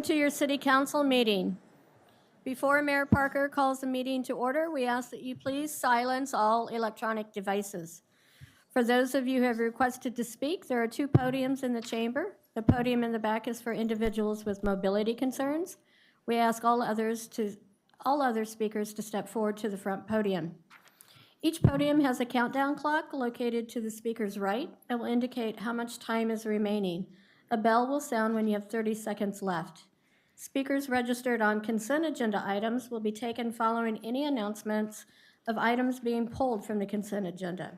To your City Council meeting. Before Mayor Parker calls the meeting to order, we ask that you please silence all electronic devices. For those of you who have requested to speak, there are 2 podiums in the chamber. The podium in the back is for individuals with mobility concerns. We ask all other speakers to step forward to the front podium. Each podium has a countdown clock located to the speaker's right that will indicate how much time is remaining. A bell will sound when you have 30 seconds left. Speakers registered on consent agenda items will be taken following any announcements of items being pulled from the consent agenda.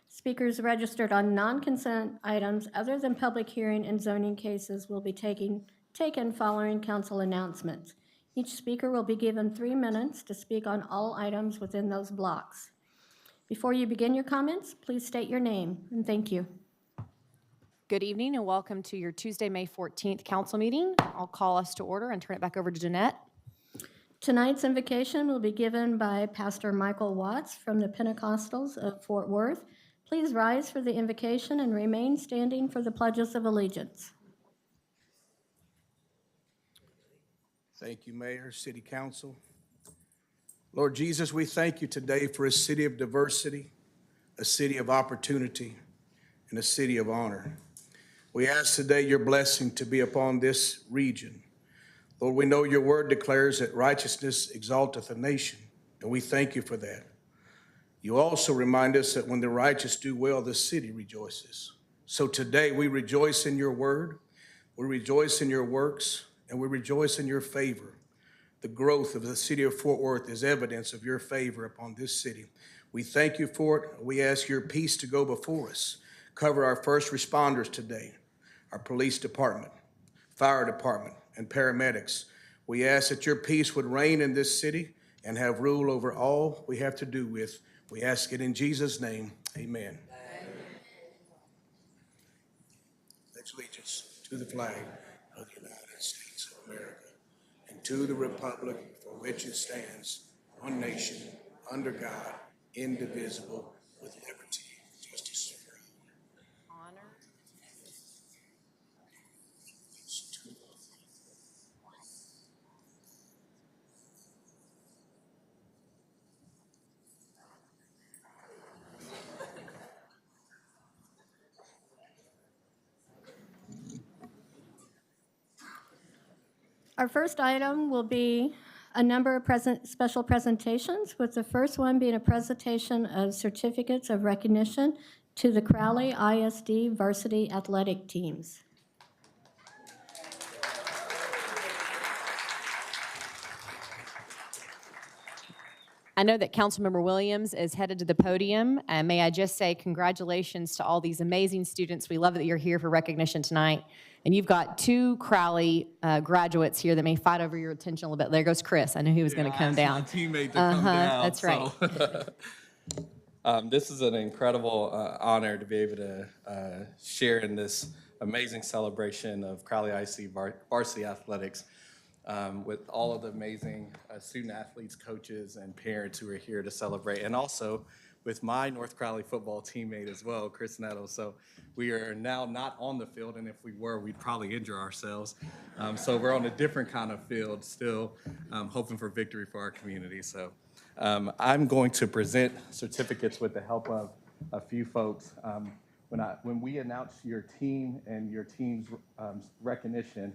Speakers registered on non-consent items other than public hearing and zoning cases will be taken following council announcements. Each speaker will be given 3 minutes to speak on all items within those blocks. Before you begin your comments, please state your name, and thank you. Good evening and welcome to your Tuesday, May 14th council meeting. I'll call us to order and turn it back over to Jeanette. Tonight's invocation will be given by Pastor Michael Watts from the Pentecostals of Fort Worth. Please rise for the invocation and remain standing for the pledges of allegiance. Thank you, Mayor, City Council. Lord Jesus, we thank you today for a city of diversity, a city of opportunity, and a city of honor. We ask today your blessing to be upon this region. Lord, we know your word declares that righteousness exalteth a nation, and we thank you for that. You also remind us that when the righteous do well, the city rejoices. So today we rejoice in your word, we rejoice in your works, and we rejoice in your favor. The growth of the city of Fort Worth is evidence of your favor upon this city. We thank you for it. We ask your peace to go before us. Cover our first responders today, our police department, fire department, and paramedics. We ask that your peace would reign in this city and have rule over all we have to do with. We ask it in Jesus' name, amen. Pledge allegiance to the flag of the United States of America and to the republic for which it stands, one nation, under God, indivisible, with liberty and justice for all. Honor. Our first item will be a number of special presentations, with the first one being a presentation of certificates of recognition to the Crowley ISD varsity athletic teams. I know that Councilmember Williams is headed to the podium, and may I just say congratulations to all these amazing students. We love that you're here for recognition tonight. And you've got 2 Crowley graduates here that may fight over your attention a little bit. There goes Chris. I knew he was going to come down. My teammate to come down. That's right. So. This is an incredible honor to be able to share in this amazing celebration of Crowley ISD varsity athletics with all of the amazing student athletes, coaches, and parents who are here to celebrate, and also with my North Crowley football teammate as well, Chris Nettles. So we are now not on the field, and if we were, we'd probably injure ourselves. So we're on a different kind of field, still hoping for victory for our community. So I'm going to present certificates with the help of a few folks. When we announce your team and your team's recognition,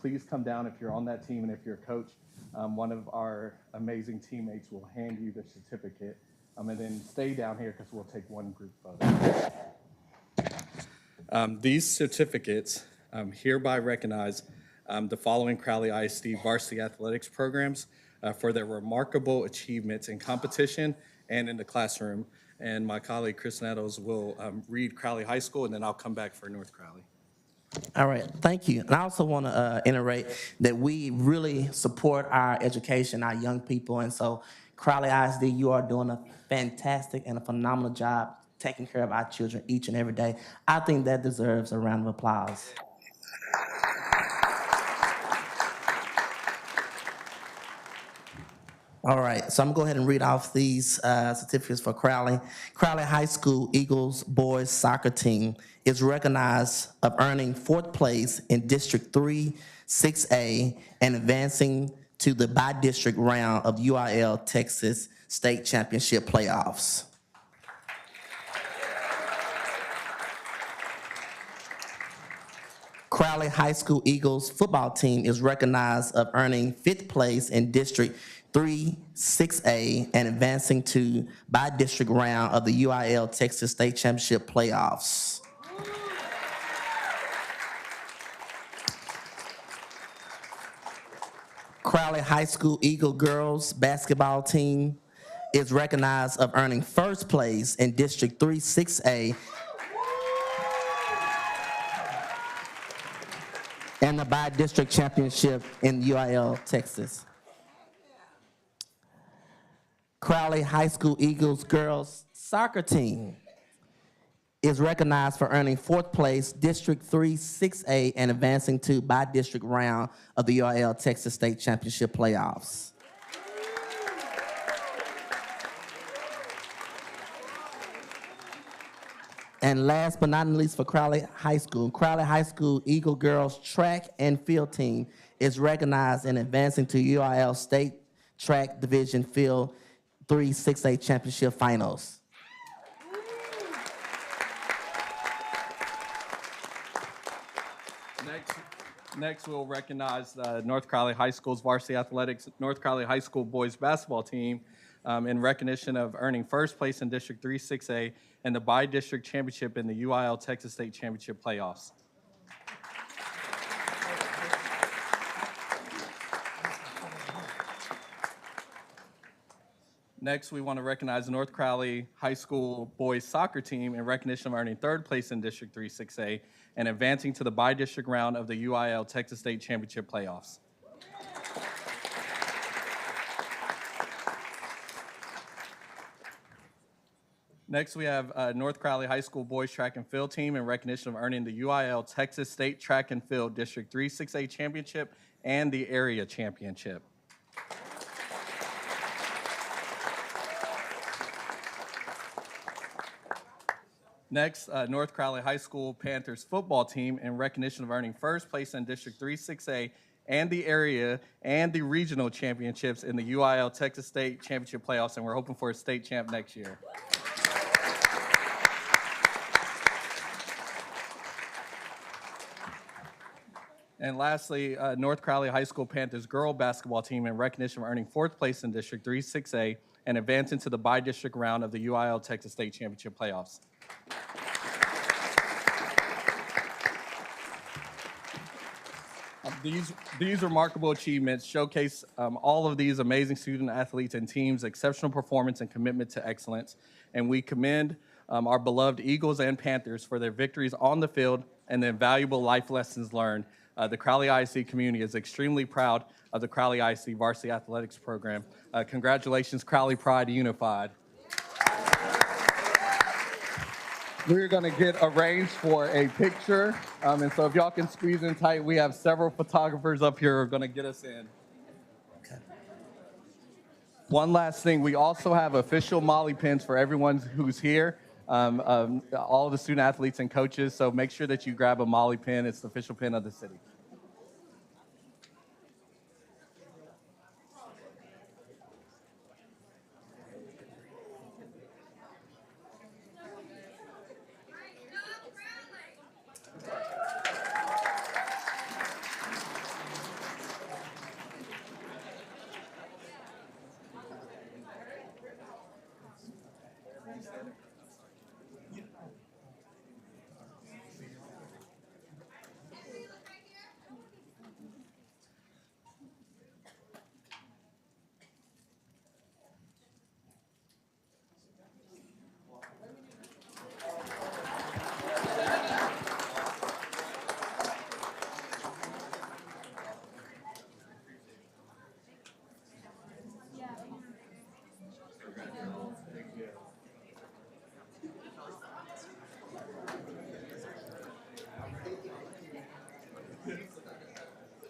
please come down if you're on that team, and if you're a coach, one of our amazing teammates will hand you the certificate. And then stay down here because we'll take one group photo. These certificates hereby recognize the following Crowley ISD varsity athletics programs for their remarkable achievements in competition and in the classroom. And my colleague Chris Nettles will read Crowley High School, and then I'll come back for North Crowley. All right, thank you. And I also want to iterate that we really support our education, our young people. And so Crowley ISD, you are doing a fantastic and a phenomenal job taking care of our children each and every day. I think that deserves a round of applause. All right, so I'm gonna go ahead and read off these certificates for Crowley. Crowley High School Eagles boys soccer team is recognized of earning 4th place in District 3, 6A, and advancing to the by-district round of UIL Texas State Championship playoffs. Crowley High School Eagles football team is recognized of earning 5th place in District 3, 6A, and advancing to by-district round of the UIL Texas State Championship playoffs. Crowley High School Eagle girls basketball team is recognized of earning 1st place in District 3, 6A, and the by-district championship in UIL, Texas. Crowley High School Eagles girls soccer team is recognized for earning 4th place, District 3, 6A, and advancing to by-district round of the UIL Texas State Championship playoffs. And last but not least for Crowley High School Eagle girls track and field team is recognized in advancing to UIL State Track Division Field 3 6A Championship Finals. Next, we'll recognize the North Crowley High School's varsity athletics, North Crowley High School boys basketball team in recognition of earning 1st place in District 3 6A and the by-district championship in the UIL Texas State Championship playoffs. Next, we want to recognize the North Crowley High School boys soccer team in recognition of earning 3rd place in District 3 6A and advancing to the by-district round of the UIL Texas State Championship playoffs. Next, we have North Crowley High School boys track and field team in recognition of earning the UIL Texas State Track and Field District 3 6A championship and the area championship. Next, North Crowley High School Panthers football team in recognition of earning 1st place in District 3 6A and the area and the regional championships in the UIL Texas State Championship playoffs, and we're hoping for a state champ next year. And lastly, North Crowley High School Panthers girl basketball team in recognition of earning 4th place in District 3 6A and advancing to the by-district round of the UIL Texas State Championship playoffs. These remarkable achievements showcase all of these amazing student athletes and teams' exceptional performance and commitment to excellence. And we commend our beloved Eagles and Panthers for their victories on the field and the invaluable life lessons learned. The Crowley ISD community is extremely proud of the Crowley ISD Varsity Athletics Program. Congratulations, Crowley Pride Unified. We're going to get arranged for a picture. And so if y'all can squeeze in tight, we have several photographers up here who are going to get us in. Okay. One last thing, we also have official Molly pins for everyone who's here, all of the student athletes and coaches. So make sure that you grab a Molly pin. It's the official pin of the city.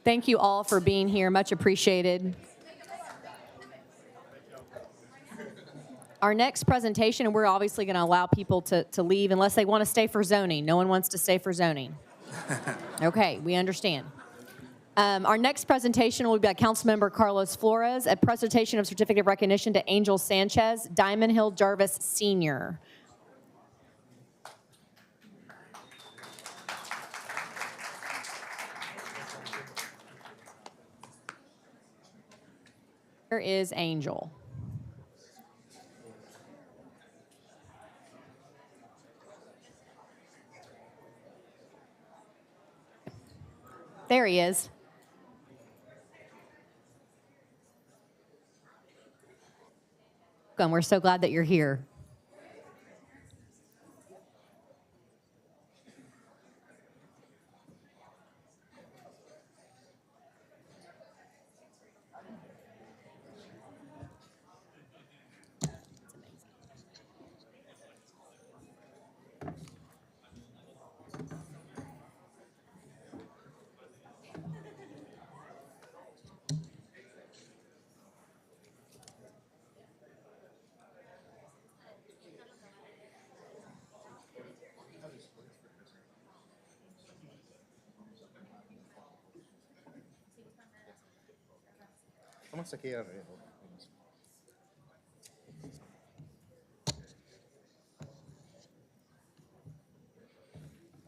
Thank you all for being here. Much appreciated. Our next presentation, and we're obviously going to allow people to leave unless they want to stay for zoning. No one wants to stay for zoning. Okay, we understand. Our next presentation will be by Councilmember Carlos Flores, a presentation of certificate of recognition to Angel Sanchez, Diamond Hill Jarvis Sr. Here is Angel. There he is. Welcome. We're so glad that you're here.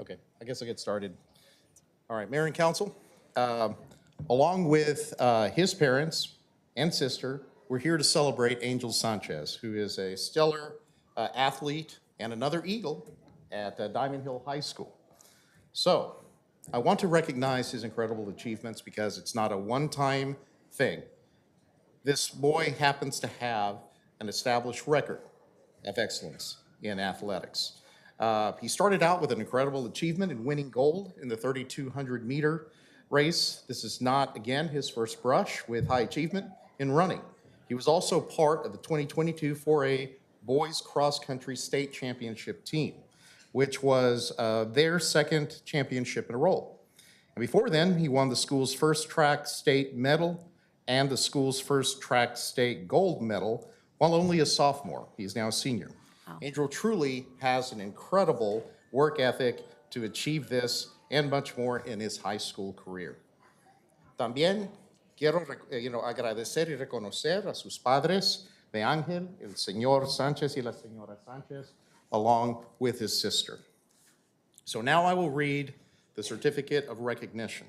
Okay, I guess I'll get started. All right, Mayor and Council, along with his parents and sister, we're here to celebrate Angel Sanchez, who is a stellar athlete and another Eagle at Diamond Hill High School. So, I want to recognize his incredible achievements because it's not a one-time thing. This boy happens to have an established record of excellence in athletics. He started out with an incredible achievement in winning gold in the 3,200 meter race. This is not, again, his first brush with high achievement in running. He was also part of the 2022 4A Boys Cross Country State Championship team, which was their second championship in a row. And before then, he won the school's first track state medal and the school's first track state gold medal while only a sophomore. He's now a senior. Wow. Angel truly has an incredible work ethic to achieve this and much more in his high school career. También quiero agradecer y reconocer a sus padres de Ángel, el señor Sanchez y la señora Sanchez, along with his sister. So now I will read the Certificate of Recognition.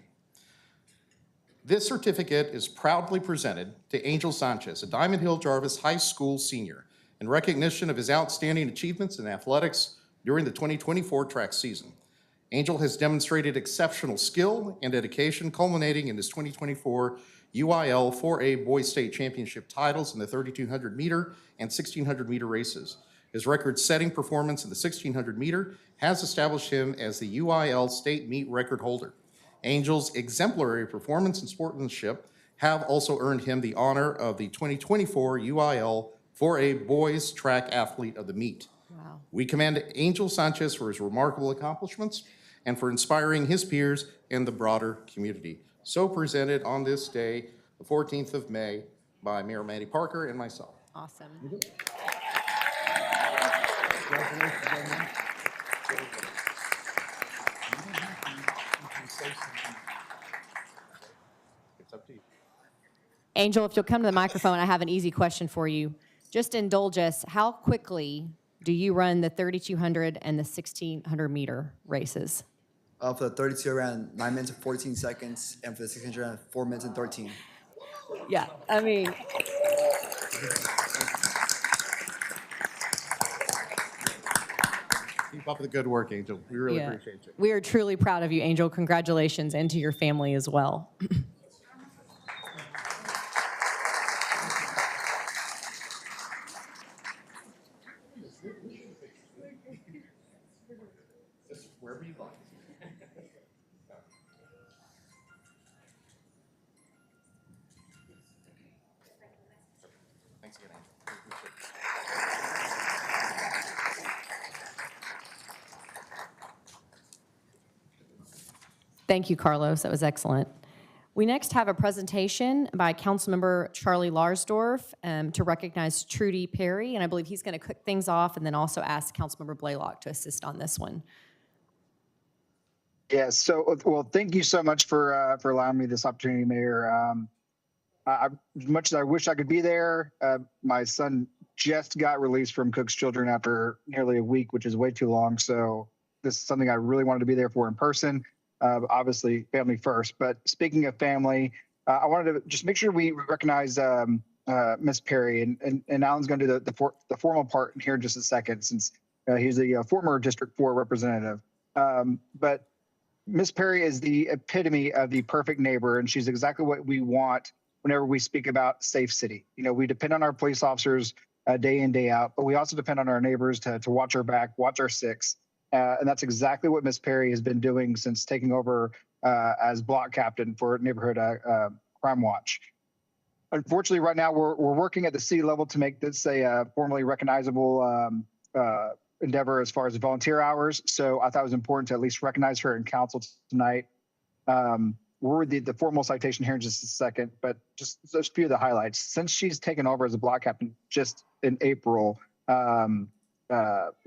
This certificate is proudly presented to Angel Sanchez, a Diamond Hill Jarvis High School senior, in recognition of his outstanding achievements in athletics during the 2024 track season. Angel has demonstrated exceptional skill and dedication, culminating in his 2024 UIL 4A Boys State Championship titles in the 3,200 meter and 1,600 meter races. His record-setting performance in the 1,600 meter has established him as the UIL state meet record holder. Angel's exemplary performance and sportsmanship have also earned him the honor of the 2024 UIL 4A Boys Track Athlete of the Meet. Wow. We commend Angel Sanchez for his remarkable accomplishments and for inspiring his peers and the broader community. So presented on this day, the 14th of May, by Mayor Manny Parker and myself. Awesome. It's up to you. Angel, if you'll come to the microphone, I have an easy question for you. Just indulge us, how quickly do you run the 3,200 and the 1,600 meter races? For the 32 around 9 minutes and 14 seconds, and for the 600 around 4 minutes and 13. Yeah, I mean. Keep up the good work, Angel. We really appreciate you. We are truly proud of you, Angel. Congratulations, and to your family as well. Wherever you like. Thanks again, Angel. Thank you, Carlos. That was excellent. We next have a presentation by Councilmember Charlie Larsdorf to recognize Trudy Perry, and I believe he's going to kick things off and then also ask Councilmember Blaylock to assist on this one. Yeah, so, well, thank you so much for allowing me this opportunity, Mayor. As much as I wish I could be there, my son just got released from Cook's Children after nearly a week, which is way too long. So this is something I really wanted to be there for in person. Obviously, family first. But speaking of family, I wanted to just make sure we recognize Miss Perry, and Alan's going to do the formal part here in just a second, since he's a former District 4 representative. But Miss Perry is the epitome of the perfect neighbor, and she's exactly what we want whenever we speak about safe city. You know, we depend on our police officers day in, day out, but we also depend on our neighbors to watch our back, watch our six. And that's exactly what Miss Perry has been doing since taking over as block captain for Neighborhood Crime Watch. Unfortunately, right now we're working at the city level to make this a formally recognizable endeavor as far as volunteer hours. So I thought it was important to at least recognize her in council tonight. We'll read the formal citation here in just a second, but just a few of the highlights. Since she's taken over as a block captain just in April,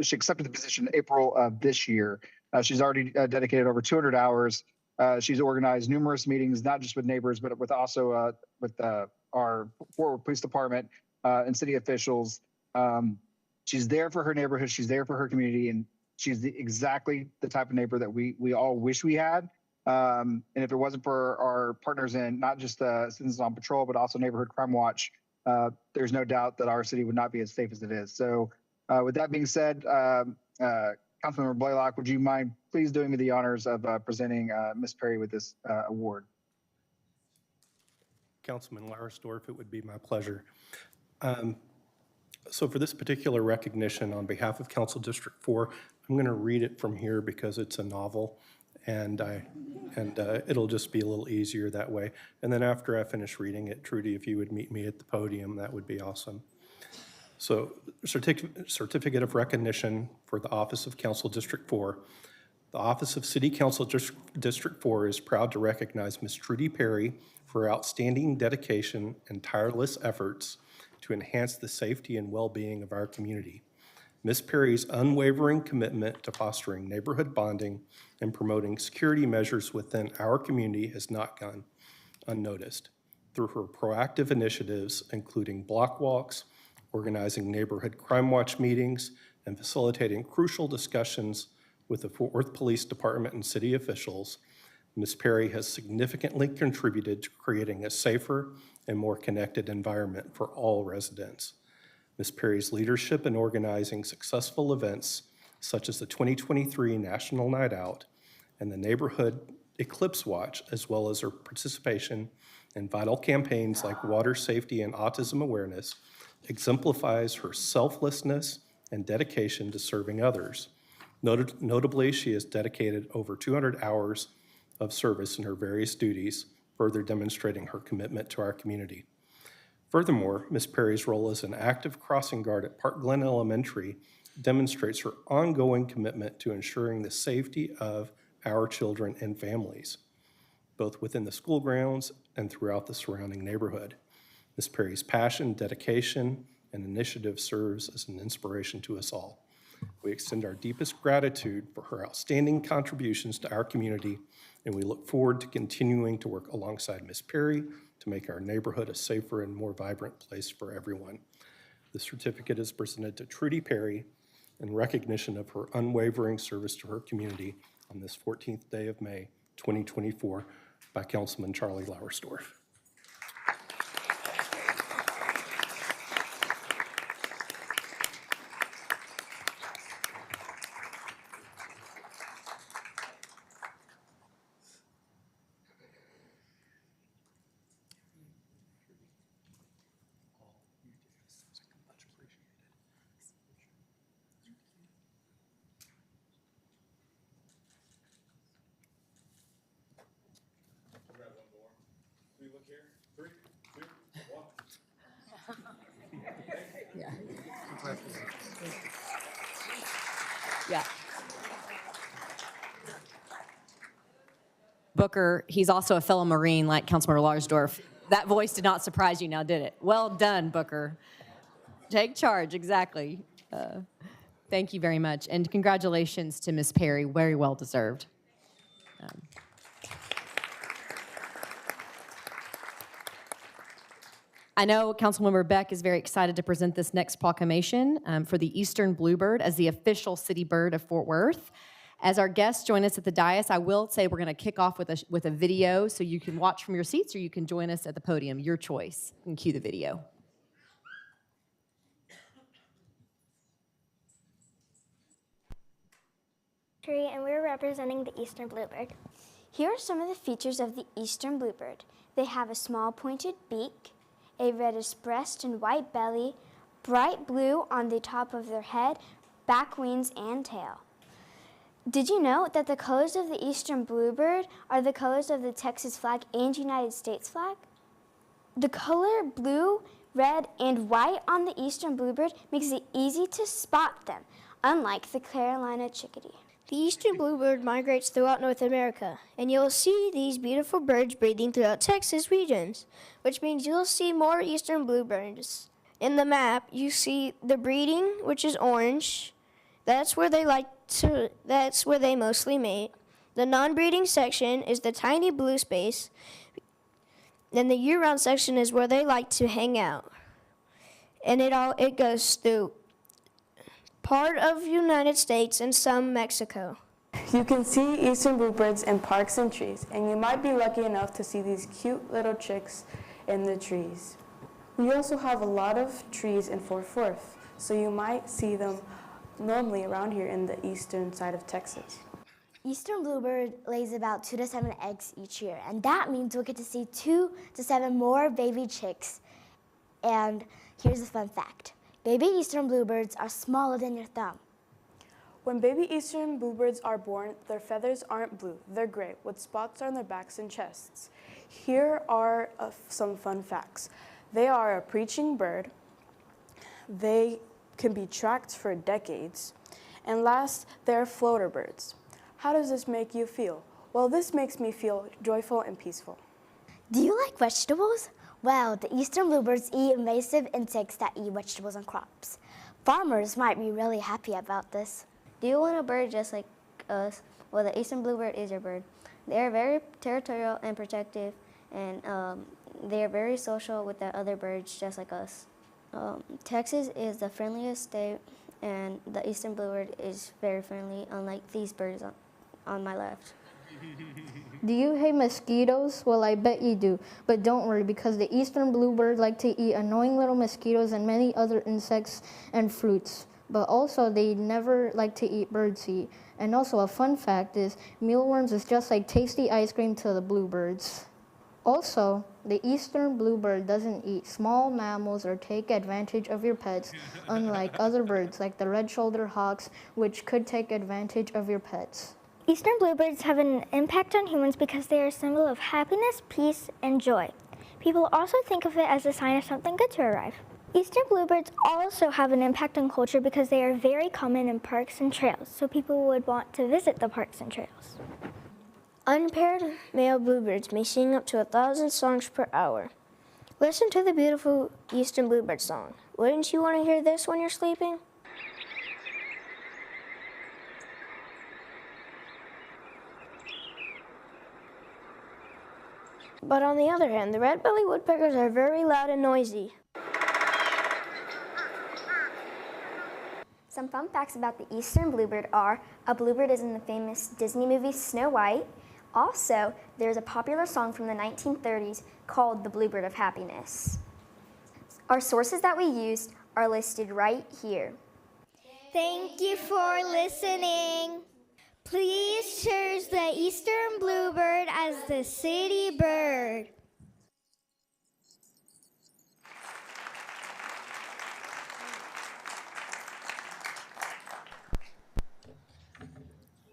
she accepted the position in April of this year. She's already dedicated over 200 hours. She's organized numerous meetings, not just with neighbors, but with also with our Forward Police Department and city officials. She's there for her neighborhood. She's there for her community, and she's exactly the type of neighbor that we all wish we had. And if it wasn't for our partners in not just Citizens on Patrol, but also Neighborhood Crime Watch, there's no doubt that our city would not be as safe as it is. So with that being said, Councilmember Blaylock, would you mind please doing me the honors of presenting Ms. Perry with this award? Councilman Larsdorf, it would be my pleasure. So for this particular recognition on behalf of Council District 4, I'm going to read it from here because it's a novel, and it'll just be a little easier that way. And then after I finish reading it, Trudy, if you would meet me at the podium, that would be awesome. So certificate of recognition for the Office of Council District 4. The Office of City Council District 4 is proud to recognize Ms. Trudy Perry for her outstanding dedication and tireless efforts to enhance the safety and well-being of our community. Ms. Perry's unwavering commitment to fostering neighborhood bonding and promoting security measures within our community has not gone unnoticed. Through her proactive initiatives, including block walks, organizing neighborhood crime watch meetings, and facilitating crucial discussions with the Fort Worth Police Department and city officials, Ms. Perry has significantly contributed to creating a safer and more connected environment for all residents. Ms. Perry's leadership in organizing successful events such as the 2023 National Night Out and the Neighborhood Eclipse Watch, as well as her participation in vital campaigns like water safety and autism awareness, exemplifies her selflessness and dedication to serving others. Notably, she has dedicated over 200 hours of service in her various duties, further demonstrating her commitment to our community. Furthermore, Ms. Perry's role as an active crossing guard at Park Glen Elementary demonstrates her ongoing commitment to ensuring the safety of our children and families, both within the school grounds and throughout the surrounding neighborhood. Ms. Perry's passion, dedication, and initiative serves as an inspiration to us all. We extend our deepest gratitude for her outstanding contributions to our community, and we look forward to continuing to work alongside Ms. Perry to make our neighborhood a safer and more vibrant place for everyone. The certificate is presented to Trudy Perry in recognition of her unwavering service to her community on this 14th day of May, 2024, by Councilman Charlie Larsdorf. But Booker, he's also a fellow Marine like Councilmember Larsdorf. That voice did not surprise you now, did it? Well done, Booker. Take charge, exactly. Thank you very much. And congratulations to Ms. Perry, very well deserved. I know Councilmember Beck is very excited to present this next proclamation for the Eastern Bluebird as the official city bird of Fort Worth. As our guests join us at the dais, I will say we're going to kick off with a video so you can watch from your seats or you can join us at the podium, your choice. You can cue the video. And we're representing the Eastern Bluebird. Here are some of the features of the Eastern Bluebird. They have a small pointed beak, a reddish breast and white belly, bright blue on the top of their head, back wings, and tail. Did you know that the colors of the Eastern Bluebird are the colors of the Texas flag and United States flag? The color blue, red, and white on the Eastern Bluebird makes it easy to spot them, unlike the Carolina chickadee. The Eastern Bluebird migrates throughout North America, and you'll see these beautiful birds breeding throughout Texas regions, which means you'll see more Eastern Bluebirds. In the map, you see the breeding, which is orange. That's where they mostly mate. The non-breeding section is the tiny blue space. Then the year-round section is where they like to hang out. And it goes through part of United States and some Mexico. You can see Eastern Bluebirds in parks and trees, and you might be lucky enough to see these cute little chicks in the trees. We also have a lot of trees in Fort Worth, so you might see them normally around here in the eastern side of Texas. Eastern Bluebird lays about 2 to 7 eggs each year, and that means we'll get to see 2 to 7 more baby chicks. And here's a fun fact. Baby Eastern Bluebirds are smaller than your thumb. When baby Eastern Bluebirds are born, their feathers aren't blue, they're gray, with spots on their backs and chests. Here are some fun facts. They are a preaching bird. They can be tracked for decades. And last, they're floater birds. How does this make you feel? Well, this makes me feel joyful and peaceful. Do you like vegetables? Well, the Eastern Bluebirds eat invasive insects that eat vegetables and crops. Farmers might be really happy about this. Do you want a bird just like us? Well, the Eastern Bluebird is your bird. They are very territorial and protective, and they are very social with the other birds just like us. Texas is the friendliest state, and the Eastern Bluebird is very friendly, unlike these birds on my left. Do you hate mosquitoes? Well, I bet you do. But don't worry, because the Eastern Bluebird like to eat annoying little mosquitoes and many other insects and fruits. But also, they never like to eat birdseed. And also, a fun fact is, mealworms is just like tasty ice cream to the bluebirds. Also, the Eastern Bluebird doesn't eat small mammals or take advantage of your pets, unlike other birds like the red-shouldered hawks, which could take advantage of your pets. Eastern Bluebirds have an impact on humans because they are a symbol of happiness, peace, and joy. People also think of it as a sign of something good to arrive. Eastern Bluebirds also have an impact on culture because they are very common in parks and trails, so people would want to visit the parks and trails. Unpaired male bluebirds may sing up to 1,000 songs per hour. Listen to the beautiful Eastern Bluebird song. Wouldn't you want to hear this when you're sleeping? But on the other hand, the red-bellied woodpeckers are very loud and noisy. Some fun facts about the Eastern Bluebird are, a bluebird is in the famous Disney movie Snow White. Also, there's a popular song from the 1930s called The Bluebird of Happiness. Our sources that we used are listed right here. Thank you for listening. Please choose the Eastern Bluebird as the city bird.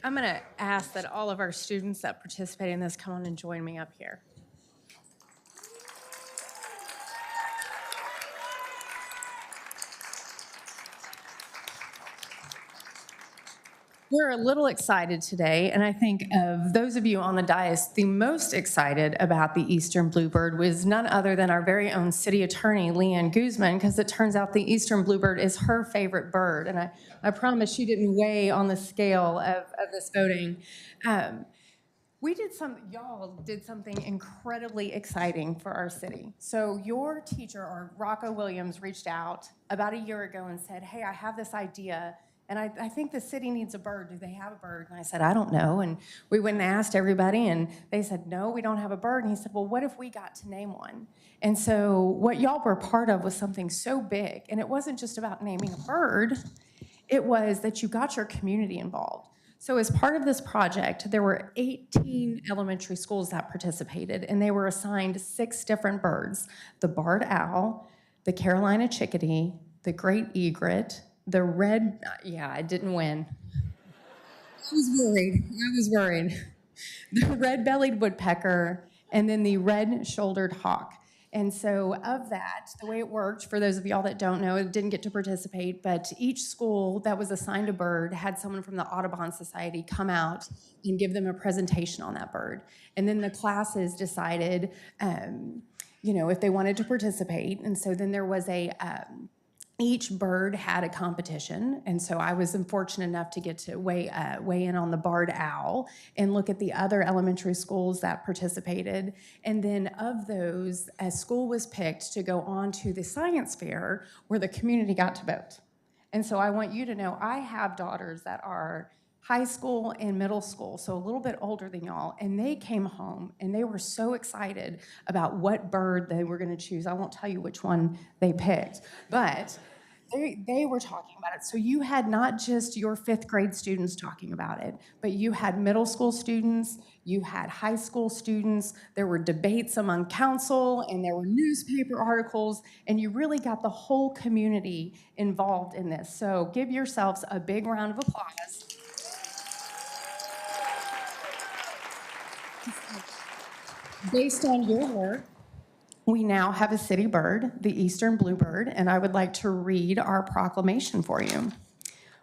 I'm going to ask that all of our students that participate in this come on and join me up here. We're a little excited today, and I think of those of you on the dais, the most excited about the Eastern Bluebird was none other than our very own city attorney, Leanne Guzman, because it turns out the Eastern Bluebird is her favorite bird, and I promise she didn't weigh on the scale of this voting. Y'all did something incredibly exciting for our city. So your teacher, or Rocco Williams, reached out about a year ago and said, hey, I have this idea, and I think the city needs a bird. Do they have a bird? And I said, I don't know. And we went and asked everybody, and they said, no, we don't have a bird. And he said, well, what if we got to name one? And so what y'all were part of was something so big, and it wasn't just about naming a bird. It was that you got your community involved. So as part of this project, there were 18 elementary schools that participated, and they were assigned 6 different birds: the barred owl, the Carolina chickadee, the great egret, the red, yeah, I didn't win. I was worried. The red-bellied woodpecker, and then the red-shouldered hawk. And so of that, the way it worked, for those of y'all that don't know, it didn't get to participate, but each school that was assigned a bird had someone from the Audubon Society come out and give them a presentation on that bird. And then the classes decided, if they wanted to participate. And so then there was each bird had a competition, and so I was fortunate enough to get to weigh in on the barred owl and look at the other elementary schools that participated. And then of those, a school was picked to go on to the science fair where the community got to vote. And so I want you to know, I have daughters that are high school and middle school, so a little bit older than y'all, and they came home and they were so excited about what bird they were going to choose. I won't tell you which one they picked, but they were talking about it. So you had not just your 5th grade students talking about it, but you had middle school students, you had high school students, there were debates among council, and there were newspaper articles, and you really got the whole community involved in this. So give yourselves a big round of applause. Based on your work, we now have a city bird, the Eastern Bluebird, and I would like to read our proclamation for you.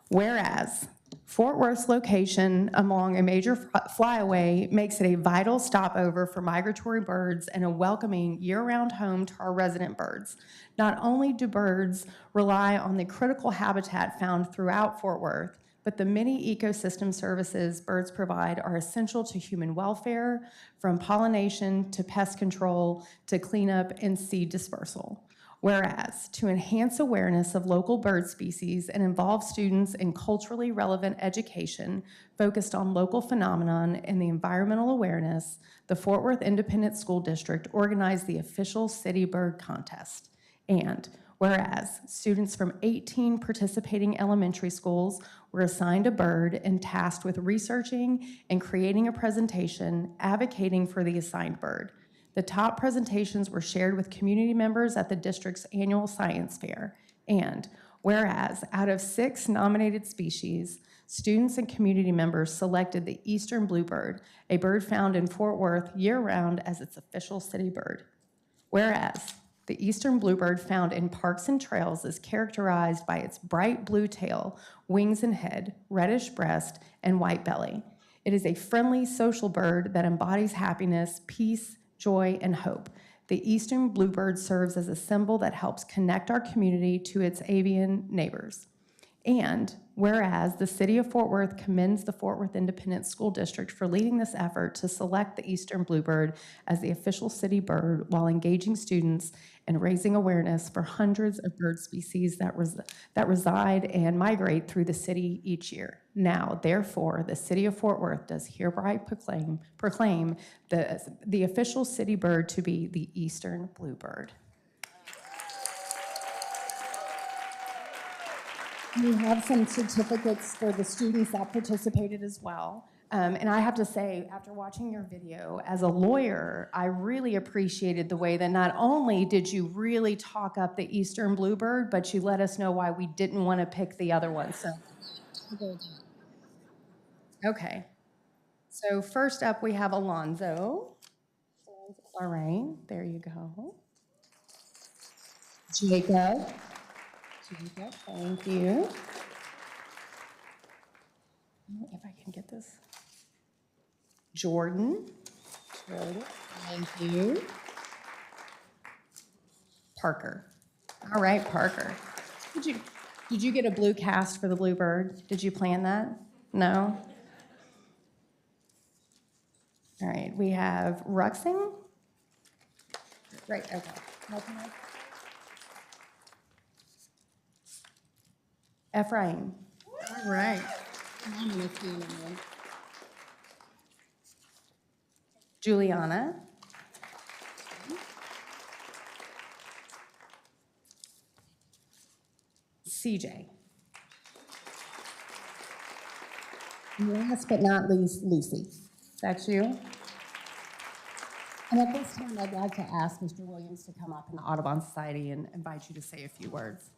Whereas Fort Worth's location along a major flyaway makes it a vital stopover for migratory birds and a welcoming year-round home to our resident birds. Not only do birds rely on the critical habitat found throughout Fort Worth, but the many ecosystem services birds provide are essential to human welfare, from pollination to pest control to cleanup and seed dispersal. Whereas, to enhance awareness of local bird species and involve students in culturally relevant education focused on local phenomenon and the environmental awareness, the Fort Worth Independent School District organized the official City Bird Contest. And whereas students from 18 participating elementary schools were assigned a bird and tasked with researching and creating a presentation advocating for the assigned bird. The top presentations were shared with community members at the district's annual science fair. And whereas out of 6 nominated species, students and community members selected the Eastern Bluebird, a bird found in Fort Worth year-round, as its official city bird. Whereas the Eastern Bluebird found in parks and trails is characterized by its bright blue tail, wings and head, reddish breast, and white belly. It is a friendly, social bird that embodies happiness, peace, joy, and hope. The Eastern Bluebird serves as a symbol that helps connect our community to its avian neighbors. And whereas the City of Fort Worth commends the Fort Worth Independent School District for leading this effort to select the Eastern Bluebird as the official city bird while engaging students and raising awareness for hundreds of bird species that reside and migrate through the city each year. Now, therefore, the City of Fort Worth does hereby proclaim the official city bird to be the Eastern Bluebird. We have some certificates for the students that participated as well. And I have to say, after watching your video, as a lawyer, I really appreciated the way that not only did you really talk up the Eastern Bluebird, but you let us know why we didn't want to pick the other one. So, okay. So first up, we have Alonzo. All right, there you go. Jacob, thank you. If I can get this. Jordan. Thank you. Parker. All right, Parker. Did you get a blue cast for the Bluebird? Did you plan that? No? All right, we have Ruxing. Right, okay. Ephraim. All right. Juliana. CJ. And last but not least, Lucy. That's you? And at this time, I'd like to ask Mr. Williams to come up in the Audubon Society and invite you to say a few words.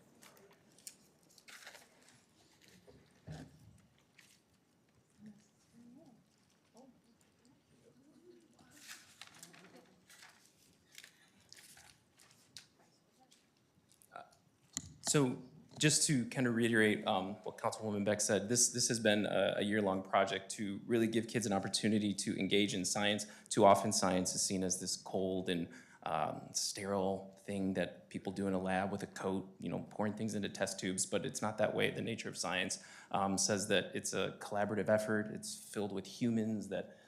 So just to kind of reiterate what Councilwoman Beck said, this has been a year-long project to really give kids an opportunity to engage in science. Too often science is seen as this cold and sterile thing that people do in a lab with a coat, pouring things into test tubes, but it's not that way. The nature of science says that it's a collaborative effort. It's filled with humans that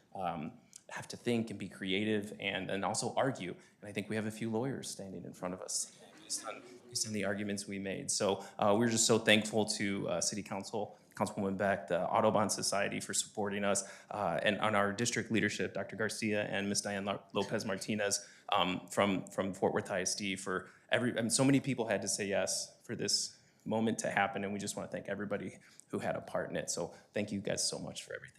have to think and be creative and also argue. And I think we have a few lawyers standing in front of us based on the arguments we made. So we're just so thankful to City Council, Councilwoman Beck, the Audubon Society for supporting us, and on our district leadership, Dr. Garcia and Ms. Diane Lopez Martinez from Fort Worth ISD for so many people had to say yes for this moment to happen, and we just want to thank everybody who had a part in it. So thank you guys so much for everything.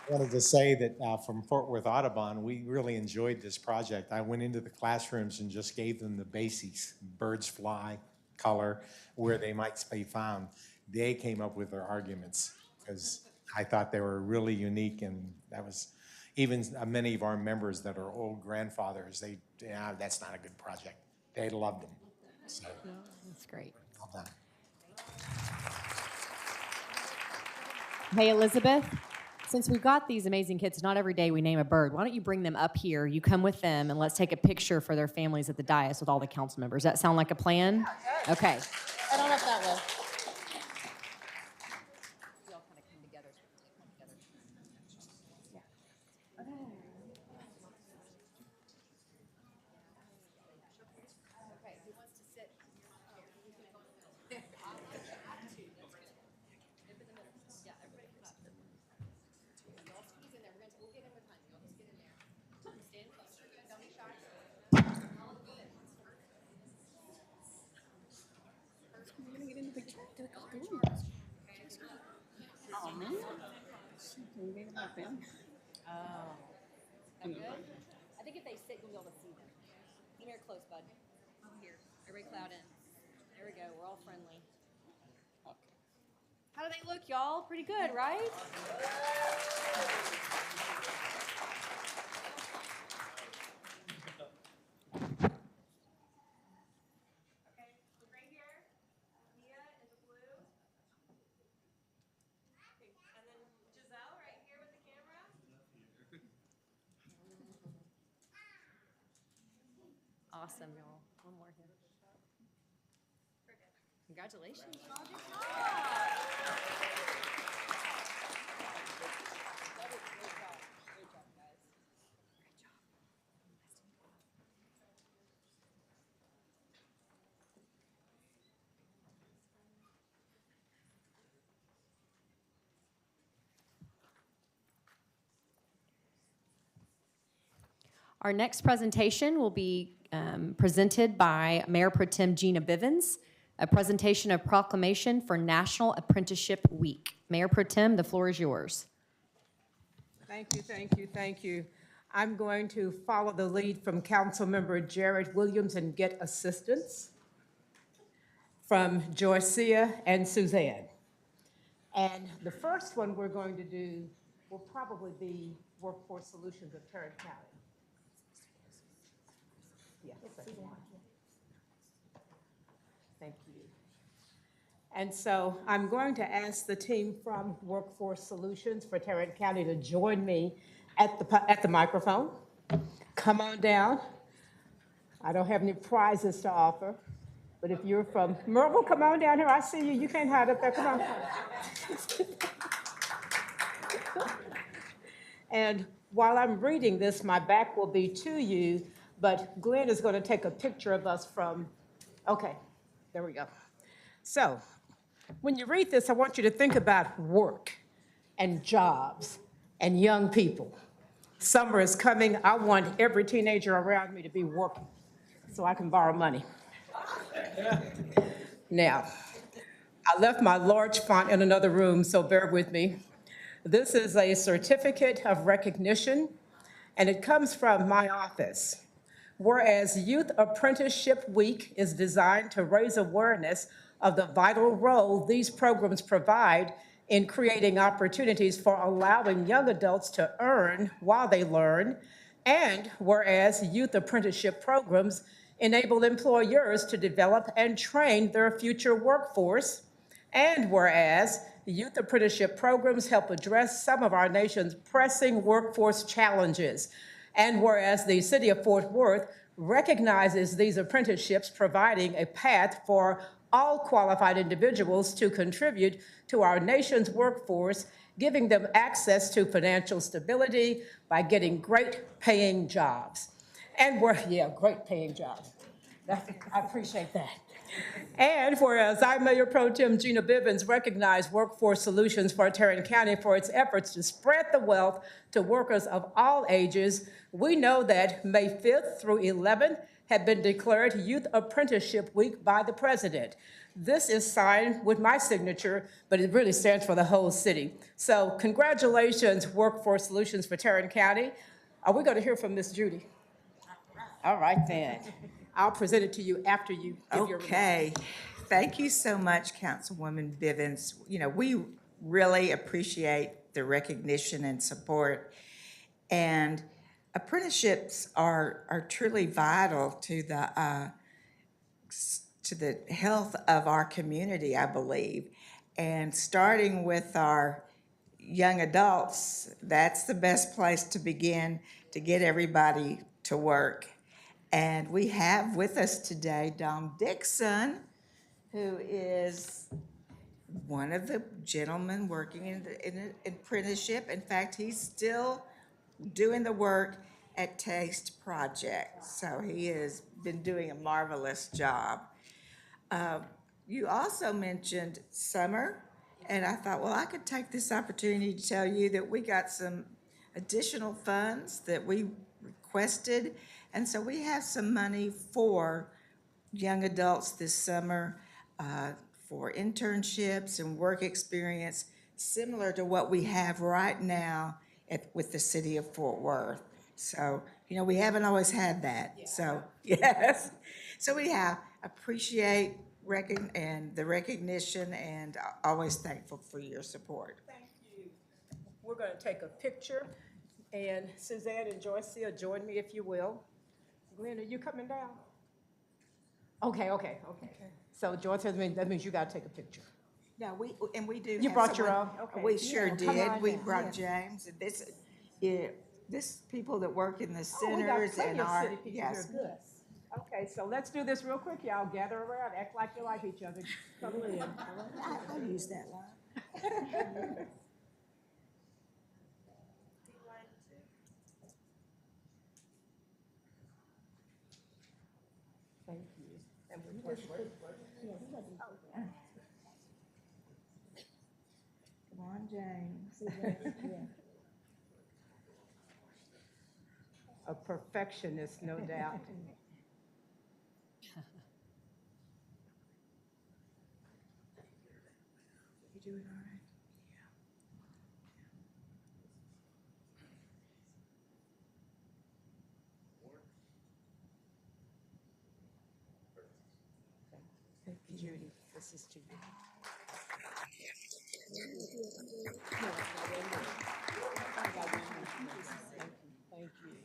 I wanted to say that from Fort Worth Audubon, we really enjoyed this project. I went into the classrooms and just gave them the basics, birds fly, color, where they might be found. They came up with their arguments because I thought they were really unique, and that was even many of our members that are old grandfathers, that's not a good project. They loved them. So, That's great. Well done. Hey, Elizabeth, since we've got these amazing kids, not every day we name a bird. Why don't you bring them up here? You come with them, and let's take a picture for their families at the dais with all the council members. Does that sound like a plan? Okay. I don't know if that will. I think if they sit, you'll be able to see them. Come here close, bud. Here. Everybody cloud in. There we go. We're all friendly. How do they look, y'all? Pretty good, right? Awesome, y'all. One more here. Congratulations. Our next presentation will be presented by Mayor Pro Tem Gina Bivens, a presentation of Proclamation for National Apprenticeship Week. Mayor Pro Tem, the floor is yours. Thank you, thank you, thank you. I'm going to follow the lead from Councilmember Jared Williams and get assistance from Joycia and Suzanne. And the first one we're going to do will probably be Workforce Solutions of Tarrant County. Yeah, second one. Thank you. And so I'm going to ask the team from Workforce Solutions for Tarrant County to join me at the microphone. Come on down. I don't have any prizes to offer, but if you're from Myrtle, come on down here. I see you. You can't hide up there. Come on. And while I'm reading this, my back will be to you, but Glenn is going to take a picture of us from, okay, there we go. So when you read this, I want you to think about work and jobs and young people. Summer is coming. I want every teenager around me to be working so I can borrow money. Now, I left my large font in another room, so bear with me. This is a certificate of recognition, and it comes from my office. Whereas Youth Apprenticeship Week is designed to raise awareness of the vital role these programs provide in creating opportunities for allowing young adults to earn while they learn, and whereas youth apprenticeship programs enable employers to develop and train their future workforce, and whereas youth apprenticeship programs help address some of our nation's pressing workforce challenges, and whereas the City of Fort Worth recognizes these apprenticeships providing a path for all qualified individuals to contribute to our nation's workforce, giving them access to financial stability by getting great paying jobs. And great paying jobs. I appreciate that. And whereas I, Mayor Pro Tem Gina Bivens, recognize Workforce Solutions for Tarrant County for its efforts to spread the wealth to workers of all ages, we know that May 5th through 11th have been declared Youth Apprenticeship Week by the President. This is signed with my signature, but it really stands for the whole city. So congratulations, Workforce Solutions for Tarrant County. Are we going to hear from Miss Judy? All right then. I'll present it to you after you give your remarks. Okay. Thank you so much, Councilwoman Bivens. You know, we really appreciate the recognition and support. And apprenticeships are truly vital to the health of our community, I believe. And starting with our young adults, that's the best place to begin to get everybody to work. And we have with us today Dom Dixon, who is one of the gentlemen working in an apprenticeship. In fact, he's still doing the work at Taste Project. So he has been doing a marvelous job. You also mentioned summer, and I thought, well, I could take this opportunity to tell you that we got some additional funds that we requested. And so we have some money for young adults this summer for internships and work experience, similar to what we have right now with the City of Fort Worth. So, you know, we haven't always had that. Yeah. So, yes. So we appreciate the recognition, and always thankful for your support. Thank you. We're going to take a picture, and Suzanne and Joycia, join me if you will. Glenn, are you coming down? Okay. So Joyce, that means you got to take a picture. No, we do. You brought your own? Okay. We sure did. We down. brought James. And this people that work in the centers we got plenty and of our city people here. Good. Okay, so let's do this real quick, y'all. Gather around, act like you like each other. Come in. I'll use that line. Thank you. And Come on, James. A perfectionist, no doubt. You doing all right? Thank you, Judy. This is Judy. Thank you.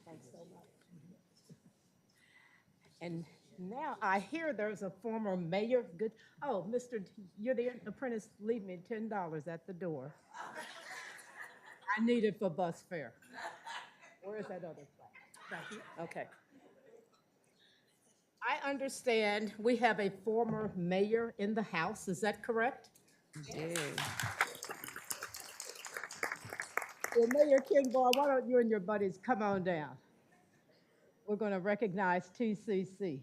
Thanks so much. And Now, I hear there's a former mayor, good, oh, you're the apprentice, leave me $10 at the door. I need it for bus fare. Where is that other flag? Thank you. Okay. I understand we have a former mayor in the house, is that correct? Yeah. Well, Mayor Kimball, why don't you and your buddies come on down? We're going to recognize TCC.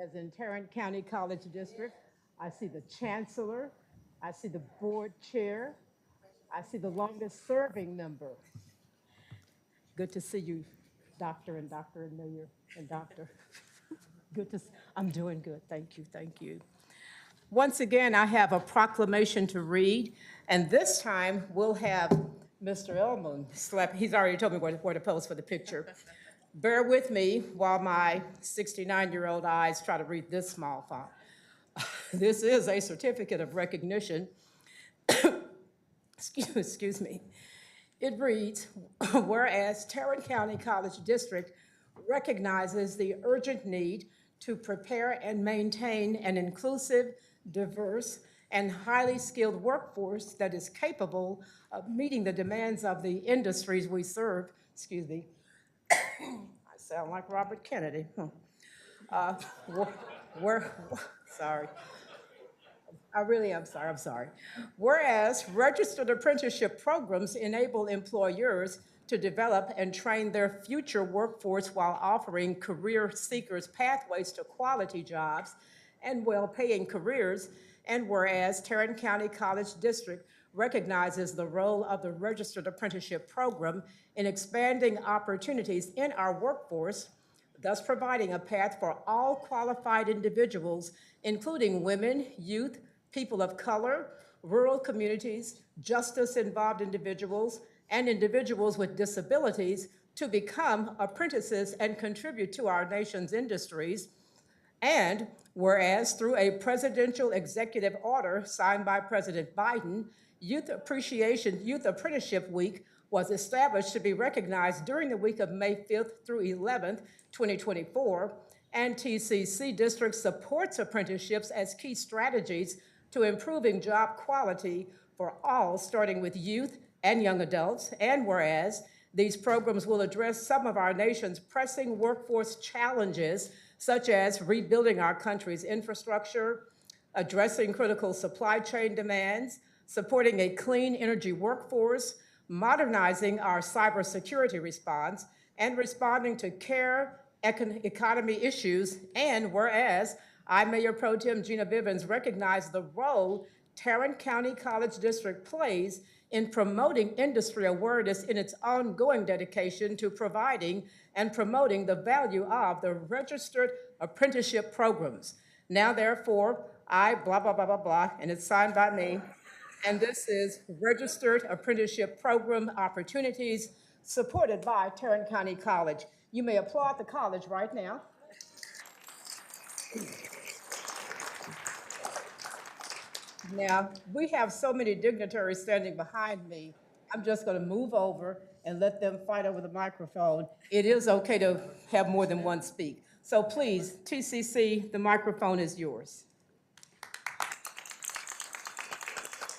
As in Tarrant County College District, I see the chancellor, I see the board chair, I see the longest serving member. Good to see you, doctor and mayor and doctor. I'm doing good, thank you, thank you. Once again, I have a proclamation to read, and this time we'll have Mr. Elman he's already told me where to pose for the picture. Bear with me while my 69-year-old eyes try to read this small font. This is a certificate of recognition. Excuse me. It reads, whereas Tarrant County College District recognizes the urgent need to prepare and maintain an inclusive, diverse, and highly skilled workforce that is capable of meeting the demands of the industries we serve. Excuse me. I sound like Robert Kennedy. Sorry. I really am sorry, I'm sorry. Whereas registered apprenticeship programs enable employers to develop and train their future workforce while offering career seekers pathways to quality jobs and well-paying careers, and whereas Tarrant County College District recognizes the role of the registered apprenticeship program in expanding opportunities in our workforce, thus providing a path for all qualified individuals, including women, youth, people of color, rural communities, justice-involved individuals, and individuals with disabilities to become apprentices and contribute to our nation's industries. And whereas through a presidential executive order signed by President Biden, Youth Apprenticeship Week was established to be recognized during the week of May 5th through 11th, 2024, and TCC District supports apprenticeships as key strategies to improving job quality for all, starting with youth and young adults, and whereas these programs will address some of our nation's pressing workforce challenges, such as rebuilding our country's infrastructure, addressing critical supply chain demands, supporting a clean energy workforce, modernizing our cybersecurity response, and responding to care economy issues, and whereas I, Mayor Pro Tem Gina Bivens, recognize the role Tarrant County College District plays in promoting industry awareness in its ongoing dedication to providing and promoting the value of the registered apprenticeship programs. Now, therefore, I, blah, blah, blah, blah, blah, and it's signed by me, and this is Registered Apprenticeship Program Opportunities supported by Tarrant County College. You may applaud the college right now. Now, we have so many dignitaries standing behind me. I'm just going to move over and let them fight over the microphone. It is okay to have more than one speak. So please, TCC, the microphone is yours.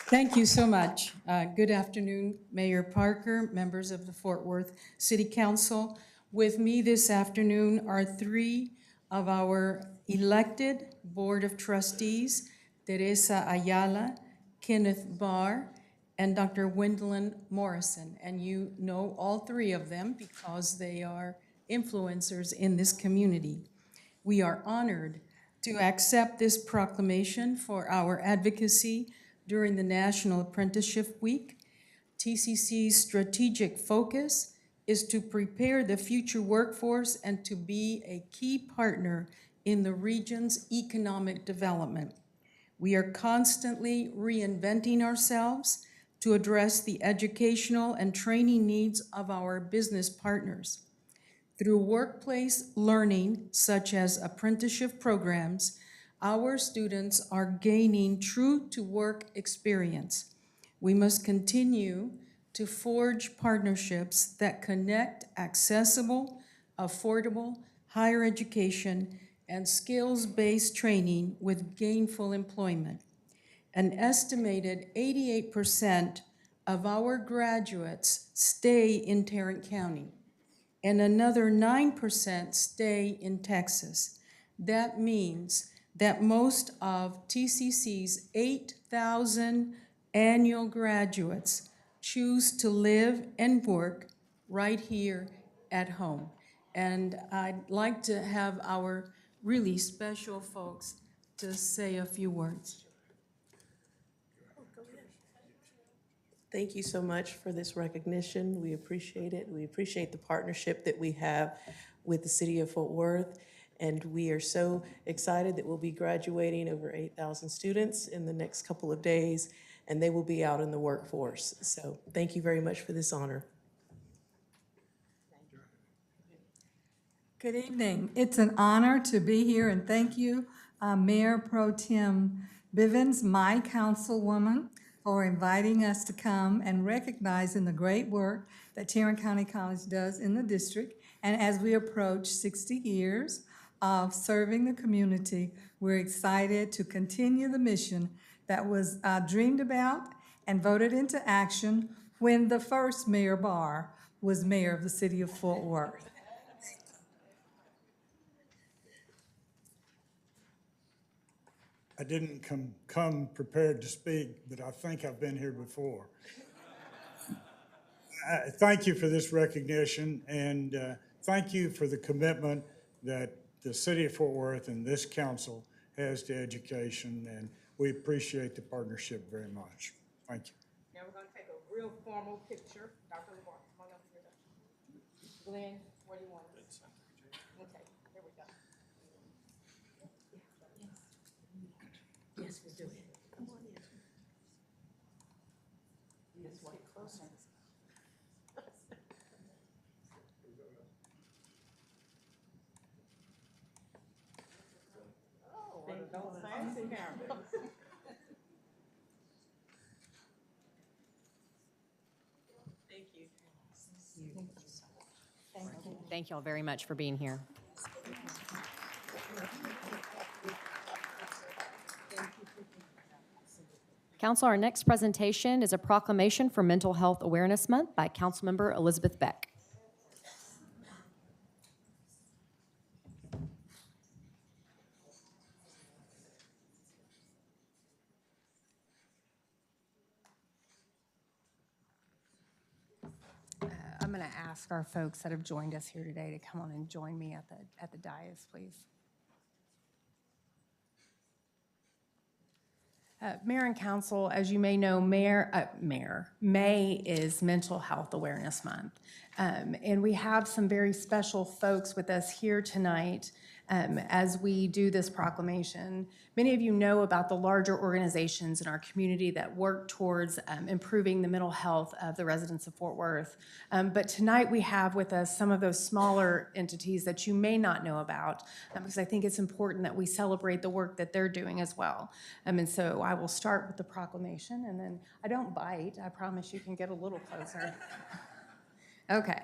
Thank you so much. Good afternoon, Mayor Parker, members of the Fort Worth City Council. With me this afternoon are three of our elected Board of Trustees, Teresa Ayala, Kenneth Barr, and Dr. Gwendolyn Morrison. And you know all three of them because they are influencers in this community. We are honored to accept this proclamation for our advocacy during the National Apprenticeship Week. TCC's strategic focus is to prepare the future workforce and to be a key partner in the region's economic development. We are constantly reinventing ourselves to address the educational and training needs of our business partners. Through workplace learning, such as apprenticeship programs, our students are gaining true-to-work experience. We must continue to forge partnerships that connect accessible, affordable, higher education, and skills-based training with gainful employment. An estimated 88% of our graduates stay in Tarrant County, and another 9% stay in Texas. That means that most of TCC's 8,000 annual graduates choose to live and work right here at home. And I'd like to have our really special folks to say a few words. Thank you so much for this recognition. We appreciate it. We appreciate the partnership that we have with the City of Fort Worth. And we are so excited that we'll be graduating over 8,000 students in the next couple of days, and they will be out in the workforce. So thank you very much for this honor. Good evening. It's an honor to be here, and thank you, Mayor Pro Tem Bivens, my councilwoman, for inviting us to come and recognizing the great work that Tarrant County College does in the district. And as we approach 60 years of serving the community, we're excited to continue the mission that was dreamed about and voted into action when the first Mayor Barr was mayor of the city of Fort Worth. I didn't come prepared to speak, but I think I've been here before. Thank you for this recognition, and thank you for the commitment that the City of Fort Worth and this council has to education, and we appreciate the partnership very much. Thank you. Now we're going to take a real formal picture. Dr. LeVar, come on up here. Glenn, what do you want? Okay, here we go. Yes, we'll do it. Come on in. Yes, way closer. Oh, one of those fancy cameras. Thank you. Thank you all very much for being here. Council, our next presentation is a proclamation for Mental Health Awareness Month by Councilmember Elizabeth Beck. I'm going to ask our folks that have joined us here today to come on and join me at the dais, please. Mayor and Council, as you may know, May is Mental Health Awareness Month. And we have some very special folks with us here tonight as we do this proclamation. Many of you know about the larger organizations in our community that work towards improving the mental health of the residents of Fort Worth. But tonight we have with us some of those smaller entities that you may not know about, because I think it's important that we celebrate the work that they're doing as well. And so I will start with the proclamation, and then I don't bite. I promise you can get a little closer. Okay.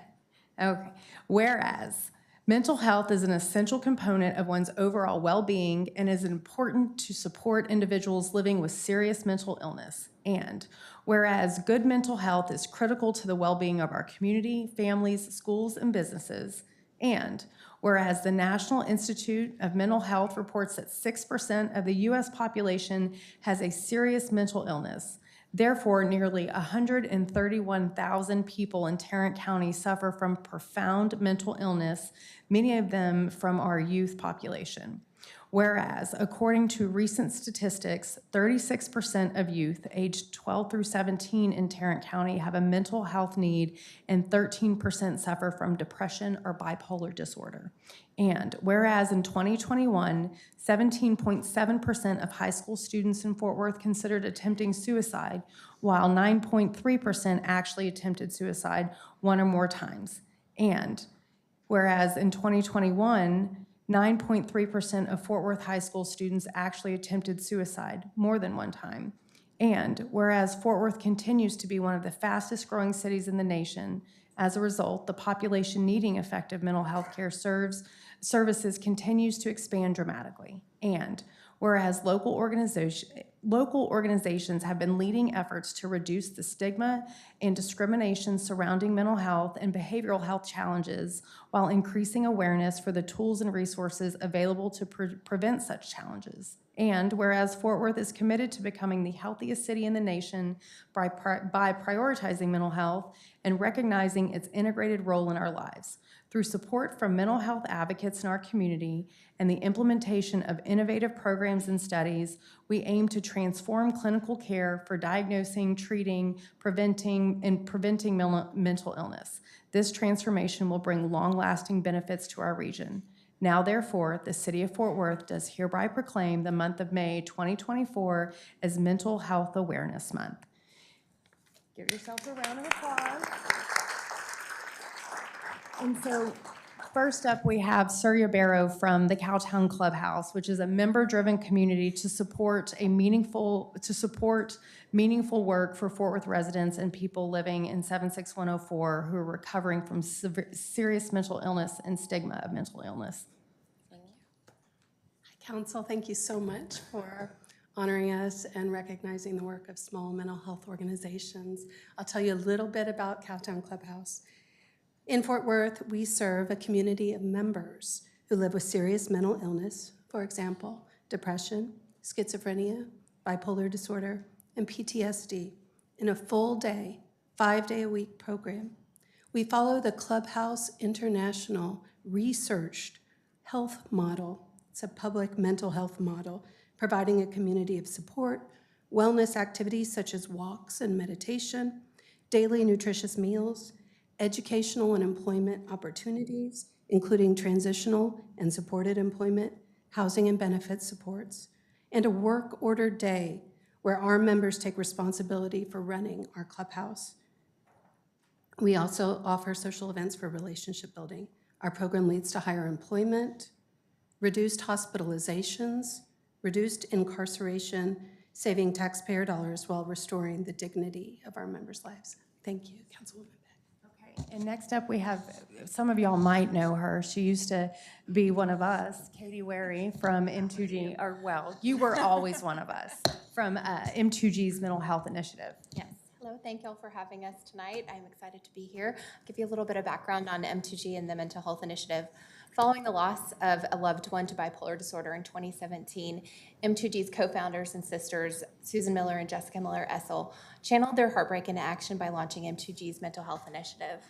Whereas mental health is an essential component of one's overall well-being and is important to support individuals living with serious mental illness. And whereas good mental health is critical to the well-being of our community, families, schools, and businesses. And whereas the National Institute of Mental Health reports that 6% of the U.S. population has a serious mental illness. Therefore, nearly 131,000 people in Tarrant County suffer from profound mental illness, many of them from our youth population. Whereas, according to recent statistics, 36% of youth aged 12 through 17 in Tarrant County have a mental health need, and 13% suffer from depression or bipolar disorder. And whereas in 2021, 17.7% of high school students in Fort Worth considered attempting suicide, while 9.3% actually attempted suicide one or more times. And whereas in 2021, 9.3% of Fort Worth high school students actually attempted suicide more than one time. And whereas Fort Worth continues to be one of the fastest growing cities in the nation, as a result, the population needing effective mental health care services continues to expand dramatically. And whereas local organizations have been leading efforts to reduce the stigma and discrimination surrounding mental health and behavioral health challenges while increasing awareness for the tools and resources available to prevent such challenges. And whereas Fort Worth is committed to becoming the healthiest city in the nation by prioritizing mental health and recognizing its integrated role in our lives. Through support from mental health advocates in our community and the implementation of innovative programs and studies, we aim to transform clinical care for diagnosing, treating, preventing mental illness. This transformation will bring long-lasting benefits to our region. Now, therefore, the City of Fort Worth does hereby proclaim the month of May 2024 as Mental Health Awareness Month. Give yourselves a round of applause. And so, first up, we have Surya Barrow from the Cowtown Clubhouse, which is a member-driven community to support meaningful work for Fort Worth residents and people living in 76104 who are recovering from serious mental illness and stigma of mental illness. Council, thank you so much for honoring us and recognizing the work of small mental health organizations. I'll tell you a little bit about Cowtown Clubhouse. In Fort Worth, we serve a community of members who live with serious mental illness, for example, depression, schizophrenia, bipolar disorder, and PTSD, in a full day, 5-day-a-week program. We follow the Clubhouse International researched health model. It's a public mental health model, providing a community of support, wellness activities such as walks and meditation, daily nutritious meals, educational and employment opportunities, including transitional and supported employment, housing and benefits supports, and a work-ordered day where our members take responsibility for running our clubhouse. We also offer social events for relationship building. Our program leads to higher employment, reduced hospitalizations, reduced incarceration, saving taxpayer dollars while restoring the dignity of our members' lives. Thank you, Councilwoman. And next up, we have, some of y'all might know her. She used to be one of us, Katie Wary from M2G, or well, you were always one of us, from M2G's Mental Health Initiative. Yes. Hello, thank you all for having us tonight. I'm excited to be here. I'll give you a little bit of background on M2G and the Mental Health Initiative. Following the loss of a loved one to bipolar disorder in 2017, M2G's co-founders and sisters, Susan Miller and Jessica Miller-Essel, channeled their heartbreak into action by launching M2G's Mental Health Initiative.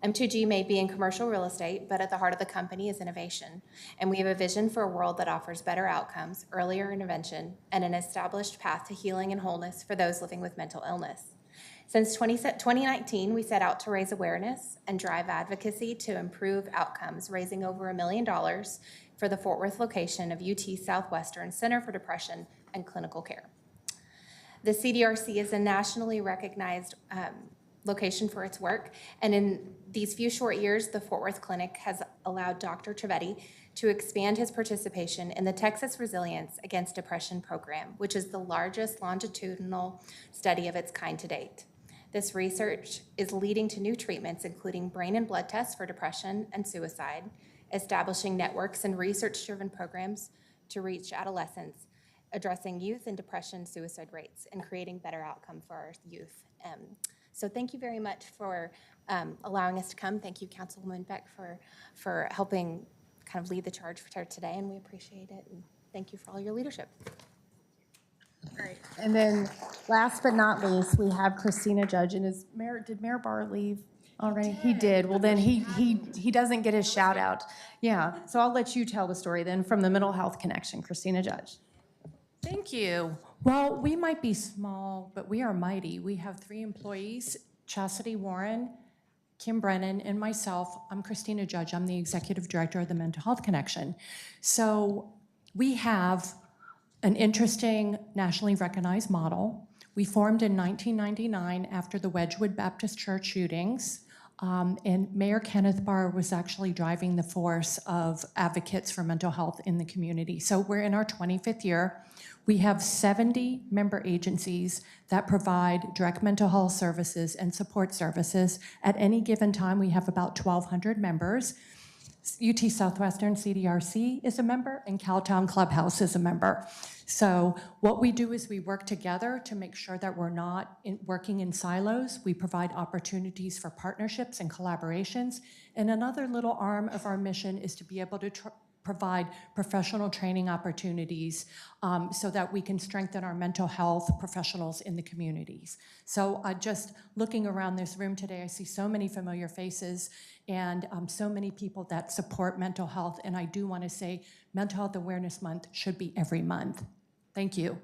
M2G may be in commercial real estate, but at the heart of the company is innovation. And we have a vision for a world that offers better outcomes, earlier intervention, and an established path to healing and wholeness for those living with mental illness. Since 2019, we set out to raise awareness and drive advocacy to improve outcomes, raising over $1 million for the Fort Worth location of UT Southwestern Center for Depression and Clinical Care. The CDRC is a nationally recognized location for its work, and in these few short years, the Fort Worth Clinic has allowed Dr. Trivedi to expand his participation in the Texas Resilience Against Depression program, which is the largest longitudinal study of its kind to date. This research is leading to new treatments, including brain and blood tests for depression and suicide, establishing networks and research-driven programs to reach adolescents, addressing youth and depression suicide rates, and creating better outcome for our youth. So thank you very much for allowing us to come. Thank you, Councilwoman Beck, for helping kind of lead the charge for today, and we appreciate it. And thank you for all your leadership. All right. And then last but not least, we have Christina Judge. And did Mayor Barr leave already? He did. Well, then he doesn't get his shout out. Yeah. So I'll let you tell the story then from the Mental Health Connection. Christina Judge. Thank you. Well, we might be small, but we are mighty. We have 3 employees, Chastity Warren, Kim Brennan, and myself. I'm Christina Judge. I'm the Executive Director of the Mental Health Connection. So we have an interesting nationally recognized model. We formed in 1999 after the Wedgwood Baptist Church shootings, and Mayor Kenneth Barr was actually driving the force of advocates for mental health in the community. So we're in our 25th year. We have 70 member agencies that provide direct mental health services and support services. At any given time, we have about 1,200 members. UT Southwestern CDRC is a member, and Cowtown Clubhouse is a member. So what we do is we work together to make sure that we're not working in silos. We provide opportunities for partnerships and collaborations. And another little arm of our mission is to be able to provide professional training opportunities so that we can strengthen our mental health professionals in the communities. So just looking around this room today, I see so many familiar faces and so many people that support mental health. And I do want to say Mental Health Awareness Month should be every month. Thank you.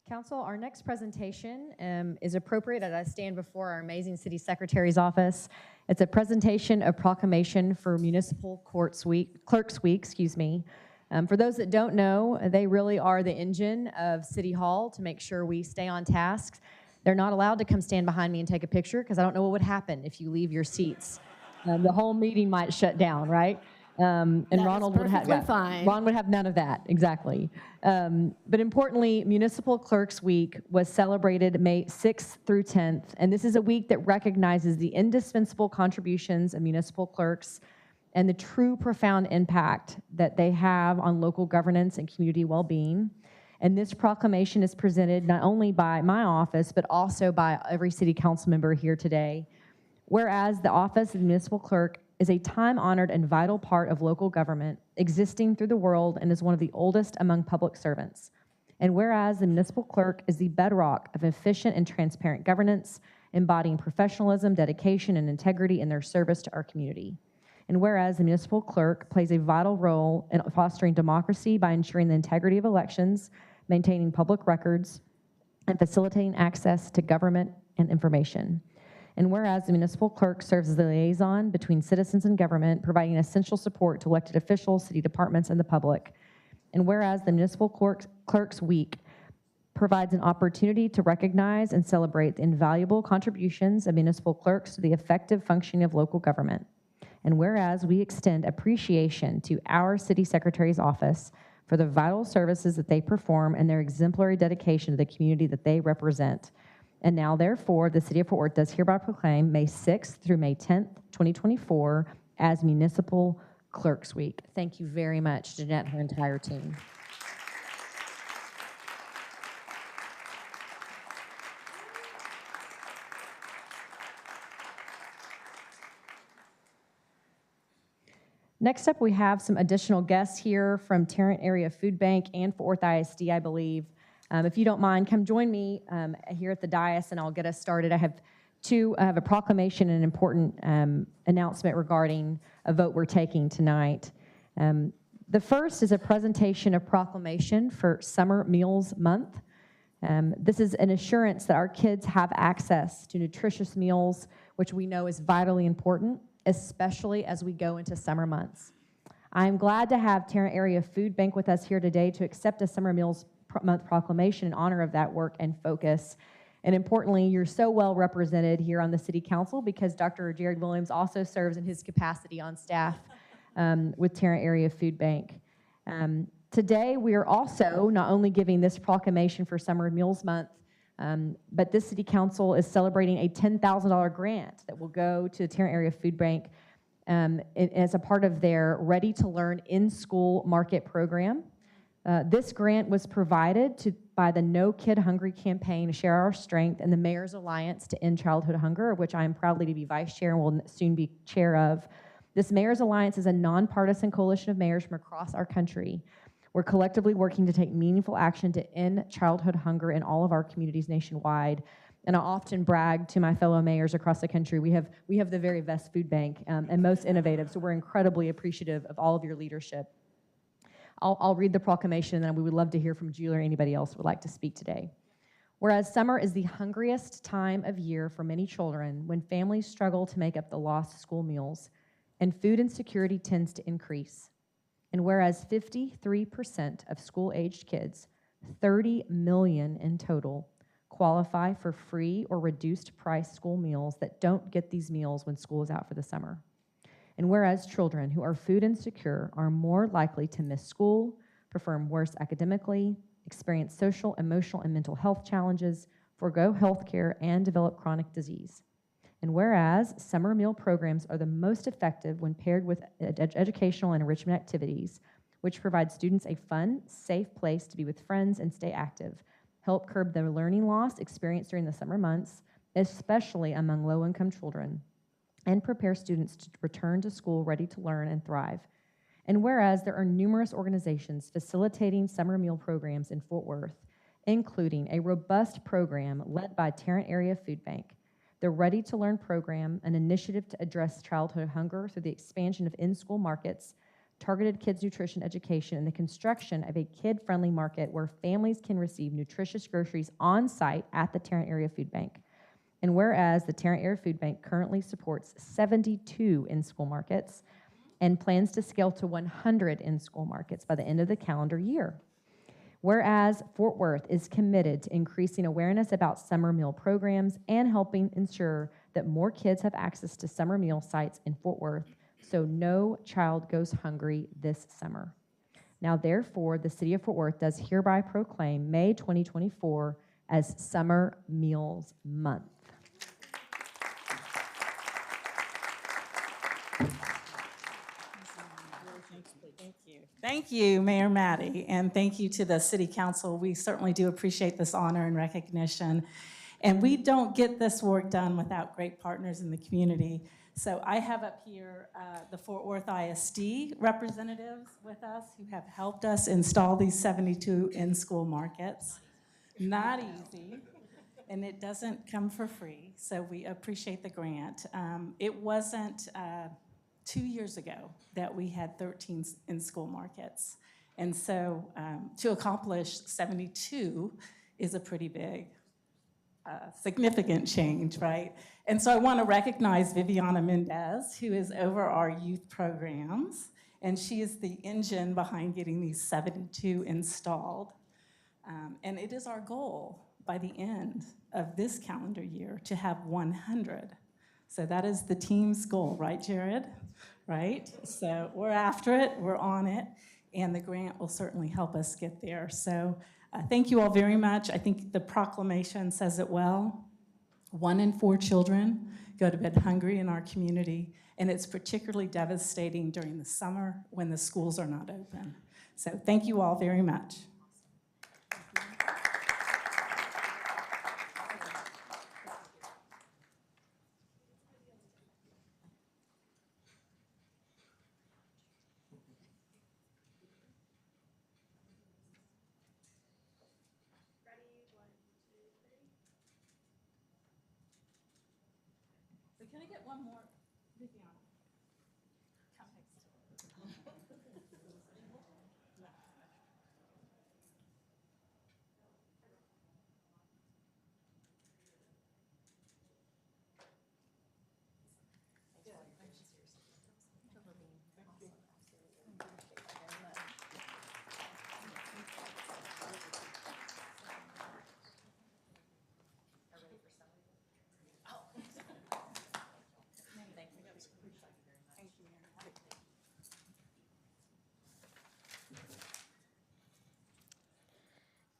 Council, our next presentation is appropriate as I stand before our amazing City Secretary's office. It's a presentation of Proclamation for Municipal Clerks Week, excuse me. For those that don't know, they really are the engine of City Hall to make sure we stay on task. They're not allowed to come stand behind me and take a picture because I don't know what would happen if you leave your seats. The whole meeting might shut down, right? And Ronald would have Ron would have none of that, exactly. But importantly, Municipal Clerks Week was celebrated May 6th through 10th, and this is a week that recognizes the indispensable contributions of municipal clerks and the true profound impact that they have on local governance and community well-being. And this proclamation is presented not only by my office, but also by every city council member here today. Whereas the office of the municipal clerk is a time-honored and vital part of local government existing through the world and is one of the oldest among public servants. And whereas the municipal clerk is the bedrock of efficient and transparent governance, embodying professionalism, dedication, and integrity in their service to our community. And whereas the municipal clerk plays a vital role in fostering democracy by ensuring the integrity of elections, maintaining public records, and facilitating access to government and information. And whereas the municipal clerk serves as the liaison between citizens and government, providing essential support to elected officials, city departments, and the public. And whereas the Municipal Clerks Week provides an opportunity to recognize and celebrate the invaluable contributions of municipal clerks to the effective functioning of local government. And whereas we extend appreciation to our City Secretary's office for the vital services that they perform and their exemplary dedication to the community that they represent. And now, therefore, the City of Fort Worth does hereby proclaim May 6th through May 10th, 2024 as Municipal Clerks Week. Thank you very much, Jeanette and her entire team. Next up, we have some additional guests here from Tarrant Area Food Bank and Fort Worth ISD, I believe. If you don't mind, come join me here at the dais, and I'll get us started. I have a proclamation and an important announcement regarding a vote we're taking tonight. The first is a presentation of proclamation for Summer Meals Month. This is an assurance that our kids have access to nutritious meals, which we know is vitally important, especially as we go into summer months. I'm glad to have Tarrant Area Food Bank with us here today to accept a Summer Meals Month proclamation in honor of that work and focus. And importantly, you're so well represented here on the City Council because Dr. Jared Williams also serves in his capacity on staff with Tarrant Area Food Bank. Today, we are also not only giving this proclamation for Summer Meals Month, but this City Council is celebrating a $10,000 grant that will go to the Tarrant Area Food Bank as a part of their Ready to Learn in-School Market program. This grant was provided by the No Kid Hungry campaign, Share Our Strength, and the Mayor's Alliance to End Childhood Hunger, of which I am proudly to be vice chair and will soon be chair of. This Mayor's Alliance is a nonpartisan coalition of mayors from across our country. We're collectively working to take meaningful action to end childhood hunger in all of our communities nationwide. And I often brag to my fellow mayors across the country, we have the very best food bank and most innovative, so we're incredibly appreciative of all of your leadership. I'll read the proclamation, and then we would love to hear from Julie or anybody else who would like to speak today. Whereas summer is the hungriest time of year for many children when families struggle to make up the lost school meals and food insecurity tends to increase. And whereas 53% of school-aged kids, 30 million in total, qualify for free or reduced price school meals that don't get these meals when school is out for the summer. And whereas children who are food insecure are more likely to miss school, perform worse academically, experience social, emotional, and mental health challenges, forego health care, and develop chronic disease. And whereas summer meal programs are the most effective when paired with educational and enrichment activities, which provide students a fun, safe place to be with friends and stay active, help curb the learning loss experienced during the summer months, especially among low-income children, and prepare students to return to school ready to learn and thrive. And whereas there are numerous organizations facilitating summer meal programs in Fort Worth, including a robust program led by Tarrant Area Food Bank, the Ready to Learn program, an initiative to address childhood hunger through the expansion of in-school markets, targeted kids nutrition education, and the construction of a kid-friendly market where families can receive nutritious groceries on site at the Tarrant Area Food Bank. And whereas the Tarrant Area Food Bank currently supports 72 in-school markets and plans to scale to 100 in-school markets by the end of the calendar year. Whereas Fort Worth is committed to increasing awareness about summer meal programs and helping ensure that more kids have access to summer meal sites in Fort Worth so no child goes hungry this summer. Now, therefore, the City of Fort Worth does hereby proclaim May 2024 as Summer Meals Month. Thank you, Mayor Maddie, and thank you to the City Council. We certainly do appreciate this honor and recognition. And we don't get this work done without great partners in the community. So I have up here the Fort Worth ISD representatives with us who have helped us install these 72 in-school markets. Not easy, and it doesn't come for free, so we appreciate the grant. It wasn't 2 years ago that we had 13 in-school markets. And so to accomplish 72 is a pretty big, significant change, right? And so I want to recognize Viviana Mendez, who is over our youth programs, and she is the engine behind getting these 72 installed. And it is our goal by the end of this calendar year to have 100. So that is the team's goal, right, Jared? Right? So we're after it, we're on it, and the grant will certainly help us get there. So thank you all very much. I think the proclamation says it well. 1 in 4 children go to bed hungry in our community, and it's particularly devastating during the summer when the schools are not open. So thank you all very much. Can I get one more?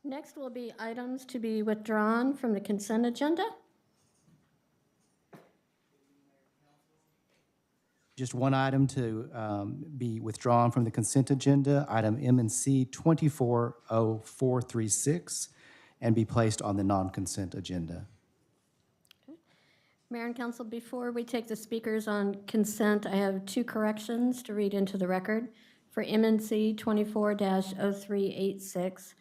Next will be items to be withdrawn from the consent agenda. Just one item to be withdrawn from the consent agenda, item M&C 240436, and be placed on the non-consent agenda. Mayor and council, before we take the speakers on consent, I have 2 corrections to read into the record. For M&C 24-0386,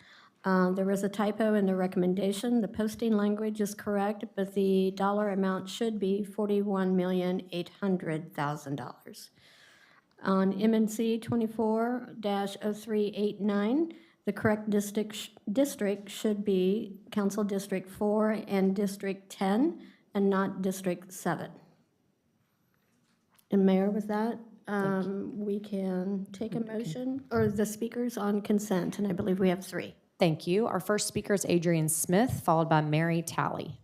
there was a typo in the recommendation. The posting language is correct, but the dollar amount should be $41,800,000. On M&C 24-0389, the correct district should be Council District 4 and District 10, and not District 7. And Mayor, with that, we can take a motion, or the speakers on consent, and I believe we have 3. Thank you. Our first speaker is Adrian Smith, followed by Mary Talley.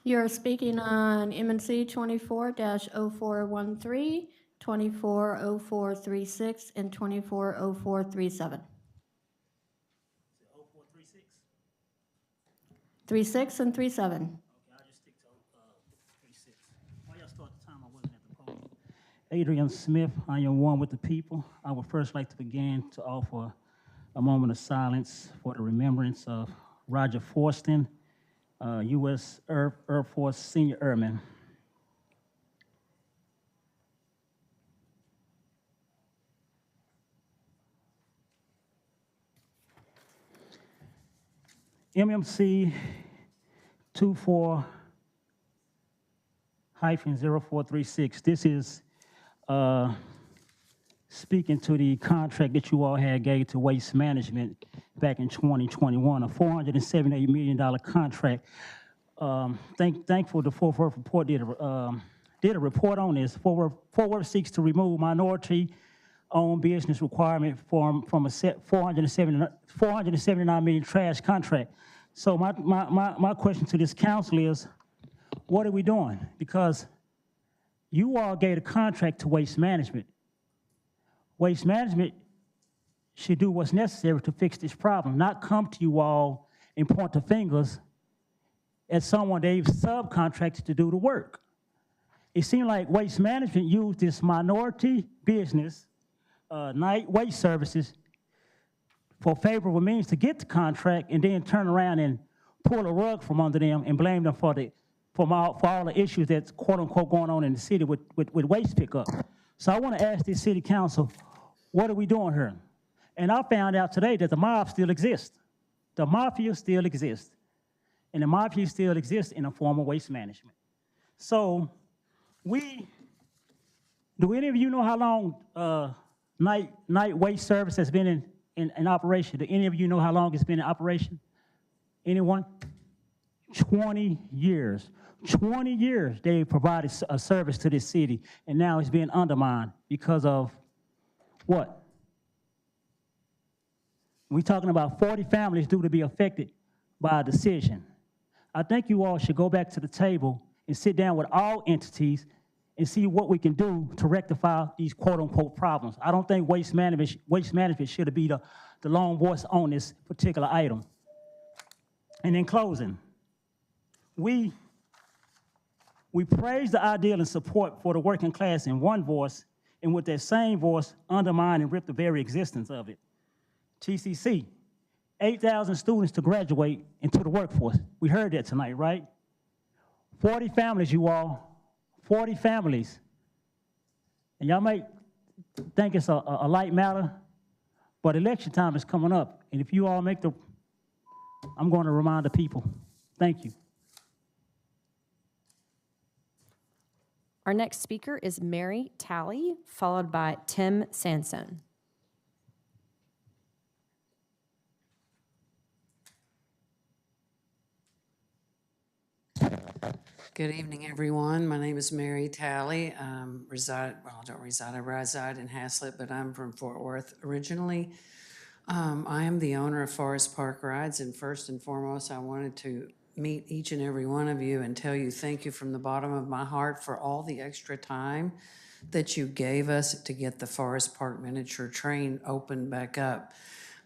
You're speaking on M&C 24-0413, 240436, and 240437. 36 and 37. Adrian Smith, I am one with the people. I would first like to begin to offer a moment of silence for the remembrance of Roger Forston, U.S. Air Force Senior Airman. MMC 24-0436. This is speaking to the contract that you all had gave to Waste Management back in 2021, a $478 million contract. Thankful the Fort Worth report did a report on this. Fort Worth seeks to remove minority-owned business requirement from a set $479 million trash contract. So my question to this council is, what are we doing? Because you all gave a contract to Waste Management. Waste Management should do what's necessary to fix this problem, not come to you all and point the fingers at someone they've subcontracted to do the work. It seemed like Waste Management used this minority business, night waste services, for favorable means to get the contract and then turn around and pull a rug from under them and blame them for all the issues that's quote unquote going on in the city with waste pickup. So I want to ask this city council, what are we doing here? And I found out today that the mob still exists. The mafia still exists. And the mafia still exists in the form of Waste Management. So do any of you know how long night waste service has been in operation? Do any of you know how long it's been in operation? Anyone? 20 years. 20 years they provided a service to this city, and now it's being undermined because of what? We're talking about 40 families due to be affected by a decision. I think you all should go back to the table and sit down with all entities and see what we can do to rectify these quote-unquote problems. I don't think waste management should be the lone voice on this particular item. And in closing, we praise the ideal and support for the working class in one voice, and with that same voice, undermine and rip the very existence of it. TCC, 8,000 students to graduate into the workforce. We heard that tonight, right? 40 families, you all, 40 families. And y'all might think it's a light matter, but election time is coming up. And if you all make the, I'm going to remind the people. Thank you. Our next speaker is Mary Talley, followed by Tim Sansone. Good evening, everyone. My name is Mary Talley. I don't reside, I reside in Haslett, but I'm from Fort Worth originally. I am the owner of Forest Park Rides, and first and foremost, I wanted to meet each and every one of you and tell you thank you from the bottom of my heart for all the extra time that you gave us to get the Forest Park miniature train opened back up.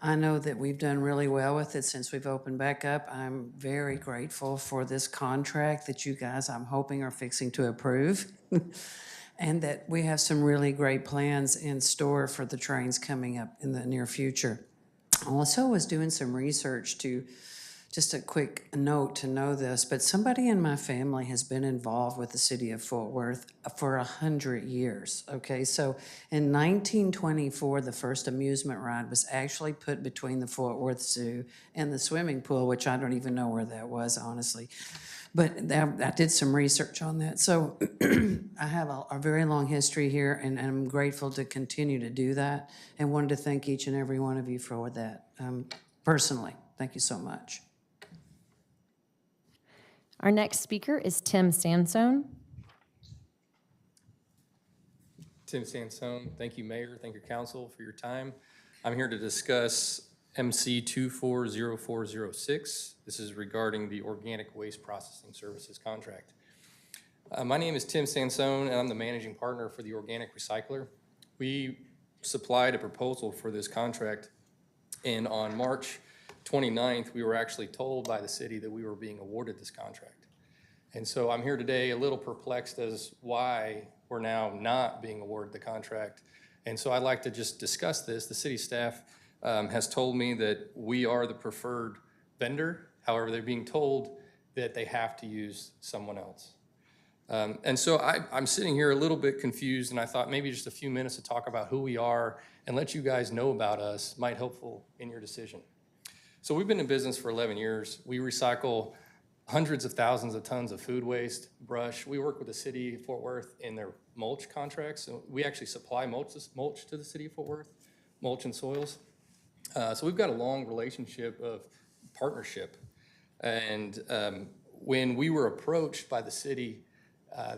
I know that we've done really well with it since we've opened back up. I'm very grateful for this contract that you guys, I'm hoping, are fixing to approve. And that we have some really great plans in store for the trains coming up in the near future. I also was doing some research to, just a quick note to know this, but somebody in my family has been involved with the city of Fort Worth for 100 years, okay? So in 1924, the first amusement ride was actually put between the Fort Worth Zoo and the swimming pool, which I don't even know where that was, honestly. But I did some research on that. So I have a very long history here, and I'm grateful to continue to do that, and wanted to thank each and every one of you for that. Personally, thank you so much. Our next speaker is Tim Sansone. Tim Sansone, thank you, Mayor, thank you, Council, for your time. I'm here to discuss MC 240406. This is regarding the Organic Waste Processing Services contract. My name is Tim Sansone, and I'm the managing partner for the Organic Recycler. We supplied a proposal for this contract, and on March 29th, we were actually told by the city that we were being awarded this contract. And so I'm here today a little perplexed as why we're now not being awarded the contract. And so I'd like to just discuss this. The city staff has told me that we are the preferred vendor. However, they're being told that they have to use someone else. And so I'm sitting here a little bit confused, and I thought maybe just a few minutes to talk about who we are and let you guys know about us might helpful in your decision. So we've been in business for 11 years. We recycle hundreds of thousands of tons of food waste, brush. We work with the city of Fort Worth in their mulch contracts. So we actually supply mulch to the city of Fort Worth, mulch and soils. So we've got a long relationship of partnership. And when we were approached by the city,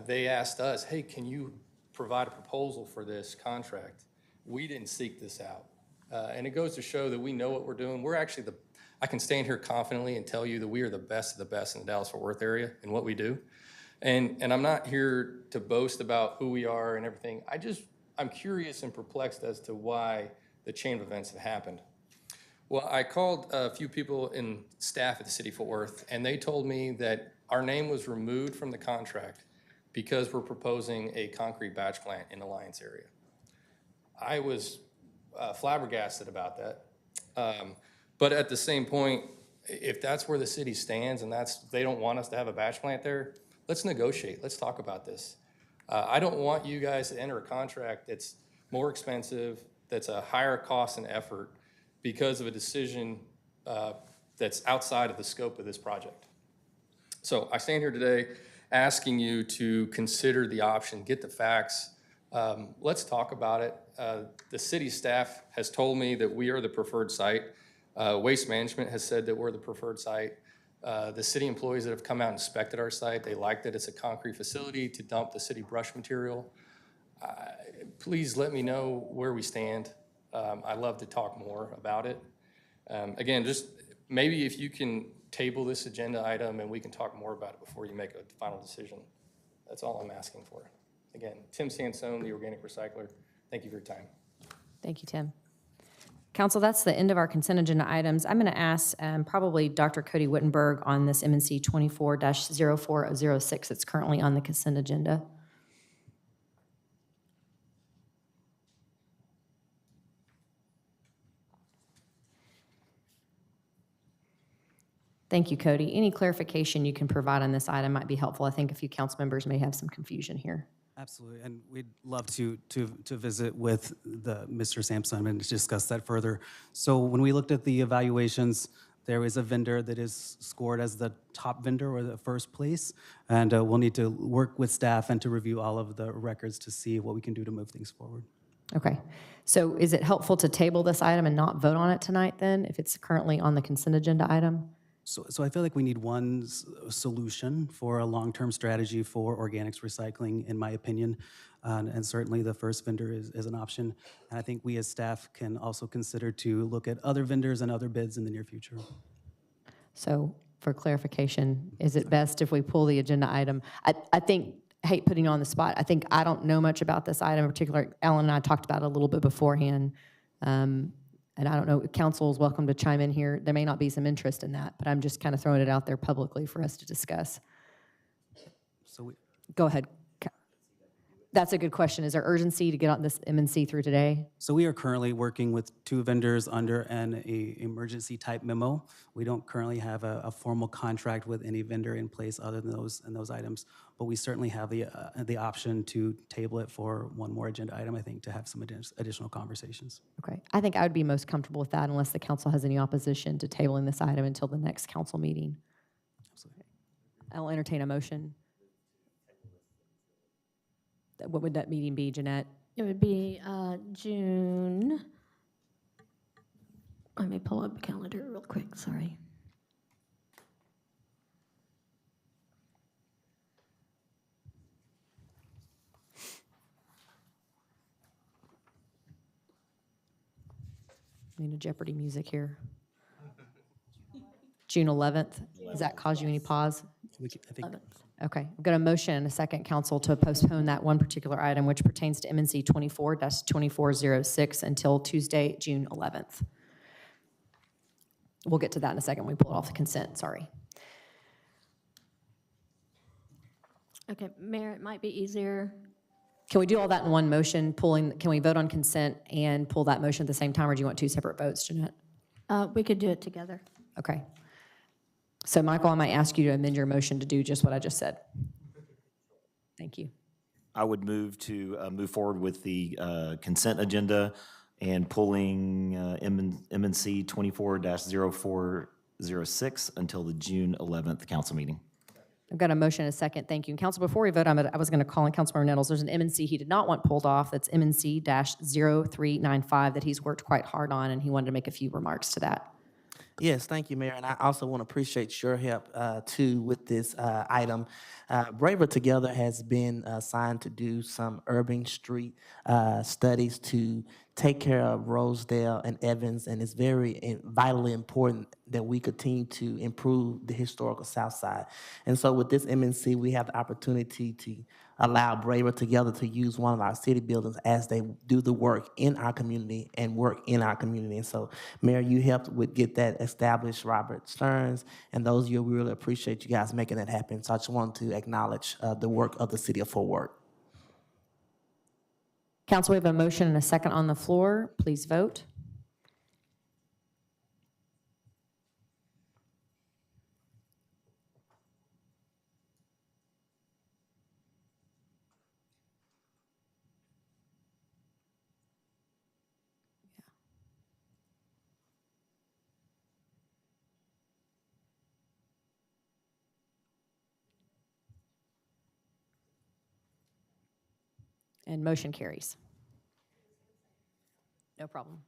they asked us, hey, can you provide a proposal for this contract? We didn't seek this out. And it goes to show that we know what we're doing. We're actually I can stand here confidently and tell you that we are the best of the best in the Dallas-Fort Worth area in what we do. And I'm not here to boast about who we are and everything. I'm curious and perplexed as to why the chain of events have happened. Well, I called a few people in staff at the city of Fort Worth, and they told me that our name was removed from the contract because we're proposing a concrete batch plant in the Alliance area. I was flabbergasted about that. But at the same point, if that's where the city stands and they don't want us to have a batch plant there, let's negotiate. Let's talk about this. I don't want you guys to enter a contract that's more expensive, that's a higher cost and effort because of a decision that's outside of the scope of this project. So I stand here today asking you to consider the option, get the facts. Let's talk about it. The city staff has told me that we are the preferred site. Waste Management has said that we're the preferred site. The city employees that have come out and inspected our site, they like that it's a concrete facility to dump the city brush material. Please let me know where we stand. I'd love to talk more about it. Again, just maybe if you can table this agenda item and we can talk more about it before you make a final decision. That's all I'm asking for. Again, Tim Sansone, the organic recycler. Thank you for your time. Thank you, Tim. Council, that's the end of our consent agenda items. I'm going to ask probably Dr. Cody Wittenberg on this MNC 24-0406 that's currently on the consent agenda. Thank you, Cody. Any clarification you can provide on this item might be helpful. I think a few council members may have some confusion here. Absolutely, and we'd love to visit with Mr. Sampson and discuss that further. So when we looked at the evaluations, there is a vendor that is scored as the top vendor or the first place, and we'll need to work with staff and to review all of the records to see what we can do to move things forward. Okay. So is it helpful to table this item and not vote on it tonight then, if it's currently on the consent agenda item? So I feel like we need one solution for a long-term strategy for organics recycling, in my opinion, and certainly the first vendor is an option. And I think we as staff can also consider to look at other vendors and other bids in the near future. So for clarification, is it best if we pull the agenda item? I think, hate putting you on the spot, I think I don't know much about this item in particular. Ellen and I talked about it a little bit beforehand. And I don't know, council is welcome to chime in here. There may not be some interest in that, but I'm just kind of throwing it out there publicly for us to discuss. Go ahead. That's a good question. Is there urgency to get on this MNC through today? So we are currently working with 2 vendors under an emergency type memo. We don't currently have a formal contract with any vendor in place other than those items, but we certainly have the option to table it for one more agenda item, I think, to have some additional conversations. Okay. I think I would be most comfortable with that unless the council has any opposition to tabling this item until the next council meeting. Absolutely. I'll entertain a motion. What would that meeting be, Jeanette? It would be June. Let me pull up the calendar real quick, sorry. Need a Jeopardy music here. June 11th. Does that cause you any pause? I think. Okay, I've got a motion and a second, council, to postpone that one particular item, which pertains to MNC 24-2406 until Tuesday, June 11th. We'll get to that in a second when we pull it off the consent, sorry. Okay, Mayor, it might be easier. Can we do all that in one motion, can we vote on consent and pull that motion at the same time, or do you want 2 separate votes, Jeanette? We could do it together. Okay. So Michael, I might ask you to amend your motion to do just what I just said. Thank you. I would move to move forward with the consent agenda and pulling MNC 24-0406 until the June 11th council meeting. I've got a motion and a second. Thank you. And council, before we vote on it, I was going to call on Councilmember Nettles. There's an MNC he did not want pulled off. That's MNC-0395 that he's worked quite hard on, and he wanted to make a few remarks to that. Yes, thank you, Mayor. And I also want to appreciate your help, too, with this item. Braver Together has been assigned to do some urban street studies to take care of Rosedale and Evans, and it's very vitally important that we continue to improve the historical South Side. And so with this MNC, we have the opportunity to allow Braver Together to use one of our city buildings as they do the work in our community and work in our community. And so, Mayor, you helped with get that established, Robert Stearns, and those of you, we really appreciate you guys making that happen. So I just wanted to acknowledge the work of the city of Fort Worth. Council, we have a motion and a second on the floor. Please vote. And motion carries. No problem.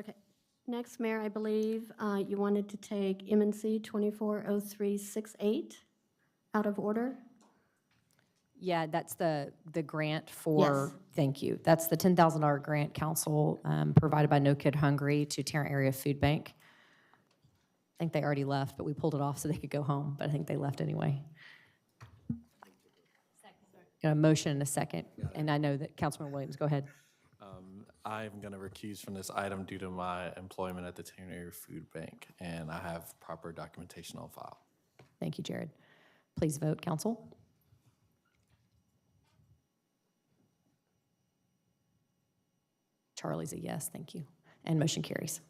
Okay. Next, Mayor, I believe you wanted to take M&C 240368 out of order. Yeah, that's the grant for, Yes. thank you. That's the $10,000 grant council provided by No Kid Hungry to Tarrant Area Food Bank. I think they already left, but we pulled it off so they could go home, but I think they left anyway. Got a motion and a second, and I know that Councilman Williams, go ahead. I'm going to recuse from this item due to my employment at the Tarrant Area Food Bank, and I have proper documentation on file. Thank you, Jared. Please vote, council. Charlie's a yes, thank you. And motion carries.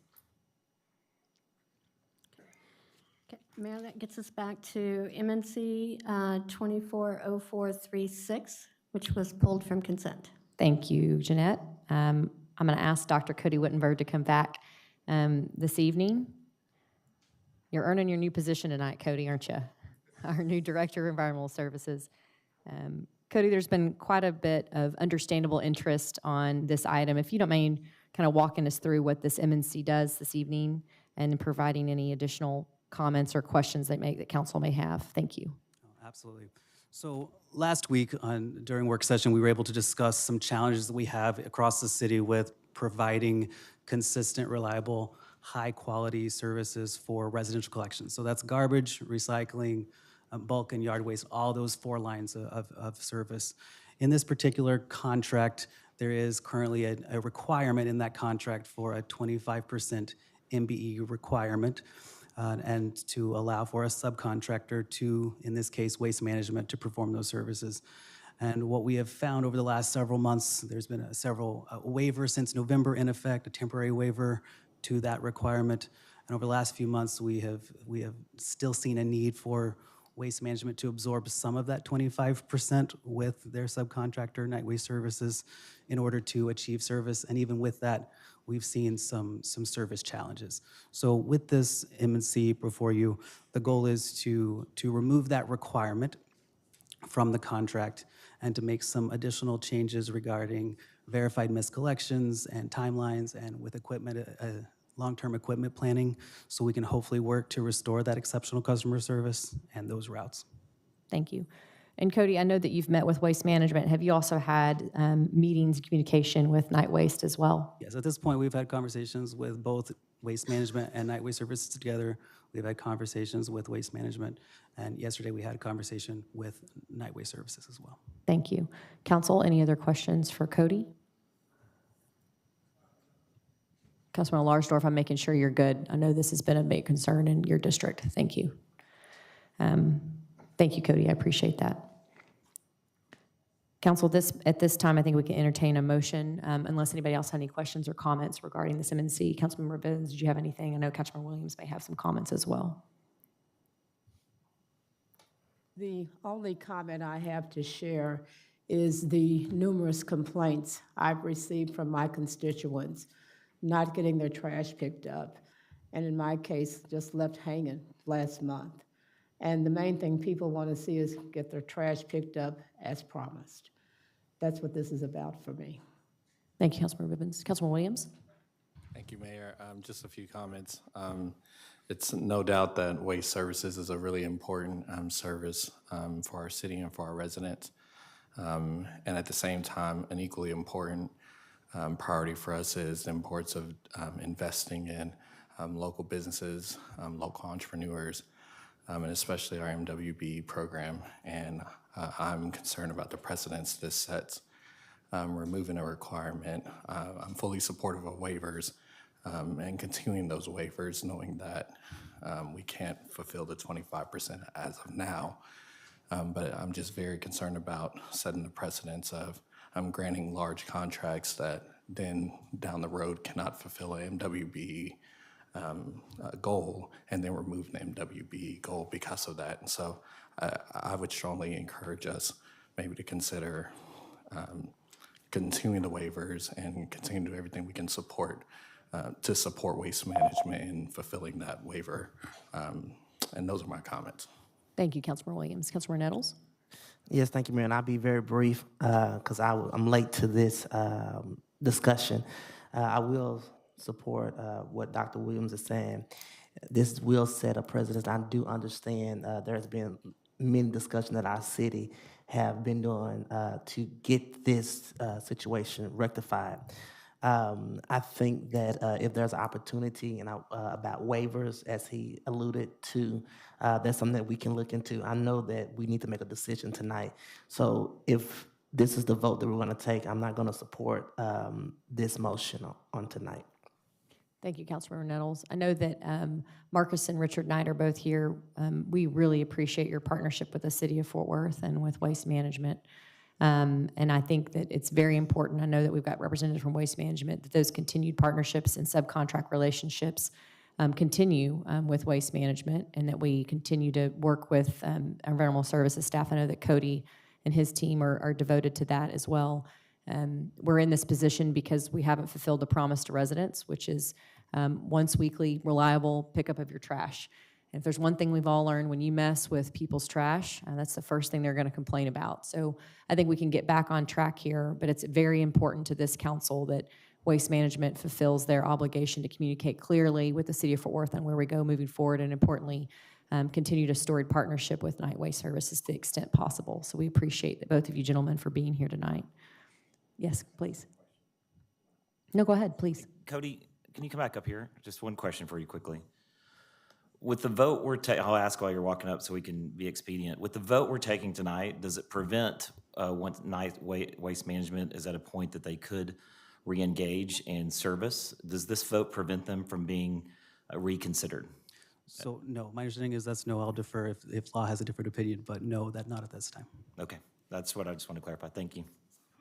Okay, Mayor, that gets us back to M&C 240436, which was pulled from consent. Thank you, Jeanette. I'm going to ask Dr. Cody Wittenberg to come back this evening. You're earning your new position tonight, Cody, aren't you? Our new Director of Environmental Services. Cody, there's been quite a bit of understandable interest on this item. If you don't mind kind of walking us through what this M&C does this evening and providing any additional comments or questions that council may have. Thank you. Absolutely. So last week during work session, we were able to discuss some challenges that we have across the city with providing consistent, reliable, high-quality services for residential collections. So that's garbage, recycling, bulk and yard waste, all those 4 lines of service. In this particular contract, there is currently a requirement in that contract for a 25% MBE requirement. And to allow for a subcontractor to, in this case, Waste Management, to perform those services. And what we have found over the last several months, there's been several waivers since November in effect, a temporary waiver to that requirement. And over the last few months, we have still seen a need for Waste Management to absorb some of that 25% with their subcontractor, Night Waste Services, in order to achieve service. And even with that, we've seen some service challenges. So with this M&C before you, the goal is to remove that requirement from the contract and to make some additional changes regarding verified miscollections and timelines, and with equipment, long-term equipment planning, so we can hopefully work to restore that exceptional customer service and those routes. Thank you. And Cody, I know that you've met with Waste Management. Have you also had meetings and communication with Night Waste as well? Yes, at this point, we've had conversations with both Waste Management and Night Waste Services together. We've had conversations with Waste Management, and yesterday we had a conversation with Night Waste Services as well. Thank you. Council, any other questions for Cody? Councilman Larsdorf, I'm making sure you're good. I know this has been a big concern in your district. Thank you. Thank you, Cody. I appreciate that. Council, at this time, I think we can entertain a motion, unless anybody else had any questions or comments regarding this M&C. Councilmember Bivens, did you have anything? I know Councilmember Williams may have some comments as well. The only comment I have to share is the numerous complaints I've received from my constituents not getting their trash picked up, and in my case, just left hanging last month. And the main thing people want to see is get their trash picked up as promised. That's what this is about for me. Thank you, Councilmember Bivens. Councilman Williams? Thank you, Mayor. Just a few comments. It's no doubt that waste services is a really important service for our city and for our residents. And at the same time, an equally important priority for us is the importance of investing in local businesses, local entrepreneurs, and especially our MWB program. And I'm concerned about the precedents this sets, removing a requirement. I'm fully supportive of waivers and continuing those waivers, knowing that we can't fulfill the 25% as of now. But I'm just very concerned about setting the precedents of granting large contracts that then down the road cannot fulfill an MWB goal, and then remove the MWB goal because of that. And so I would strongly encourage us maybe to consider continuing the waivers and continuing to do everything we can to support waste management in fulfilling that waiver. And those are my comments. Thank you, Councilmember Williams. Councilmember Nettles? Yes, thank you, Mayor. And I'll be very brief because I'm late to this discussion. I will support what Dr. Williams is saying. This will set a precedent. I do understand there's been many discussions that our city have been doing to get this situation rectified. I think that if there's an opportunity and about waivers, as he alluded to, that's something that we can look into. I know that we need to make a decision tonight. So if this is the vote that we're going to take, I'm not going to support this motion on tonight. Thank you, Councilmember Nettles. I know that Marcus and Richard Knight are both here. We really appreciate your partnership with the City of Fort Worth and with Waste Management. And I think that it's very important. I know that we've got representatives from Waste Management, that those continued partnerships and subcontract relationships continue with Waste Management, and that we continue to work with environmental services staff. I know that Cody and his team are devoted to that as well. We're in this position because we haven't fulfilled the promise to residents, which is once weekly, reliable pickup of your trash. And if there's one thing we've all learned, when you mess with people's trash, that's the first thing they're going to complain about. So I think we can get back on track here, but it's very important to this council that Waste Management fulfills their obligation to communicate clearly with the City of Fort Worth on where we go moving forward, and importantly, continue to storied partnership with Night Waste Services to the extent possible. So we appreciate both of you gentlemen for being here tonight. Yes, please. No, go ahead, please. Cody, can you come back up here? Just one question for you quickly. With the vote we're taking, I'll ask while you're walking up so we can be expedient. With the vote we're taking tonight, does it prevent once Night Waste Management is at a point that they could re-engage in service? Does this vote prevent them from being reconsidered? So no, my understanding is that's no. I'll defer if law has a different opinion, but no, that not at this time. Okay, that's what I just want to clarify. Thank you.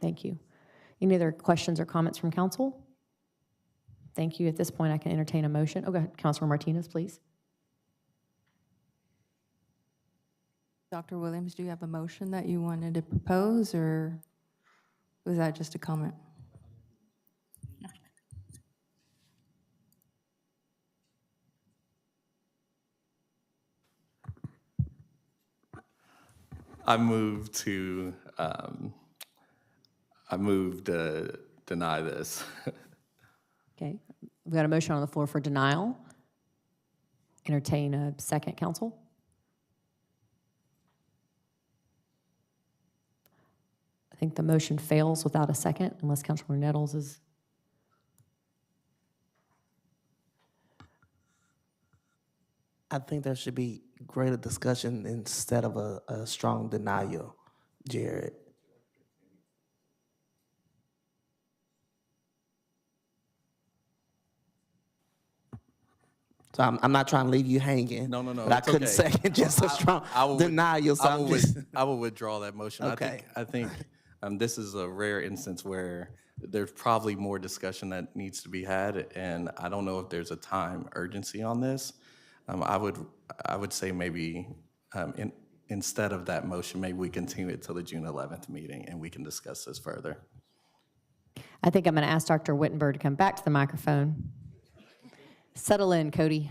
Thank you. Any other questions or comments from council? Thank you. At this point, I can entertain a motion. Oh, go ahead, Councilor Martinez, please. Dr. Williams, do you have a motion that you wanted to propose, or was that just a comment? I move to deny this. Okay, we've got a motion on the floor for denial. Entertain a second, council. I think the motion fails without a second unless Councilor Nettles is. I think there should be greater discussion instead of a strong denial, Jared. So I'm not trying to leave you hanging. No, but I couldn't second just a strong denial. So I will withdraw that motion. Okay. I think this is a rare instance where there's probably more discussion that needs to be had, and I don't know if there's a time urgency on this. I would say maybe instead of that motion, maybe we continue it till the June 11th meeting, and we can discuss this further. I think I'm going to ask Dr. Wittenberg to come back to the microphone. Settle in, Cody.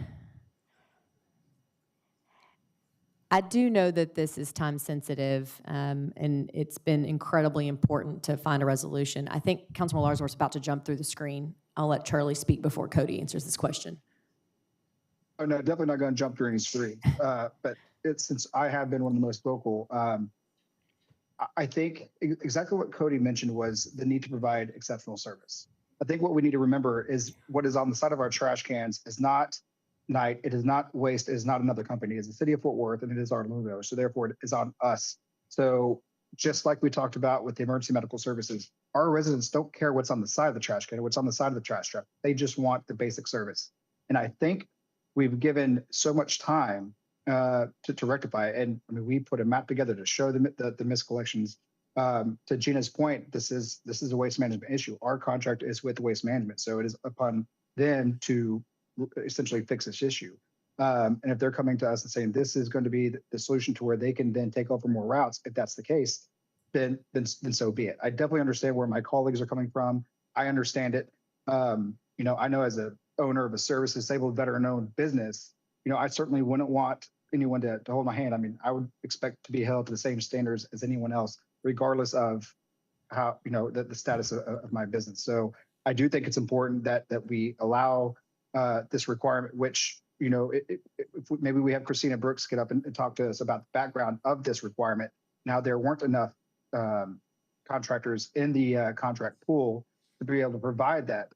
I do know that this is time sensitive, and it's been incredibly important to find a resolution. I think Councilman Larsworth's about to jump through the screen. I'll let Charlie speak before Cody answers this question. Oh, no, definitely not going to jump through any screen. But since I have been one of the most vocal, I think exactly what Cody mentioned was the need to provide exceptional service. I think what we need to remember is what is on the side of our trash cans is not Night, it is not Waste, it is not another company. It is the City of Fort Worth, and it is our logo. So therefore, it is on us. So just like we talked about with the emergency medical services, our residents don't care what's on the side of the trash can or what's on the side of the trash truck. They just want the basic service. And I think we've given so much time to rectify it. And I mean, we put a map together to show the miscollections. To Gina's point, this is a waste management issue. Our contract is with Waste Management, so it is upon them to essentially fix this issue. And if they're coming to us and saying this is going to be the solution to where they can then take over more routes, if that's the case, then so be it. I definitely understand where my colleagues are coming from. I understand it. You know, I know as a owner of a service disabled veteran-owned business, you know, I certainly wouldn't want anyone to hold my hand. I mean, I would expect to be held to the same standards as anyone else, regardless of how, you know, the status of my business. So I do think it's important that we allow this requirement, which, you know, maybe we have Christina Brooks get up and talk to us about the background of this requirement. Now, there weren't enough contractors in the contract pool to be able to provide that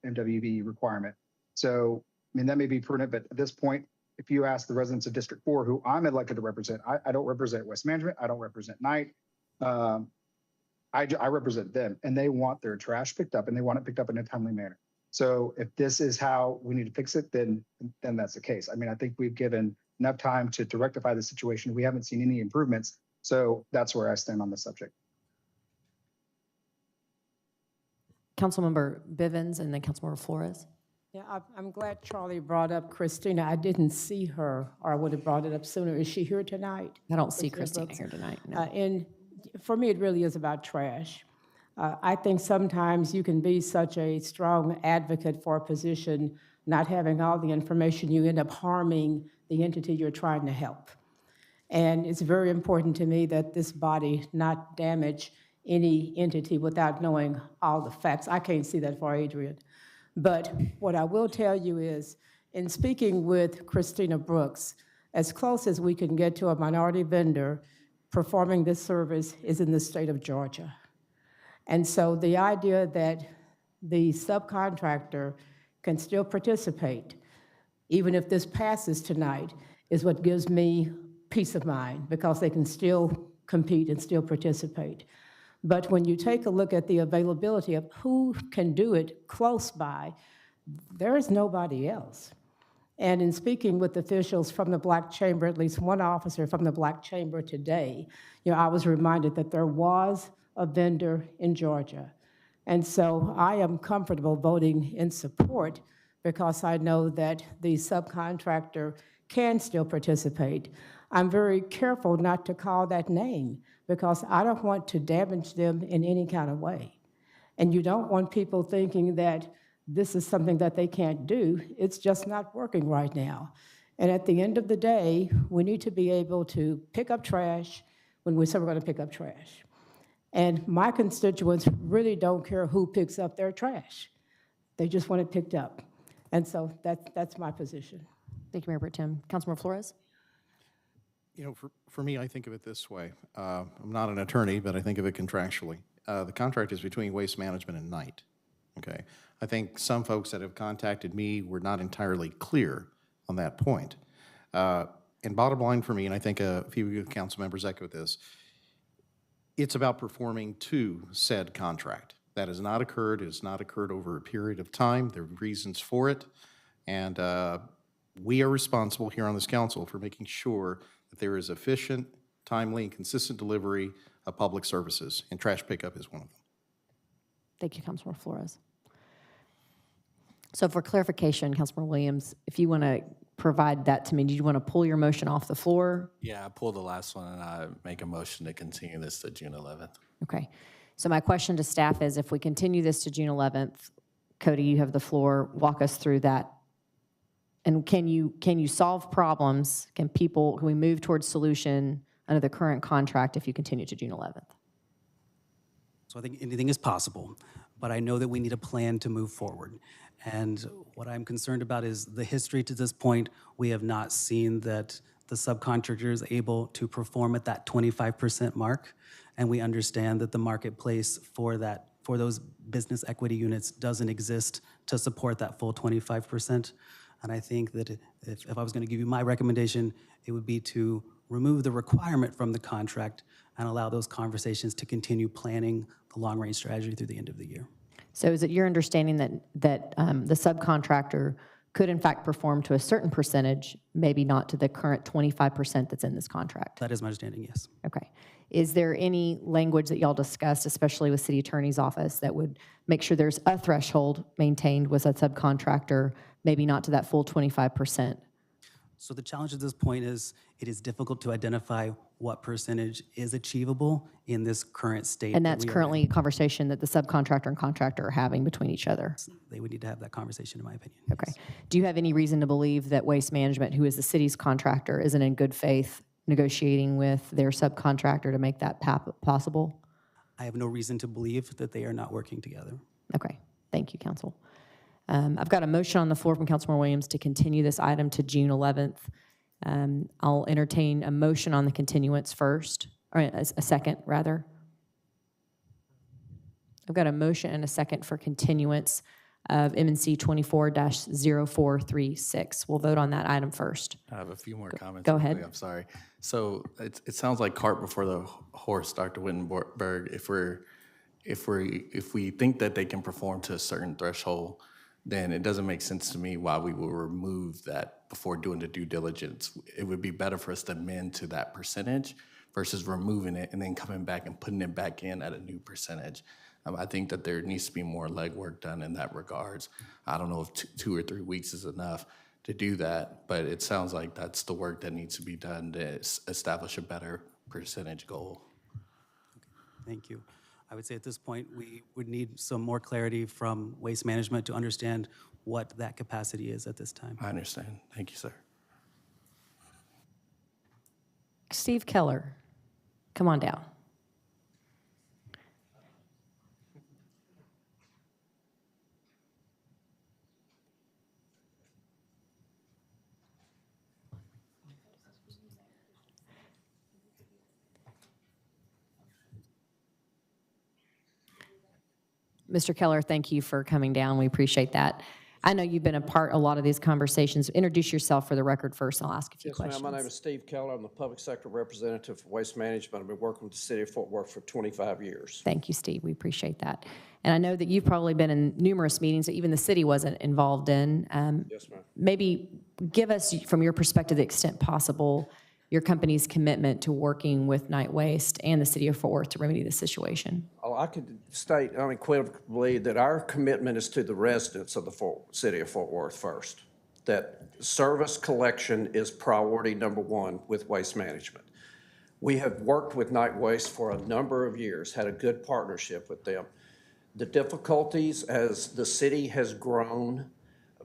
MWB requirement. So, I mean, that may be prudent, but at this point, if you ask the residents of District 4, who I'm elected to represent, I don't represent West Management, I don't represent Knight, I represent them, and they want their trash picked up, and they want it picked up in a timely manner. So if this is how we need to fix it, then that's the case. I mean, I think we've given enough time to rectify the situation. We haven't seen any improvements, so that's where I stand on the subject. Councilmember Bivens and then Councilmember Flores. Yeah, I'm glad Charlie brought up Christina. I didn't see her, or I would have brought it up sooner. Is she here tonight? I don't see Christina here tonight, no. And for me, it really is about trash. I think sometimes you can be such a strong advocate for a position, not having all the information, you end up harming the entity you're trying to help. And it's very important to me that this body not damage any entity without knowing all the facts. I can't see that far, Adrian. But what I will tell you is, in speaking with Christina Brooks, as close as we can get to a minority vendor performing this service is in the state of Georgia. And so the idea that the subcontractor can still participate, even if this passes tonight, is what gives me peace of mind, because they can still compete and still participate. But when you take a look at the availability of who can do it close by, there is nobody else. And in speaking with officials from the Black Chamber, at least one officer from the Black Chamber today, you know, I was reminded that there was a vendor in Georgia. And so I am comfortable voting in support because I know that the subcontractor can still participate. I'm very careful not to call that name because I don't want to damage them in any kind of way. And you don't want people thinking that this is something that they can't do. It's just not working right now. And at the end of the day, we need to be able to pick up trash when we say we're going to pick up trash. And my constituents really don't care who picks up their trash. They just want it picked up. And so that's my position. Thank you, Mayor Pro Tem. Councilmember Flores? You know, for me, I think of it this way. I'm not an attorney, but I think of it contractually. The contract is between Waste Management and Knight, okay? I think some folks that have contacted me were not entirely clear on that point. And bottom line for me, and I think a few of you council members echoed this, it's about performing to said contract. That has not occurred. It has not occurred over a period of time. There are reasons for it. And we are responsible here on this council for making sure that there is efficient, timely, and consistent delivery of public services, and trash pickup is one of them. Thank you, Councilmember Flores. So for clarification, Councilmember Williams, if you want to provide that to me, do you want to pull your motion off the floor? Yeah, I pulled the last one and I make a motion to continue this to June 11th. Okay. So my question to staff is, if we continue this to June 11th, Cody, you have the floor, walk us through that. And can you solve problems? Can we move towards solution under the current contract if you continue to June 11th? So I think anything is possible, but I know that we need a plan to move forward. And what I'm concerned about is the history to this point. We have not seen that the subcontractor is able to perform at that 25% mark. And we understand that the marketplace for those business equity units doesn't exist to support that full 25%. And I think that if I was going to give you my recommendation, it would be to remove the requirement from the contract and allow those conversations to continue planning the long-range strategy through the end of the year. So is it your understanding that the subcontractor could in fact perform to a certain percentage, maybe not to the current 25% that's in this contract? That is my understanding, yes. Okay. Is there any language that y'all discussed, especially with City Attorney's Office, that would make sure there's a threshold maintained with a subcontractor, maybe not to that full 25%? So the challenge at this point is it is difficult to identify what percentage is achievable in this current state. And that's currently a conversation that the subcontractor and contractor are having between each other. They would need to have that conversation, in my opinion. Okay. Do you have any reason to believe that Waste Management, who is the city's contractor, isn't in good faith negotiating with their subcontractor to make that possible? I have no reason to believe that they are not working together. Okay. Thank you, council. I've got a motion on the floor from Councilmember Williams to continue this item to June 11th. I'll entertain a motion on the continuance first, or a second, rather. I've got a motion and a second for continuance of M&C 24-0436. We'll vote on that item first. I have a few more comments. Go real ahead. quick, I'm sorry. So it sounds like cart before the horse, Dr. Wittenberg. If we think that they can perform to a certain threshold, then it doesn't make sense to me why we will remove that before doing the due diligence. It would be better for us to amend to that percentage versus removing it and then coming back and putting it back in at a new percentage. I think that there needs to be more legwork done in that regards. I don't know if 2 or 3 weeks is enough to do that, but it sounds like that's the work that needs to be done to establish a better percentage goal. Thank you. I would say at this point, we would need some more clarity from Waste Management to understand what that capacity is at this time. I understand. Thank you, sir. Steve Keller, come on down. Mr. Keller, thank you for coming down. We appreciate that. I know you've been a part of a lot of these conversations. Introduce yourself for the record first, and I'll ask a few questions. Yes, ma'am. My name is Steve Keller. I'm the Public Sector Representative for Waste Management. I've been working with the City of Fort Worth for 25 years. Thank you, Steve. We appreciate that. And I know that you've probably been in numerous meetings that even the city wasn't involved in. Yes, ma'am. Maybe give us, from your perspective, the extent possible, your company's commitment to working with Night Waste and the City of Fort Worth to remedy the situation. Oh, I could state unequivocally that our commitment is to the residents of the City of Fort Worth first, that service collection is priority number one with Waste Management. We have worked with Night Waste for a number of years, had a good partnership with them. The difficulties as the city has grown.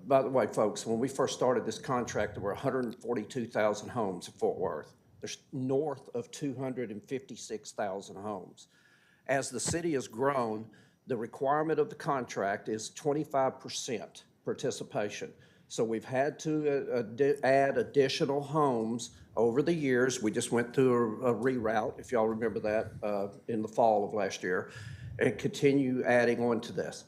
By the way, folks, when we first started this contract, there were 142,000 homes in Fort Worth. There's north of 256,000 homes. As the city has grown, the requirement of the contract is 25% participation. So we've had to add additional homes over the years. We just went through a reroute, if y'all remember that, in the fall of last year, and continue adding on to this.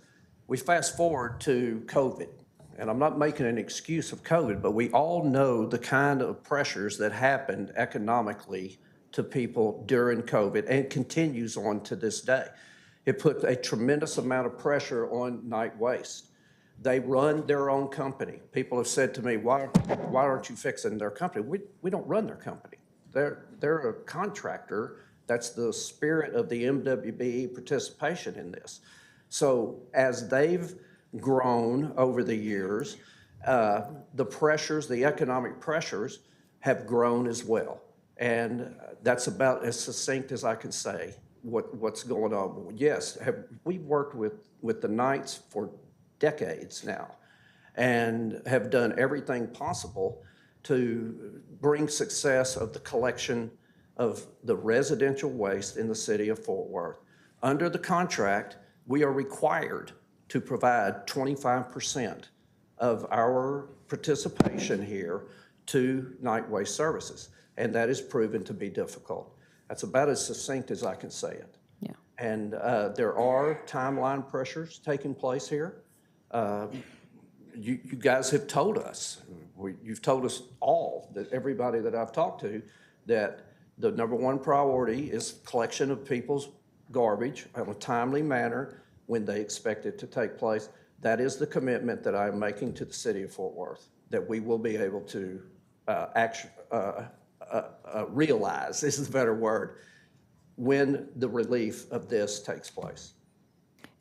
We fast forward to COVID. And I'm not making an excuse of COVID, but we all know the kind of pressures that happened economically to people during COVID and continues on to this day. It put a tremendous amount of pressure on Night Waste. They run their own company. People have said to me, why aren't you fixing their company? We don't run their company. They're a contractor. That's the spirit of the MWBE participation in this. So as they've grown over the years, the pressures, the economic pressures have grown as well. And that's about as succinct as I can say what's going on. Yes, we've worked with the Knights for decades now and have done everything possible to bring success of the collection of the residential waste in the city of Fort Worth. Under the contract, we are required to provide 25% of our participation here to Night Waste Services, and that is proven to be difficult. That's about as succinct as I can say it. Yeah. And there are timeline pressures taking place here. You guys have told us, you've told us all, that everybody that I've talked to, that the number one priority is collection of people's garbage in a timely manner when they expect it to take place. That is the commitment that I'm making to the city of Fort Worth, that we will be able to realize, this is a better word, when the relief of this takes place.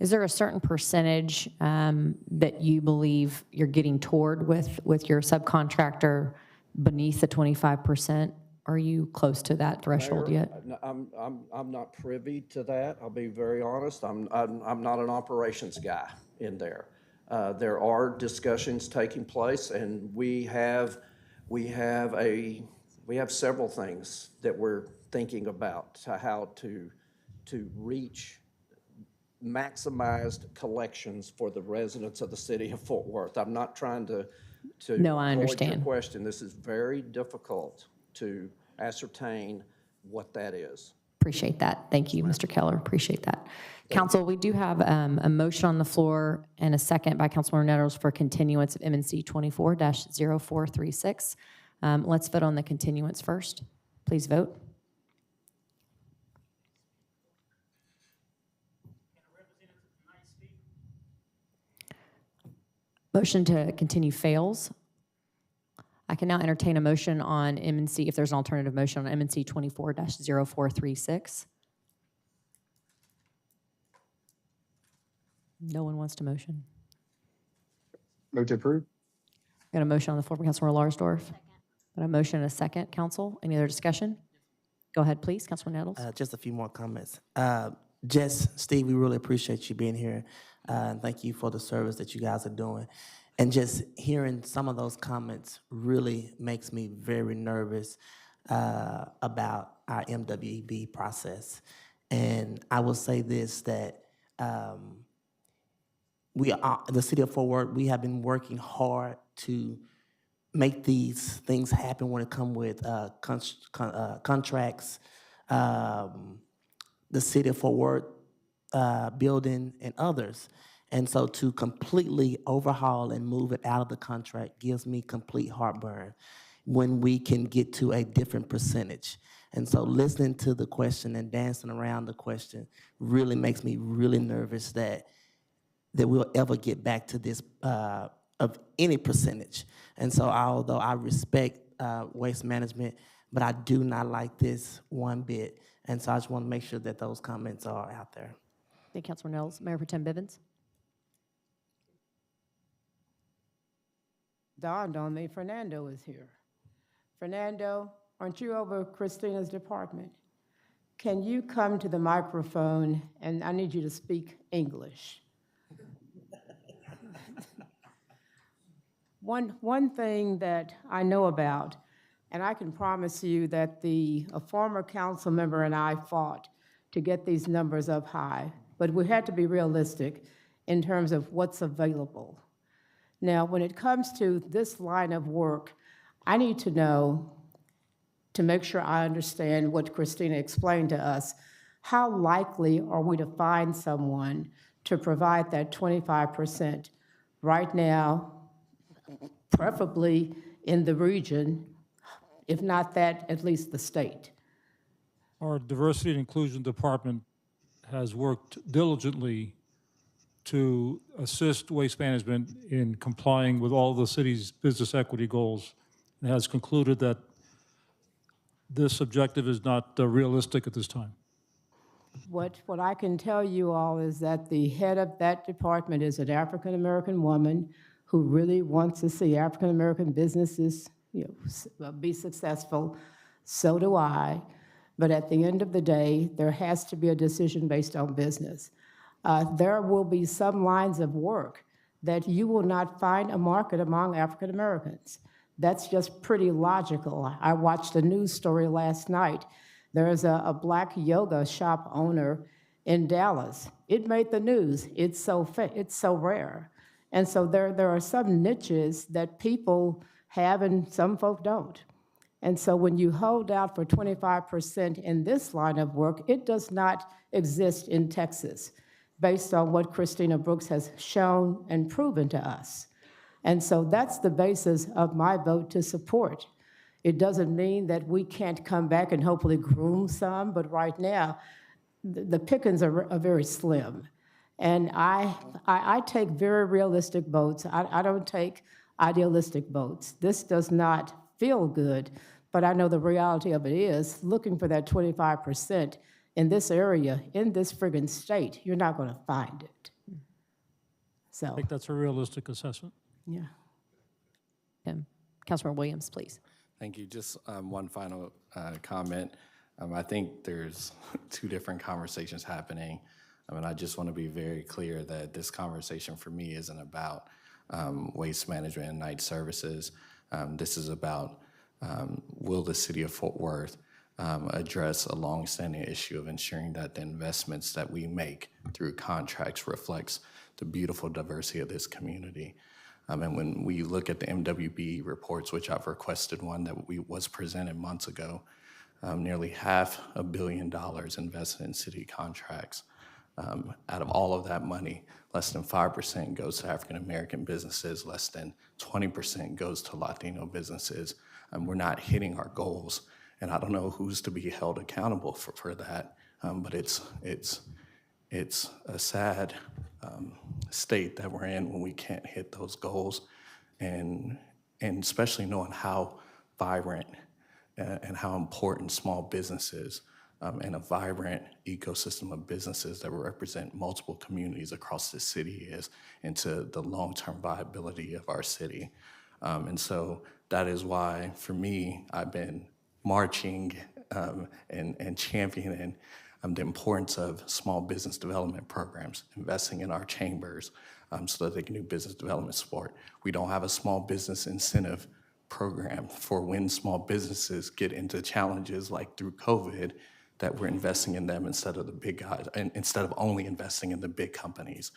Is there a certain percentage that you believe you're getting toward with your subcontractor beneath the 25%? Are you close to that threshold Mayor, yet? I'm not privy to that. I'll be very honest. I'm not an operations guy in there. There are discussions taking place, and we have several things that we're thinking about how to reach maximized collections for the residents of the city of Fort Worth. I'm not trying to No, I avoid your understand. question. This is very difficult to ascertain what that is. Appreciate that. Thank you, Mr. Keller. Appreciate that. Council, we do have a motion on the floor and a second by Councilmember Nettles for continuance of MNC 24-0436. Let's vote on the continuance first. Please vote. Motion to continue fails. I can now entertain a motion on MNC, if there's an alternative motion on MNC 24-0436. No one wants to motion. Move to approve. Got a motion on the floor from Councilmember Larsdorf. Got a motion and a second, Council. Any other discussion? Go ahead, please, Councilman Nettles. Just a few more comments. Jess, Steve, we really appreciate you being here. Thank you for the service that you guys are doing. And just hearing some of those comments really makes me very nervous about our MWEB process. And I will say this, that the city of Fort Worth, we have been working hard to make these things happen when it comes with contracts, the city of Fort Worth building, and others. And so to completely overhaul and move it out of the contract gives me complete heartburn when we can get to a different percentage. And so listening to the question and dancing around the question really makes me really nervous that we'll ever get back to this of any percentage. And so although I respect waste management, but I do not like this one bit. And so I just want to make sure that those comments are out there. Thank you, Councilman Nettles. Mayor Pro Tem Bivens. Dawned on me, Fernando is here. Fernando, aren't you over Christina's department? Can you come to the microphone, and I need you to speak English. One thing that I know about, and I can promise you that a former council member and I fought to get these numbers up high, but we had to be realistic in terms of what's available. Now, when it comes to this line of work, I need to know, to make sure I understand what Christina explained to us, how likely are we to find someone to provide that 25% right now, preferably in the region, if not that, at least the state? Our Diversity and Inclusion Department has worked diligently to assist Waste Management in complying with all the city's business equity goals, and has concluded that this objective is not realistic at this time. What I can tell you all is that the head of that department is an African-American woman who really wants to see African-American businesses, be successful. So do I. But at the end of the day, there has to be a decision based on business. There will be some lines of work that you will not find a market among African Americans. That's just pretty logical. I watched a news story last night. There's a black yoga shop owner in Dallas. It made the news. It's so rare. And so there are some niches that people have and some folk don't. And so when you hold out for 25% in this line of work, it does not exist in Texas, based on what Christina Brooks has shown and proven to us. And so that's the basis of my vote to support. It doesn't mean that we can't come back and hopefully groom some, but right now, the pickings are very slim. And I take very realistic votes. I don't take idealistic votes. This does not feel good, but I know the reality of it is looking for that 25% in this area, in this friggin' state, you're not going to find it. So I think that's a realistic assessment. Yeah. Councilmember Williams, please. Thank you. Just one final comment. I think there's two different conversations happening. And I just want to be very clear that this conversation for me isn't about waste management and night services. This is about will the city of Fort Worth address a longstanding issue of ensuring that the investments that we make through contracts reflects the beautiful diversity of this community. And when we look at the MWB reports, which I've requested one that was presented months ago, nearly $500 million invested in city contracts. Out of all of that money, less than 5% goes to African-American businesses, less than 20% goes to Latino businesses. We're not hitting our goals, and I don't know who's to be held accountable for that, but it's a sad state that we're in when we can't hit those goals, and especially knowing how vibrant and how important small businesses and a vibrant ecosystem of businesses that represent multiple communities across the city is into the long-term viability of our city. And so that is why, for me, I've been marching and championing the importance of small business development programs, investing in our chambers so that they can do business development support. We don't have a small business incentive program for when small businesses get into challenges like through COVID, that we're investing in them instead of the big guys, and instead of only investing in the big companies.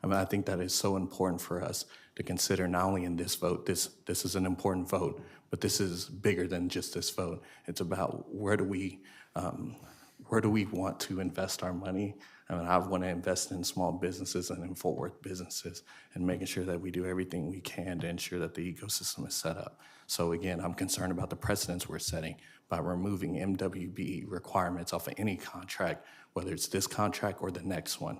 I mean, I think that is so important for us to consider, not only in this vote. This is an important vote, but this is bigger than just this vote. It's about where do we want to invest our money. I mean, I want to invest in small businesses and in Fort Worth businesses, and making sure that we do everything we can to ensure that the ecosystem is set up. So again, I'm concerned about the precedents we're setting by removing MWB requirements off of any contract, whether it's this contract or the next one.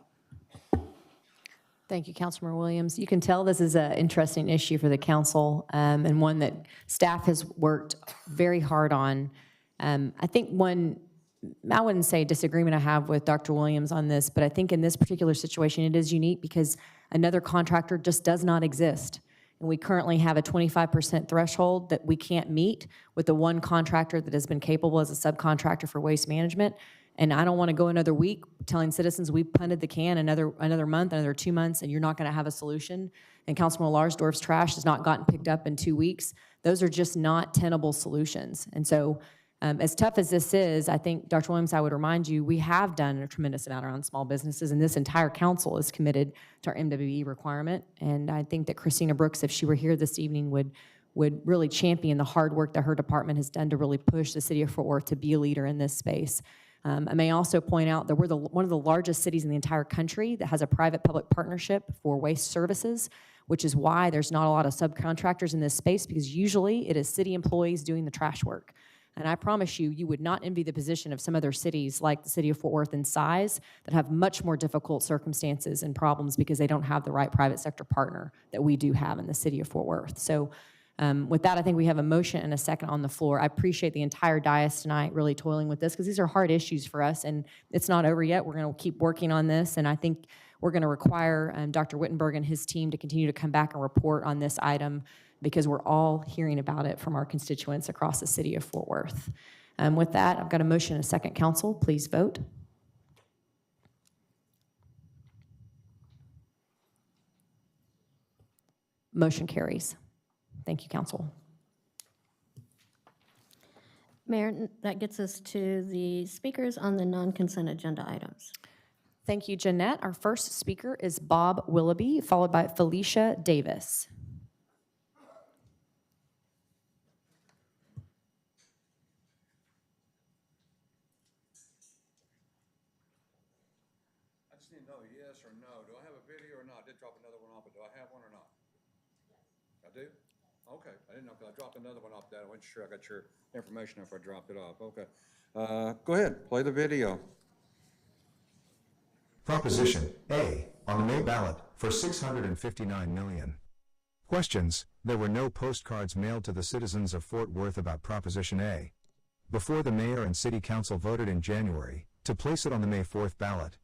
Thank you, Councilmember Williams. You can tell this is an interesting issue for the council, and one that staff has worked very hard on. I think I wouldn't say disagreement I have with Dr. Williams on this, but I think in this particular situation, it is unique because another contractor just does not exist. And we currently have a 25% threshold that we can't meet with the one contractor that has been capable as a subcontractor for waste management. And I don't want to go another week telling citizens we've punted the can another month, another 2 months, and you're not going to have a solution. And Councilman Larsdorf's trash has not gotten picked up in 2 weeks. Those are just not tenable solutions. And so as tough as this is, I think, Dr. Williams, I would remind you, we have done a tremendous amount around small businesses, and this entire council is committed to our MWE requirement. And I think that Christina Brooks, if she were here this evening, would really champion the hard work that her department has done to really push the city of Fort Worth to be a leader in this space. I may also point out that we're one of the largest cities in the entire country that has a private-public partnership for waste services, which is why there's not a lot of subcontractors in this space, because usually it is city employees doing the trash work. And I promise you, you would not envy the position of some other cities like the city of Fort Worth in size that have much more difficult circumstances and problems because they don't have the right private sector partner that we do have in the city of Fort Worth. So with that, I think we have a motion and a second on the floor. I appreciate the entire dais tonight really toiling with this, because these are hard issues for us, and it's not over yet. We're going to keep working on this, and I think we're going to require Dr. Wittenberg and his team to continue to come back and report on this item, because we're all hearing about it from our constituents across the city of Fort Worth. With that, I've got a motion and a second. Council, please vote. Motion carries. Thank you, Council. Mayor, that gets us to the speakers on the non-consent agenda items. Thank you, Jeanette. Our first speaker is Bob Willoughby, followed by Felicia Davis. I just need to know yes or no. Do I have a video or not? I did drop another one off, but do I have one or not? I do? Okay. I didn't know, because I dropped another one off that. I wasn't sure I got your information if I dropped it off. Okay. Go ahead. Play the video. Proposition A on the May ballot for $659 million. Questions: there were no postcards mailed to the citizens of Fort Worth about Proposition A before the mayor and city council voted in January to place it on the May 4th ballot.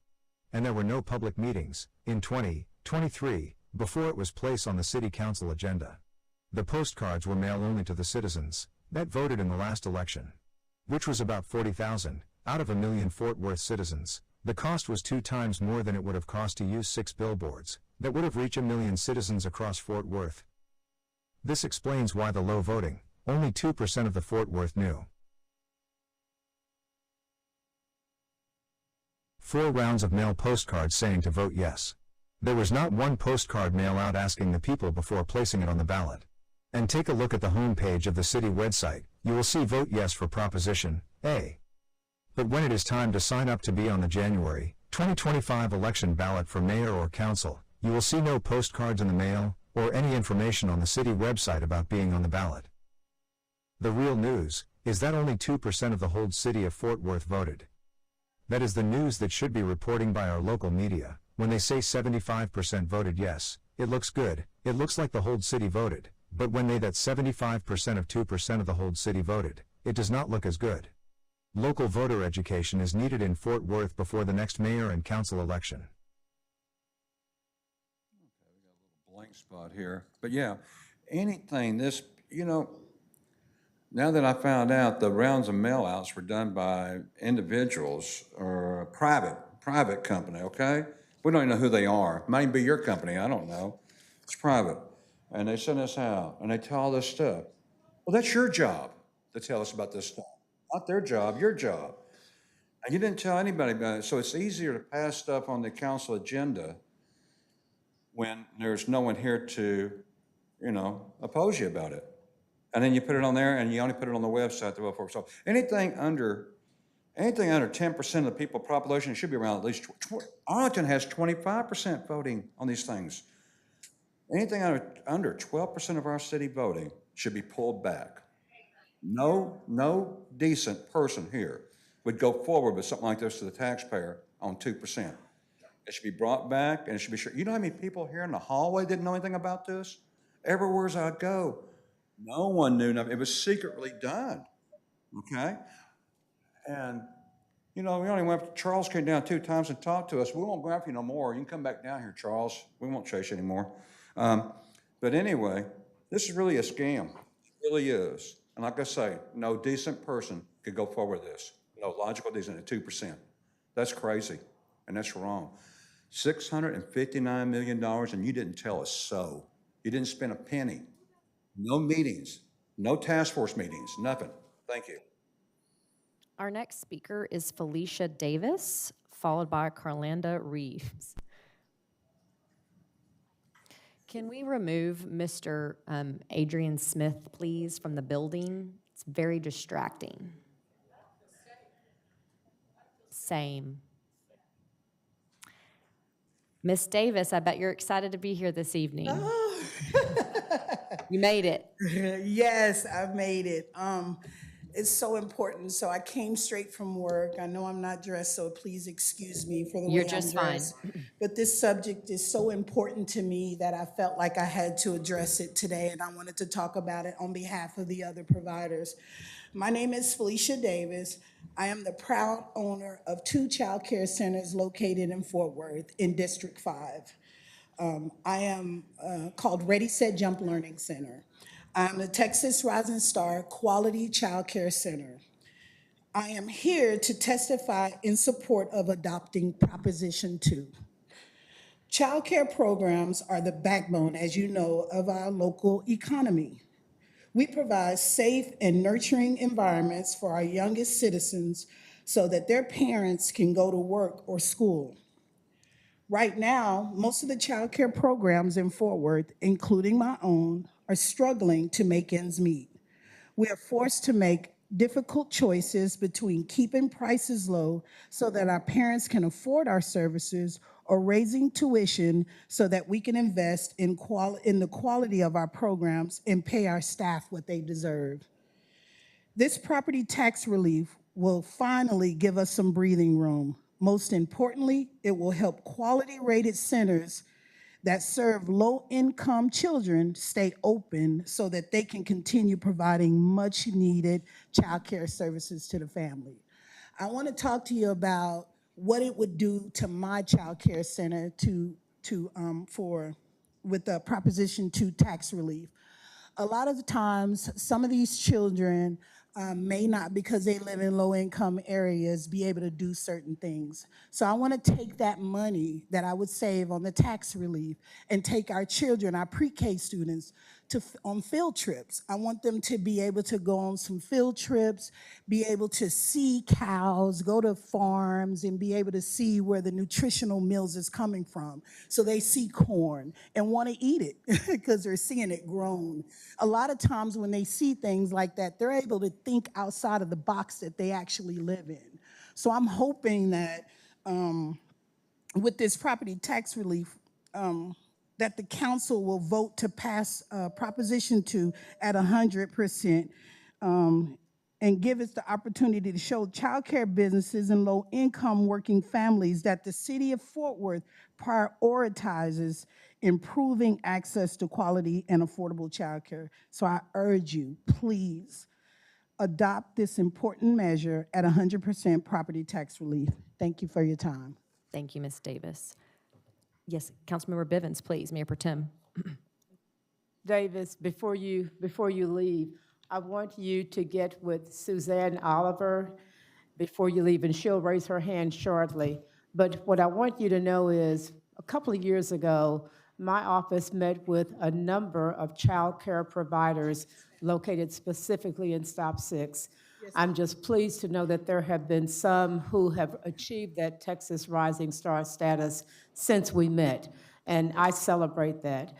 And there were no public meetings in 2023 before it was placed on the city council agenda. The postcards were mailed only to the citizens that voted in the last election, which was about 40,000 out of 1 million Fort Worth citizens. The cost was 2 times more than it would have cost to use 6 billboards that would have reached 1 million citizens across Fort Worth. This explains why the low voting, only 2% of the Fort Worth knew. 4 rounds of mail postcards saying to vote yes. There was not one postcard mail out asking the people before placing it on the ballot. And take a look at the homepage of the city website, you will see vote yes for Proposition A. But when it is time to sign up to be on the January 2025 election ballot for mayor or council, you will see no postcards in the mail, or any information on the city website about being on the ballot. The real news is that only 2% of the whole city of Fort Worth voted. That is the news that should be reporting by our local media. When they say 75% voted yes, it looks good, it looks like the whole city voted, but when they that 75% of 2% of the whole city voted, it does not look as good. Local voter education is needed in Fort Worth before the next mayor and council election. Blank spot here, but yeah, anything this, now that I found out the rounds of mail outs were done by individuals or a private company, okay? We don't even know who they are. Might even be your company, I don't know. It's private. And they send us out and they tell all this stuff. Well, that's your job to tell us about this stuff. Not their job, your job. And you didn't tell anybody about it. So it's easier to pass stuff on the council agenda when there's no one here to, oppose you about it. And then you put it on there and you only put it on the website to vote for. So anything under 10% of the people population should be around at least, Arlington has 25% voting on these things. Anything under 12% of our city voting should be pulled back. No decent person here would go forward with something like this to the taxpayer on 2%. It should be brought back and it should be sure. You know how many people here in the hallway didn't know anything about this? Everywhere I go, no one knew nothing. It was secretly done, okay? And, we only went, Charles came down 2 times and talked to us. We won't go after you no more. You can come back down here, Charles. We won't chase you anymore. But anyway, this is really a scam. It really is. And like I say, no decent person could go forward with this. No logical decent at 2%. That's crazy, and that's wrong. $659 million, and you didn't tell us so. You didn't spend a penny. No meetings, no task force meetings, nothing. Thank you. Our next speaker is Felicia Davis, followed by Carlanda Reeves. Can we remove Mr. Adrian Smith, please, from the building? It's very distracting. Same. Miss Davis, I bet you're excited to be here this evening. Oh. You made it. Yes, I've made it. It's so important. So I came straight from work. I know I'm not dressed, so please excuse me for the way I'm dressed. You're just fine. But this subject is so important to me that I felt like I had to address it today, and I wanted to talk about it on behalf of the other providers. My name is Felicia Davis. I am the proud owner of 2 child care centers located in Fort Worth in District 5. I am called Ready, Set, Jump Learning Center. I'm the Texas Rising Star Quality Child Care Center. I am here to testify in support of adopting Proposition 2. Child care programs are the backbone, as you know, of our local economy. We provide safe and nurturing environments for our youngest citizens so that their parents can go to work or school. Right now, most of the child care programs in Fort Worth, including my own, are struggling to make ends meet. We are forced to make difficult choices between keeping prices low so that our parents can afford our services or raising tuition so that we can invest in the quality of our programs and pay our staff what they deserve. This property tax relief will finally give us some breathing room. Most importantly, it will help quality-rated centers that serve low-income children stay open so that they can continue providing much-needed child care services to the family. I want to talk to you about what it would do to my child care center with the Proposition 2 tax relief. A lot of the times, some of these children may not, because they live in low-income areas, be able to do certain things. So I want to take that money that I would save on the tax relief and take our children, our pre-K students, on field trips. I want them to be able to go on some field trips, be able to see cows, go to farms, and be able to see where the nutritional meals is coming from. So they see corn and want to eat it because they're seeing it grown. A lot of times when they see things like that, they're able to think outside of the box that they actually live in. So I'm hoping that with this property tax relief, that the council will vote to pass Proposition 2 at 100%, and give us the opportunity to show childcare businesses and low-income working families that the city of Fort Worth prioritizes improving access to quality and affordable childcare. So I urge you, please, adopt this important measure at 100% property tax relief. Thank you for your time. Thank you, Ms. Davis. Yes, Councilmember Bivens, please, Mayor Pro Tem. Davis, before you leave, I want you to get with Suzanne Oliver before you leave, and she'll raise her hand shortly. But what I want you to know is, a couple of years ago, my office met with a number of child care providers located specifically in Stop 6. I'm just pleased to know that there have been some who have achieved that Texas Rising Star status since we met, and I celebrate that.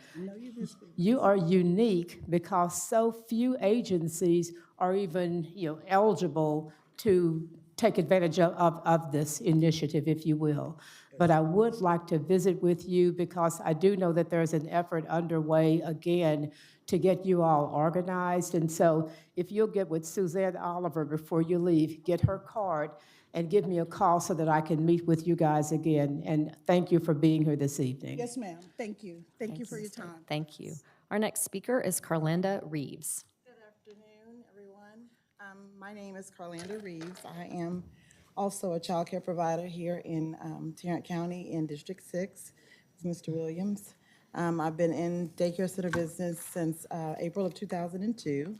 You are unique because so few agencies are even, eligible to take advantage of this initiative, if you will. But I would like to visit with you because I do know that there's an effort underway again to get you all organized. And so if you'll get with Suzanne Oliver before you leave, get her card and give me a call so that I can meet with you guys again. And thank you for being here this evening. Yes, ma'am. Thank you. Thank you for your time. Thank you. Our next speaker is Carlinda Reeves. Good afternoon, everyone. My name is Carlinda Reeves. I am also a child care provider here in Tarrant County in District 6 with Mr. Williams. I've been in daycare center business since April of 2002.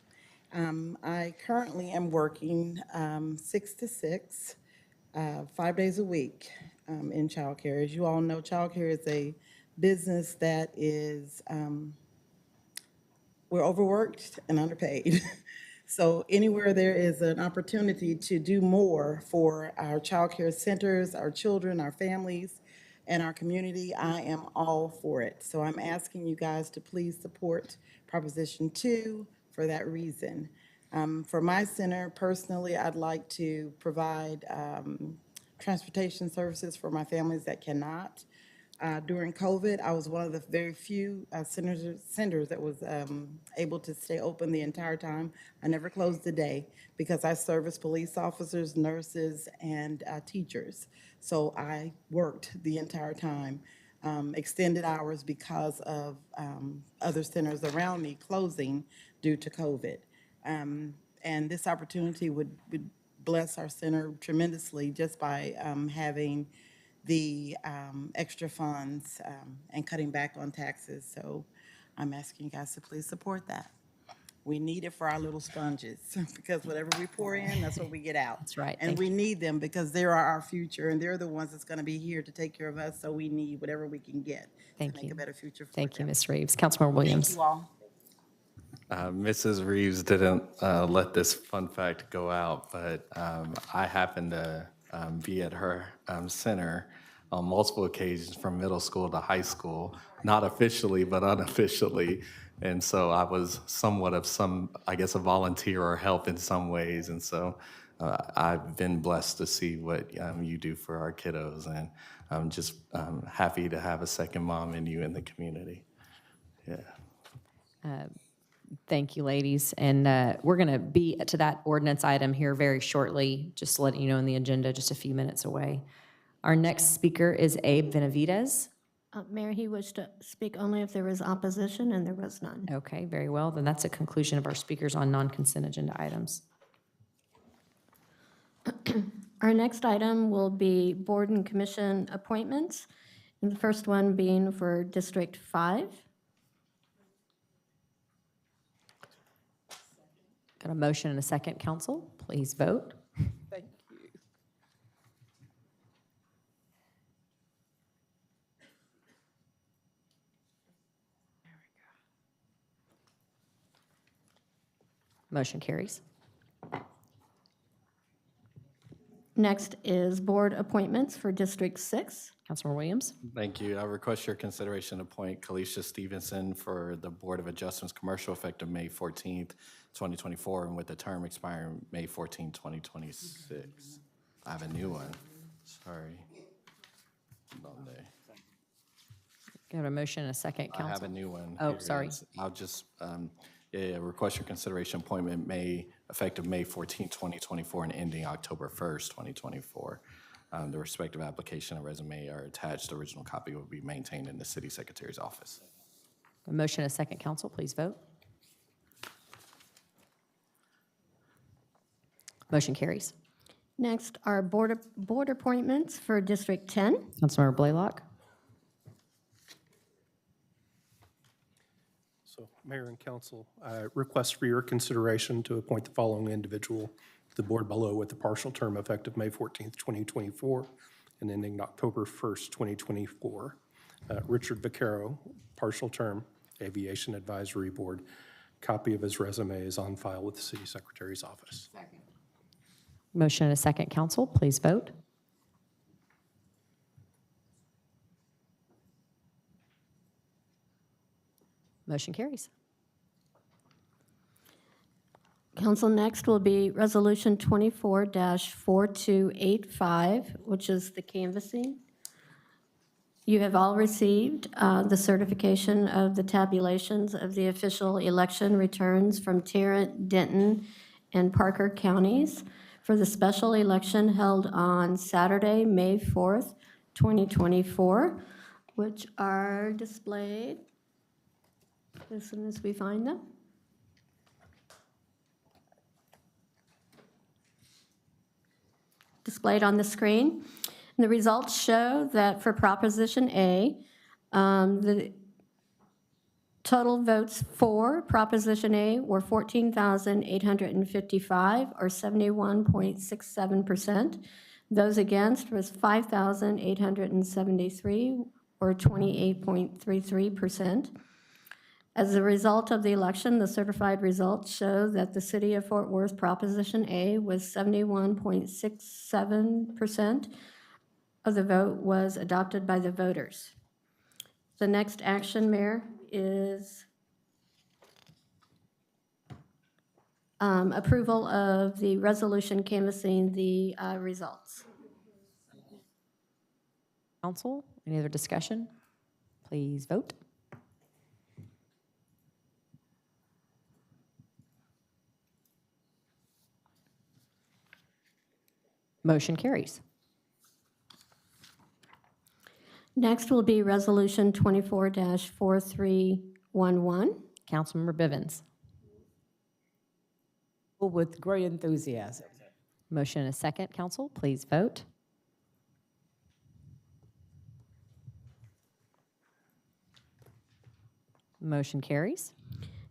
I currently am working 6 to 6, 5 days a week in child care. As you all know, child care is a business that is, we're overworked and underpaid. So anywhere there is an opportunity to do more for our child care centers, our children, our families, and our community, I am all for it. So I'm asking you guys to please support Proposition 2 for that reason. For my center, personally, I'd like to provide transportation services for my families that cannot. During COVID, I was one of the very few centers that was able to stay open the entire time. I never closed a day because I service police officers, nurses, and teachers. So I worked the entire time, extended hours because of other centers around me closing due to COVID. And this opportunity would bless our center tremendously just by having the extra funds and cutting back on taxes. So I'm asking you guys to please support that. We need it for our little sponges because whatever we pour in, that's what we get out. That's right. And we need them because they are our future and they're the ones that's going to be here to take care of us. So we need whatever we can get to make a better future for Thank you, Ms. Reeves. Councilmember Williams. Thank you all. Mrs. Reeves didn't let this fun fact go out, but I happened to be at her center on multiple occasions from middle school to high school, not officially, but unofficially. And so I was somewhat of a volunteer or help in some ways. And so I've been blessed to see what you do for our kiddos. And I'm just happy to have a second mom in you in the community. Yeah. Thank you, ladies. And we're going to be to that ordinance item here very shortly, just to let you know in the agenda, just a few minutes away. Our next speaker is Abe Benavidez. Mayor, he wished to speak only if there was opposition, and there was none. Okay, very well. Then that's a conclusion of our speakers on non-consent agenda items. Our next item will be board and commission appointments, and the first one being for District 5. Got a motion and a second, council. Please vote. Thank you. Motion carries. Next is board appointments for District 6. Councilmember Williams. Thank you. I request your consideration to appoint Kalisha Stevenson for the Board of Adjustments Commercial effective May 14th, 2024, and with the term expiring May 14th, 2026. I have a new one. Sorry. Hold on there. Got a motion and a second, I Council. have a new one. Oh, Here it sorry. is. I'll just, request your consideration appointment effective May 14th, 2024, and ending October 1st, 2024. The respective application and resume are attached. The original copy will be maintained in the city secretary's office. A motion and a second, Council. Please vote. Motion carries. Next are board appointments for District 10. Councilmember Blaylock. So, Mayor and Council, I request for your consideration to appoint the following individual to the board below with a partial term effective May 14th, 2024, and ending October 1st, 2024. Richard Vaccaro, partial term, Aviation Advisory Board. Copy of his resume is on file with the City Secretary's office. Motion and a second, Council. Please vote. Motion carries. Council, next will be Resolution 24-4285, which is the canvassing. You have all received the certification of the tabulations of the official election returns from Tarrant, Denton, and Parker counties for the special election held on Saturday, May 4th, 2024, which are displayed as soon as we find them. Displayed on the screen. And the results show that for Proposition A, the total votes for Proposition A were 14,855, or 71.67%. Those against was 5,873, or 28.33%. As a result of the election, the certified results show that the City of Fort Worth Proposition A was 71.67% of the vote was adopted by the voters. The next action, Mayor, is approval of the resolution canvassing the results. Council, any other discussion? Please vote. Motion carries. Next will be Resolution 24-4311. Councilmember Bivens. With great enthusiasm. Motion and a second, Council. Please vote. Motion carries.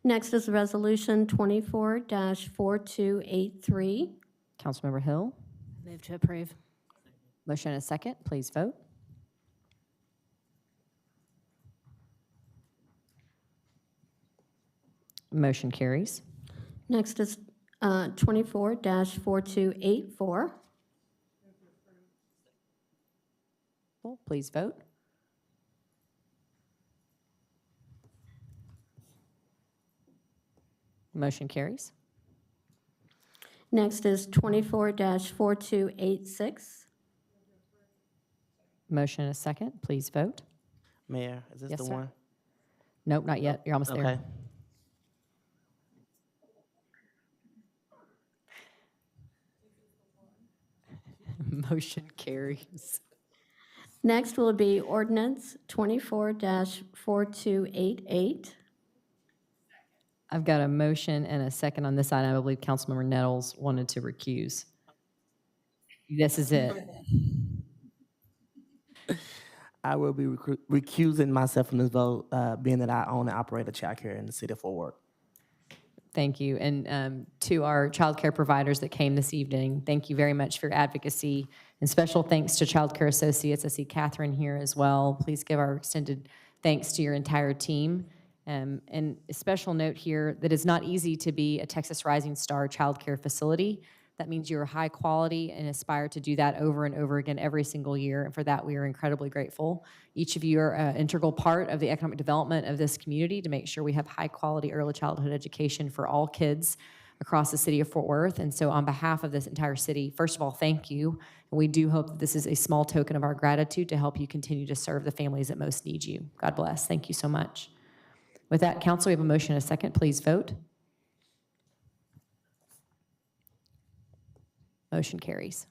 Next is Resolution 24-4283. Councilmember Hill. Move to approve. Motion and a second. Please vote. Motion carries. Next is 24-4284. Please vote. Motion carries. Next is 24-4286. Motion and a second. Please vote. Mayor, is this Yes, the sir. one? Nope, not yet. You're almost Okay. there. Motion carries. Next will be Ordinance 24-4288. I've got a motion and a second on this item. I believe Councilmember Nettles wanted to recuse. This is it. I will be recusing myself from this vote, being that I own and operate a child care in the city of Fort Worth. Thank you. And to our child care providers that came this evening, thank you very much for your advocacy. And special thanks to Child Care Associates. I see Catherine here as well. Please give our extended thanks to your entire team. And a special note here that it's not easy to be a Texas Rising Star childcare facility. That means you're high quality and aspire to do that over and over again every single year. And for that, we are incredibly grateful. Each of you are an integral part of the economic development of this community to make sure we have high quality early childhood education for all kids across the city of Fort Worth. And so on behalf of this entire city, first of all, thank you. And we do hope that this is a small token of our gratitude to help you continue to serve the families that most need you. God bless. Thank you so much. With that, council, we have a motion and a second. Please vote. Motion carries.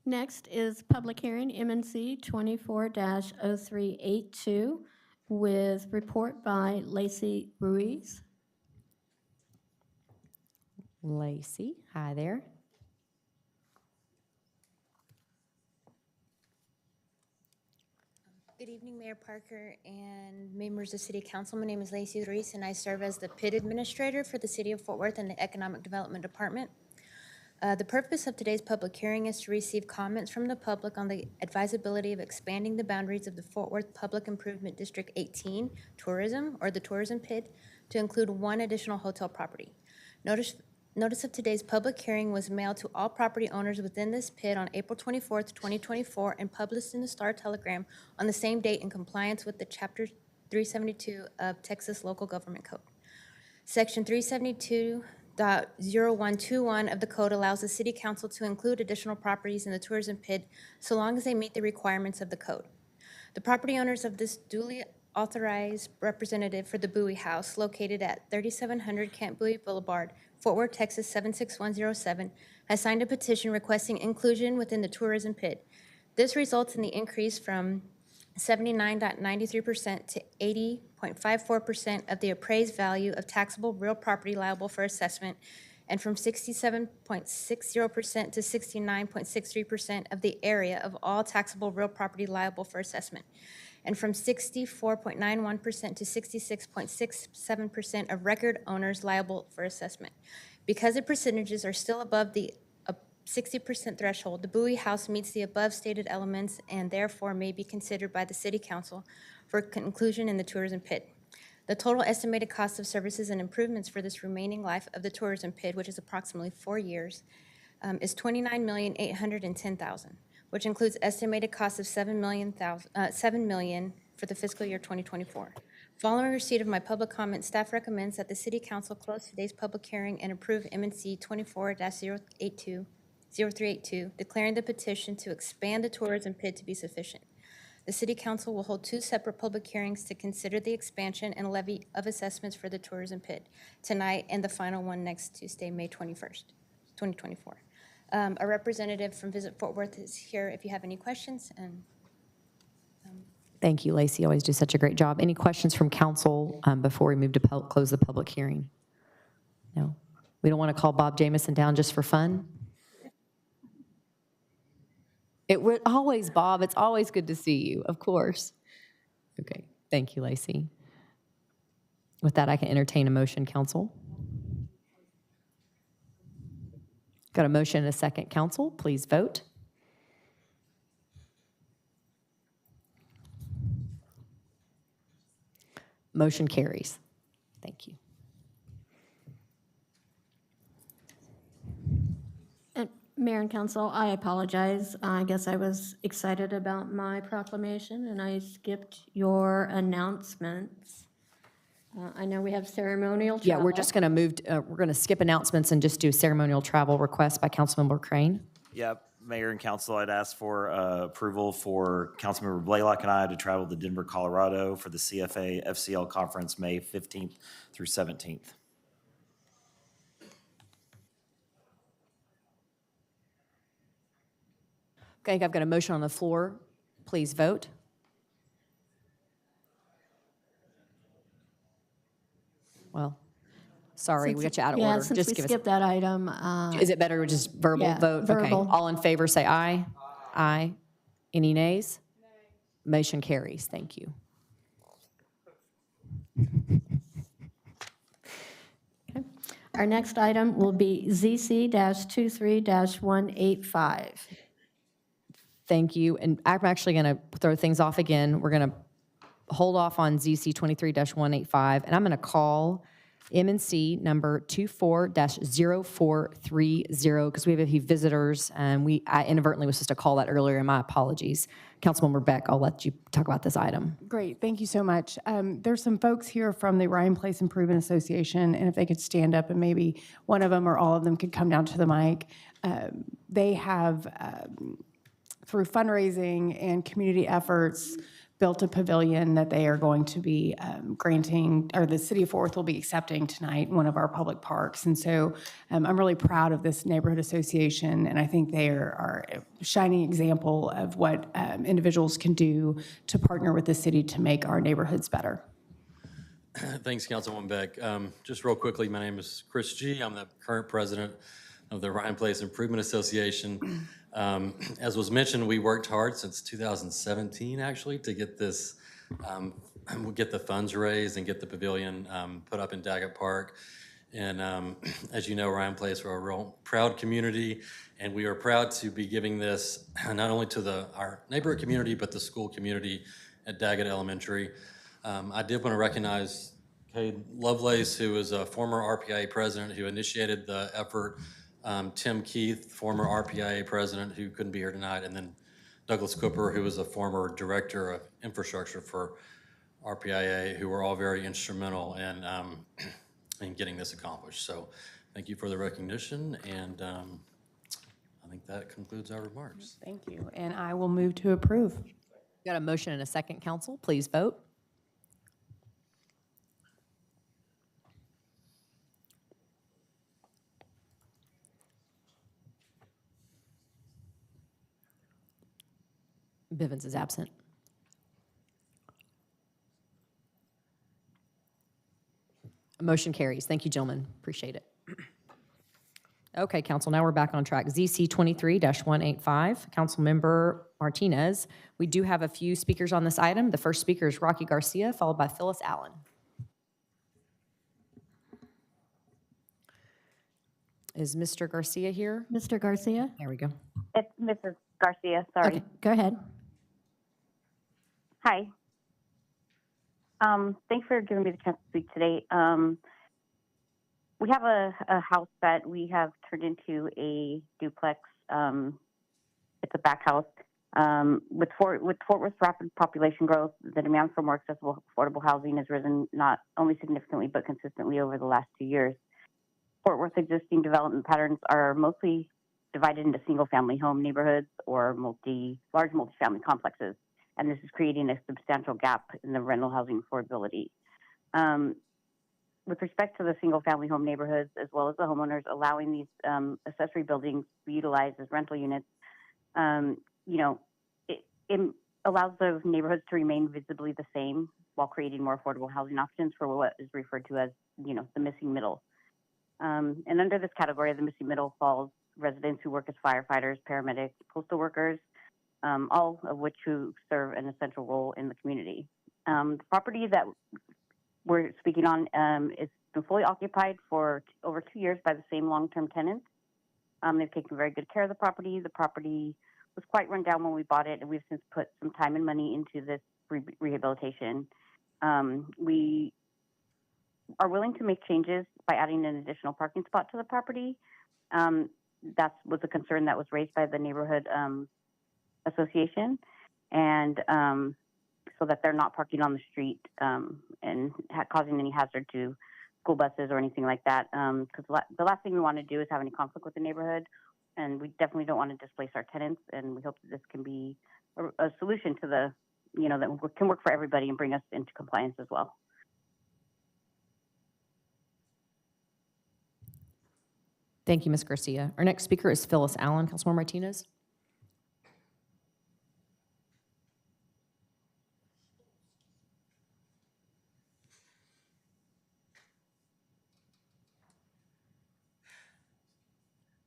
Next is public hearing, MNC 24-0382, with report by Lacey Ruiz. Lacey, hi there. Good evening, Mayor Parker and members of City Council. My name is Lacey Ruiz, and I serve as the PID Administrator for the City of Fort Worth and the Economic Development Department. The purpose of today's public hearing is to receive comments from the public on the advisability of expanding the boundaries of the Fort Worth Public Improvement District 18 Tourism, or the Tourism PID, to include one additional hotel property. Notice of today's public hearing was mailed to all property owners within this PID on April 24th, 2024, and published in the Star Telegram on the same date in compliance with the Chapter 372 of Texas Local Government Code. Section 372.0121 of the code allows the City Council to include additional properties in the tourism PID so long as they meet the requirements of the code. The property owners of this duly authorized representative for the Bowie House, located at 3700 Camp Bowie Boulevard, Fort Worth, Texas 76107, has signed a petition requesting inclusion within the tourism PID. This results in the increase from 79.93% to 80.54% of the appraised value of taxable real property liable for assessment, and from 67.60% to 69.63% of the area of all taxable real property liable for assessment, and from 64.91% to 66.67% of record owners liable for assessment. Because the percentages are still above the 60% threshold, the Bowie House meets the above stated elements and therefore may be considered by the City Council for inclusion in the tourism PID. The total estimated cost of services and improvements for this remaining life of the tourism PID, which is approximately 4 years, is $29,810,000, which includes estimated costs of $7 million for the fiscal year 2024. Following receipt of my public comment, staff recommends that the City Council close today's public hearing and approve MNC 24-0382, declaring the petition to expand the tourism PID to be sufficient. The City Council will hold 2 separate public hearings to consider the expansion and levy of assessments for the tourism PID, tonight and the final one next Tuesday, May 21st, 2024. A representative from Visit Fort Worth is here if you have any questions. And Thank you, Lacey. You always do such a great job. Any questions from council before we move to close the public hearing? No? We don't want to call Bob Jamison down just for fun? It would always, Bob. It's always good to see you, of course. Okay. Thank you, Lacey. With that, I can entertain a motion, council. Got a motion and a second, council. Please vote. Motion carries. Thank you. Mayor and Council, I apologize. I guess I was excited about my proclamation and I skipped your announcements. I know we have ceremonial travel. Yeah, we're just going to move, we're going to skip announcements and just do ceremonial travel request by Councilmember Crane. Yep, Mayor and Council, I'd ask for approval for Councilmember Blaylock and I to travel to Denver, Colorado for the CFA FCL conference, May 15th through 17th. Okay, I've got a motion on the floor. Please vote. Well, sorry, we got you out of order. Yeah, since we skipped that item. Is it better to just verbal vote? verbal. Okay, all in favor say aye. Aye. Any nays? Motion carries. Thank you. Okay. Our next item will be ZC-23-185. Thank you. And I'm actually going to throw things off again. We're going to hold off on ZC 23-185, and I'm going to call M&C number 24-0430, because we have a few visitors, and I inadvertently was supposed to call that earlier, and my apologies. Councilmember Beck, I'll let you talk about this item. Great, thank you so much. There's some folks here from the Ryan Place Improvement Association, and if they could stand up and maybe one of them or all of them could come down to the mic. They have, through fundraising and community efforts, built a pavilion that they are going to be granting, or the City of Fort Worth will be accepting tonight in one of our public parks. And so I'm really proud of this neighborhood association, and I think they are a shining example of what individuals can do to partner with the city to make our neighborhoods better. Thanks, Councilwoman Beck. Just real quickly, my name is Chris G. I'm the current president of the Ryan Place Improvement Association. As was mentioned, we worked hard since 2017, actually, to get this, get the funds raised and get the pavilion put up in Daggett Park. And as you know, Ryan Place, we're a real proud community, and we are proud to be giving this not only to our neighborhood community, but the school community at Daggett Elementary. I did want to recognize Cade Lovelace, who is a former RPIA president who initiated the effort. Tim Keith, former RPIA president who couldn't be here tonight, and then Douglas Cooper, who was a former director of infrastructure for RPIA, who were all very instrumental in getting this accomplished. So thank you for the recognition, and I think that concludes our remarks. Thank you, and I will move to approve. Got a motion and a second, council. Please vote. Bivens is absent. Motion carries. Thank you, gentlemen. Appreciate it. Okay, council, now we're back on track. ZC 23-185, Councilmember Martinez. We do have a few speakers on this item. The first speaker is Rocky Garcia, followed by Phyllis Allen. Is Mr. Garcia here? Mr. Garcia? There we go. It's Mrs. Garcia, sorry. Okay, go ahead. Hi. Thanks for giving me the chance to speak today. We have a house that we have turned into a duplex. It's a back house. With Fort Worth's rapid population growth, the demand for more accessible, affordable housing has risen not only significantly but consistently over the last 2 years. Fort Worth's existing development patterns are mostly divided into single-family home neighborhoods or large multifamily complexes, and this is creating a substantial gap in the rental housing affordability. With respect to the single-family home neighborhoods, as well as the homeowners allowing these accessory buildings to be utilized as rental units, it allows the neighborhoods to remain visibly the same while creating more affordable housing options for what is referred to as, the missing middle. And under this category, the missing middle falls residents who work as firefighters, paramedics, postal workers, all of which who serve an essential role in the community. The property that we're speaking on is been fully occupied for over 2 years by the same long-term tenants. They've taken very good care of the property. The property was quite run down when we bought it, and we've since put some time and money into this rehabilitation. We are willing to make changes by adding an additional parking spot to the property. That was a concern that was raised by the neighborhood association, and so that they're not parking on the street and causing any hazard to school buses or anything like that. Because the last thing we want to do is have any conflict with the neighborhood, and we definitely don't want to displace our tenants. And we hope that this can be a solution to that can work for everybody and bring us into compliance as well. Thank you, Ms. Garcia. Our next speaker is Phyllis Allen. Councilmember Martinez.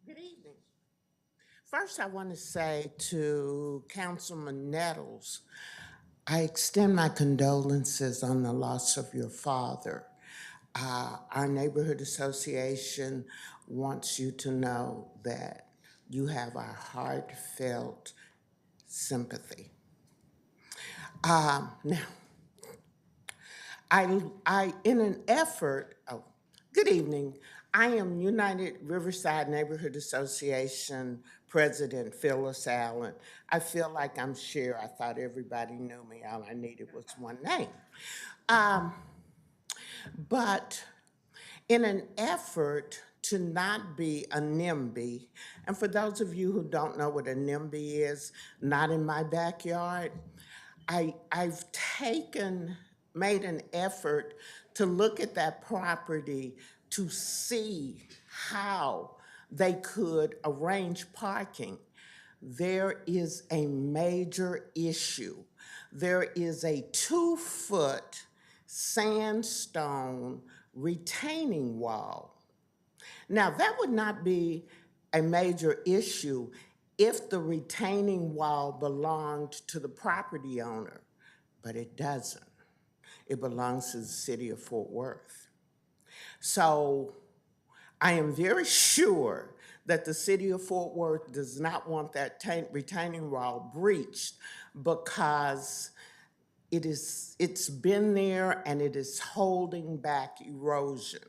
Good evening. First, I want to say to Councilman Nettles, I extend my condolences on the loss of your father. Our neighborhood association wants you to know that you have our heartfelt sympathy. Now, in an effort, good evening. I am United Riverside Neighborhood Association President Phyllis Allen. I feel like I'm Cher. I thought everybody knew me. All I needed was one name. But in an effort to not be a NIMBY, and for those of you who don't know what a NIMBY is, not in my backyard, I've made an effort to look at that property to see how they could arrange parking. There is a major issue. There is a 2-foot sandstone retaining wall. Now, that would not be a major issue if the retaining wall belonged to the property owner, but it doesn't. It belongs to the city of Fort Worth. So I am very sure that the city of Fort Worth does not want that retaining wall breached because it's been there and it is holding back erosion.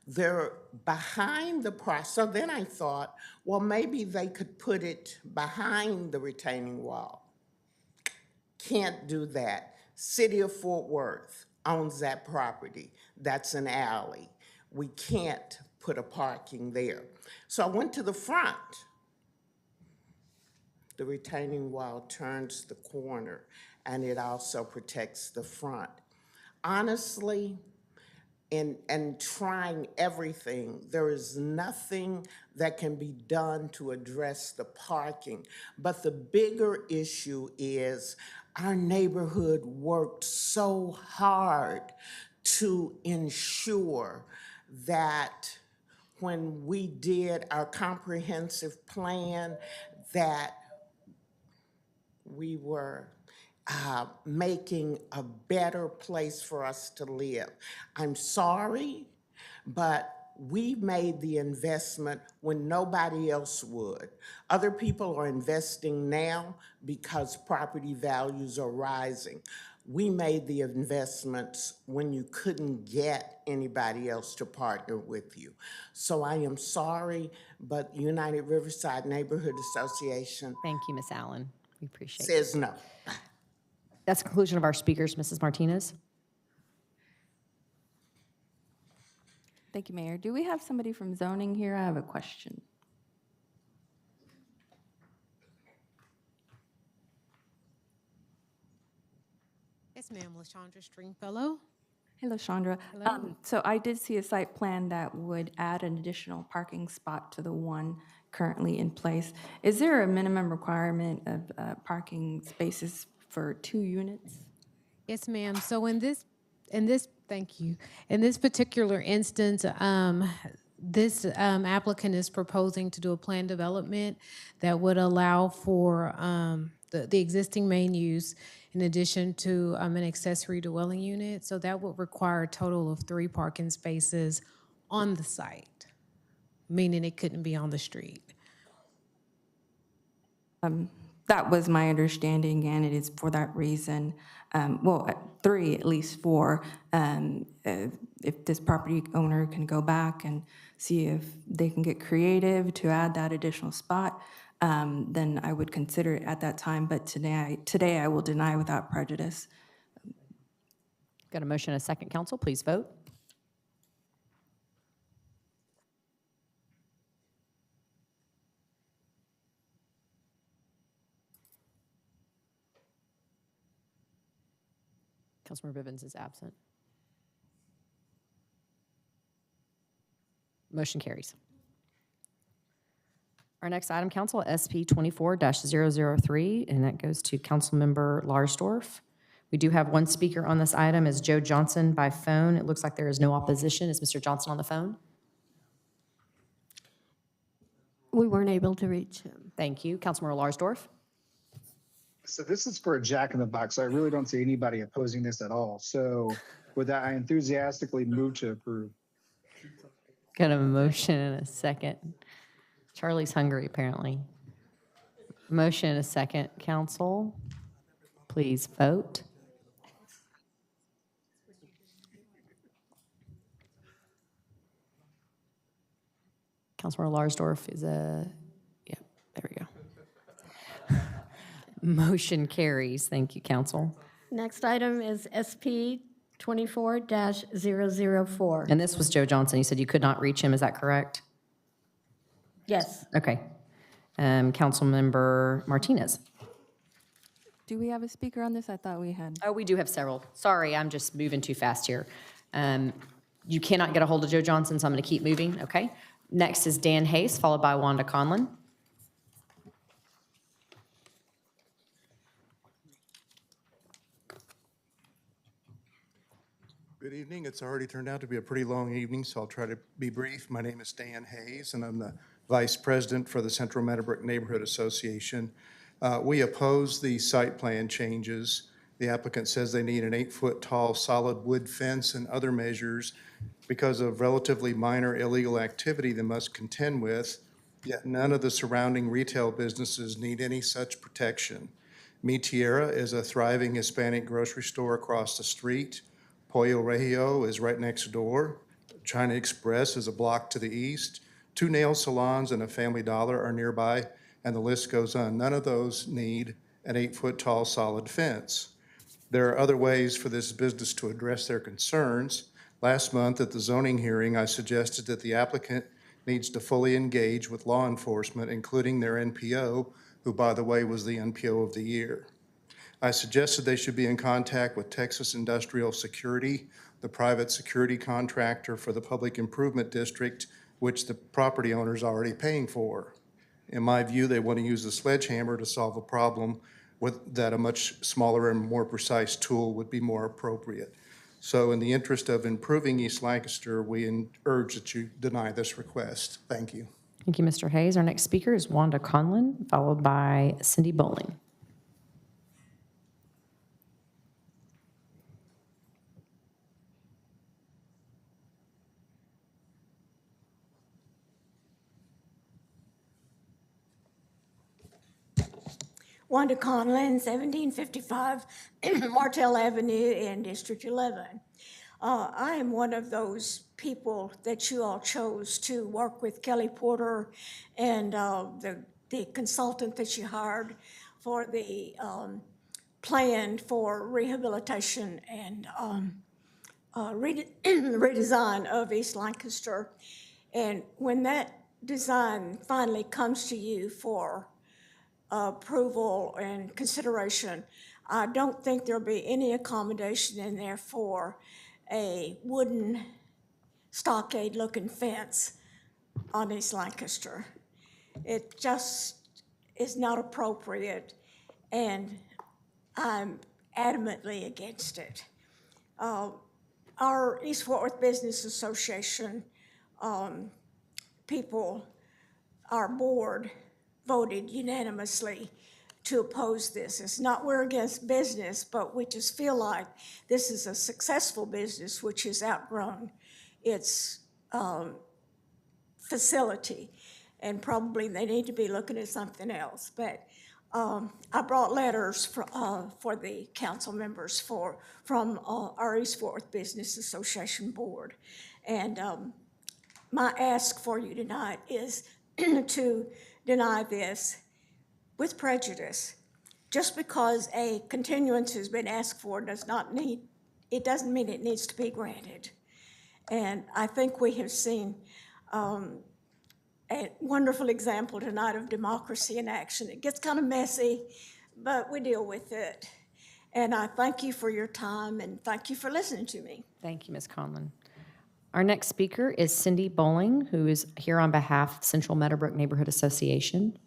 They're behind the process. So then I thought, well, maybe they could put it behind the retaining wall. Can't do that. City of Fort Worth owns that property. That's an alley. We can't put a parking there. So I went to the front. The retaining wall turns the corner and it also protects the front. Honestly, and trying everything, there is nothing that can be done to address the parking. But the bigger issue is our neighborhood worked so hard to ensure that when we did our comprehensive plan, that we were making a better place for us to live. I'm sorry, but we made the investment when nobody else would. Other people are investing now because property values are rising. We made the investments when you couldn't get anybody else to partner with you. So I am sorry, but United Riverside Neighborhood Association Thank you, Ms. Allen. We appreciate it. says no. That's the conclusion of our speakers. Mrs. Martinez? Thank you, Mayor. Do we have somebody from zoning here? I have a question. Yes, ma'am. LaShondra Stringfellow. Hello, Chandra. So I did see a site plan that would add an additional parking spot to the one currently in place. Is there a minimum requirement of parking spaces for 2 units? Yes, ma'am. So thank you. In this particular instance, this applicant is proposing to do a plan development that would allow for the existing main use in addition to an accessory dwelling unit. So that would require a total of 3 parking spaces on the site, meaning it couldn't be on the street. That was my understanding, and it is for that reason. 3, at least 4. If this property owner can go back and see if they can get creative to add that additional spot, then I would consider it at that time. But today I will deny without prejudice. Got a motion and a second, council. Please vote. Councilmember Bivens is absent. Motion carries. Our next item, council, SP 24-003, and that goes to Councilmember Larsdorf. We do have one speaker on this item, is Joe Johnson by phone. It looks like there is no opposition. Is Mr. Johnson on the phone? We weren't able to reach him. Thank you. Councilmember Larsdorf. So this is for a Jack in the Box. So I really don't see anybody opposing this at all. So with that, I enthusiastically move to approve. Got a motion and a second. Charlie's hungry, apparently. Motion and a second, council. Please vote. Councilmember Larsdorf is a, yeah, there we go. Motion carries. Thank you, council. Next item is SP 24-004. And this was Joe Johnson. You said you could not reach him. Is that correct? Yes. Okay. Councilmember Martinez. Do we have a speaker on this? I thought we had. Oh, we do have several. Sorry, I'm just moving too fast here. You cannot get a hold of Joe Johnson, so I'm going to keep moving, okay? Next is Dan Hayes, followed by Wanda Conlon. Good evening. It's already turned out to be a pretty long evening, so I'll try to be brief. My name is Dan Hayes, and I'm the Vice President for the Central Meadowbrook Neighborhood Association. We oppose the site plan changes. The applicant says they need an 8-foot tall solid wood fence and other measures because of relatively minor illegal activity they must contend with, yet none of the surrounding retail businesses need any such protection. Mi Tierra is a thriving Hispanic grocery store across the street. Pollo Regio is right next door. China Express is a block to the east. 2 nail salons and a Family Dollar are nearby, and the list goes on. None of those need an 8-foot tall solid fence. There are other ways for this business to address their concerns. Last month at the zoning hearing, I suggested that the applicant needs to fully engage with law enforcement, including their NPO, who, by the way, was the NPO of the year. I suggested they should be in contact with Texas Industrial Security, the private security contractor for the Public Improvement District, which the property owner is already paying for. In my view, they want to use a sledgehammer to solve a problem that a much smaller and more precise tool would be more appropriate. So in the interest of improving East Lancaster, we urge that you deny this request. Thank you. Thank you, Mr. Hayes. Our next speaker is Wanda Conlon, followed by Cindy Bowling. Wanda Conlon, 1755 Martell Avenue in District 11. I am one of those people that you all chose to work with Kelly Porter and the consultant that you hired for the plan for rehabilitation and redesign of East Lancaster. And when that design finally comes to you for approval and consideration, I don't think there'll be any accommodation in there for a wooden stockade-looking fence on East Lancaster. It just is not appropriate, and I'm adamantly against it. Our East Fort Worth Business Association people, our board, voted unanimously to oppose this. It's not we're against business, but we just feel like this is a successful business which has outgrown its facility, and probably they need to be looking at something else. But I brought letters for the council members from our East Fort Worth Business Association board. And my ask for you tonight is to deny this with prejudice. Just because a continuance has been asked for doesn't mean it needs to be granted. And I think we have seen a wonderful example tonight of democracy in action. It gets kind of messy, but we deal with it. And I thank you for your time, and thank you for listening to me. Thank you, Ms. Conlon. Our next speaker is Cindy Bowling, who is here on behalf of Central Meadowbrook Neighborhood Association.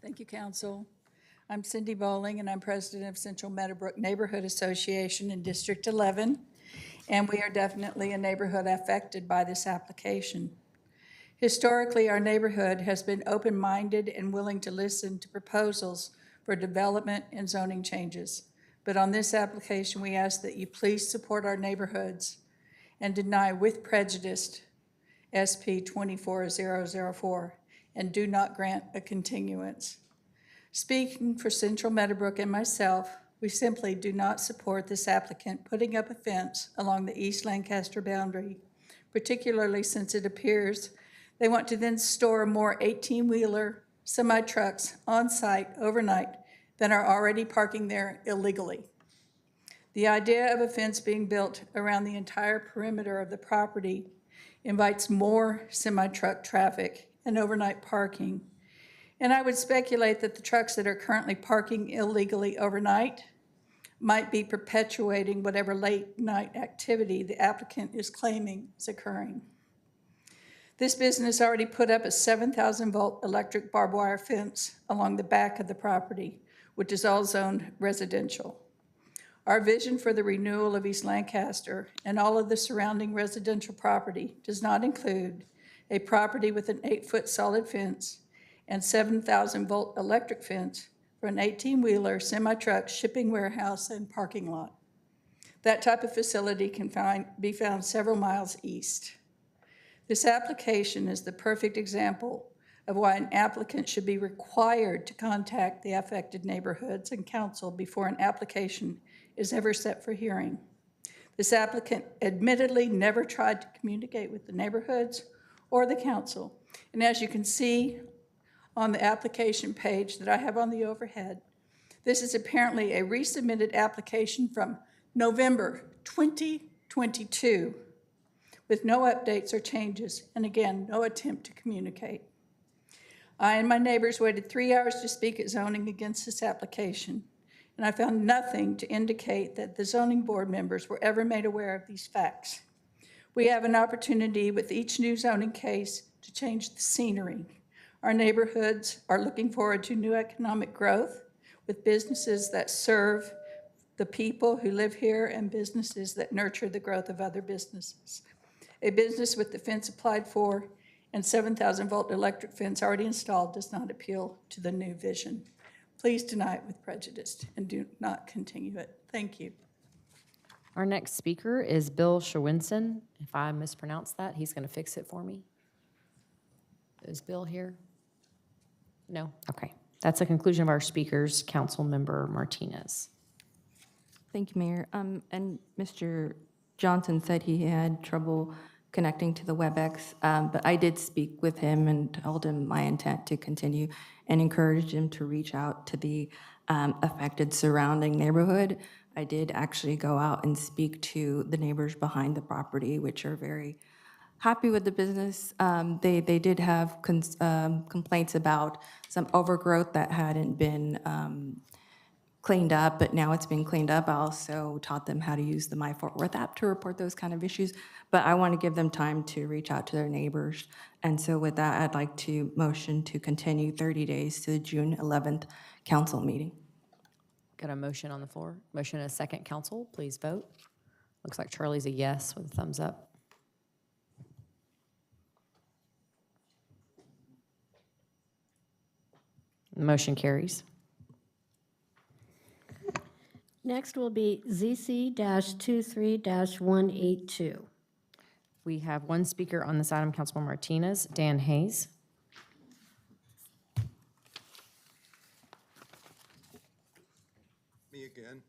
Thank you, Council. I'm Cindy Bowling, and I'm President of Central Meadowbrook Neighborhood Association in District 11. and we are definitely a neighborhood affected by this application. Historically, our neighborhood has been open-minded and willing to listen to proposals for development and zoning changes. But on this application, we ask that you please support our neighborhoods and deny with prejudice SP 24004 and do not grant a continuance. Speaking for Central Meadowbrook and myself, we simply do not support this applicant putting up a fence along the East Lancaster boundary, particularly since it appears they want to then store more 18-wheeler semi-trucks on site overnight than are already parking there illegally. The idea of a fence being built around the entire perimeter of the property invites more semi-truck traffic and overnight parking. And I would speculate that the trucks that are currently parking illegally overnight might be perpetuating whatever late night activity the applicant is claiming is occurring. This business already put up a 7,000-volt electric barbed wire fence along the back of the property, which is all zoned residential. Our vision for the renewal of East Lancaster and all of the surrounding residential property does not include a property with an 8-foot solid fence and 7,000-volt electric fence for an 18-wheeler semi-truck shipping warehouse and parking lot. That type of facility can be found several miles east. This application is the perfect example of why an applicant should be required to contact the affected neighborhoods and council before an application is ever set for hearing. This applicant admittedly never tried to communicate with the neighborhoods or the council. And as you can see on the application page that I have on the overhead, this is apparently a resubmitted application from November 2022 with no updates or changes, and again, no attempt to communicate. I and my neighbors waited 3 hours to speak at zoning against this application, and I found nothing to indicate that the zoning board members were ever made aware of these facts. We have an opportunity with each new zoning case to change the scenery. Our neighborhoods are looking forward to new economic growth with businesses that serve the people who live here and businesses that nurture the growth of other businesses. A business with the fence applied for and 7,000-volt electric fence already installed does not appeal to the new vision. Please deny it with prejudice and do not continue it. Thank you. Our next speaker is Bill Shawinson. If I mispronounced that, he's going to fix it for me. Is Bill here? No? Okay. That's the conclusion of our speakers. Councilmember Martinez. Thank you, Mayor. And Mr. Johnson said he had trouble connecting to the WebEx, but I did speak with him and told him my intent to continue and encouraged him to reach out to the affected surrounding neighborhood. I did actually go out and speak to the neighbors behind the property, which are very happy with the business. They did have complaints about some overgrowth that hadn't been cleaned up, but now it's been cleaned up. I also taught them how to use the My Fort Worth app to report those kind of issues, but I want to give them time to reach out to their neighbors. And so with that, I'd like to motion to continue 30 days to the June 11th council meeting. Got a motion on the floor. Motion and a second, council. Please vote. Looks like Charlie's a yes with a thumbs up. The motion carries. Next will be ZC-23-182. We have one speaker on this item, Councilman Martinez, Dan Hayes. Me again.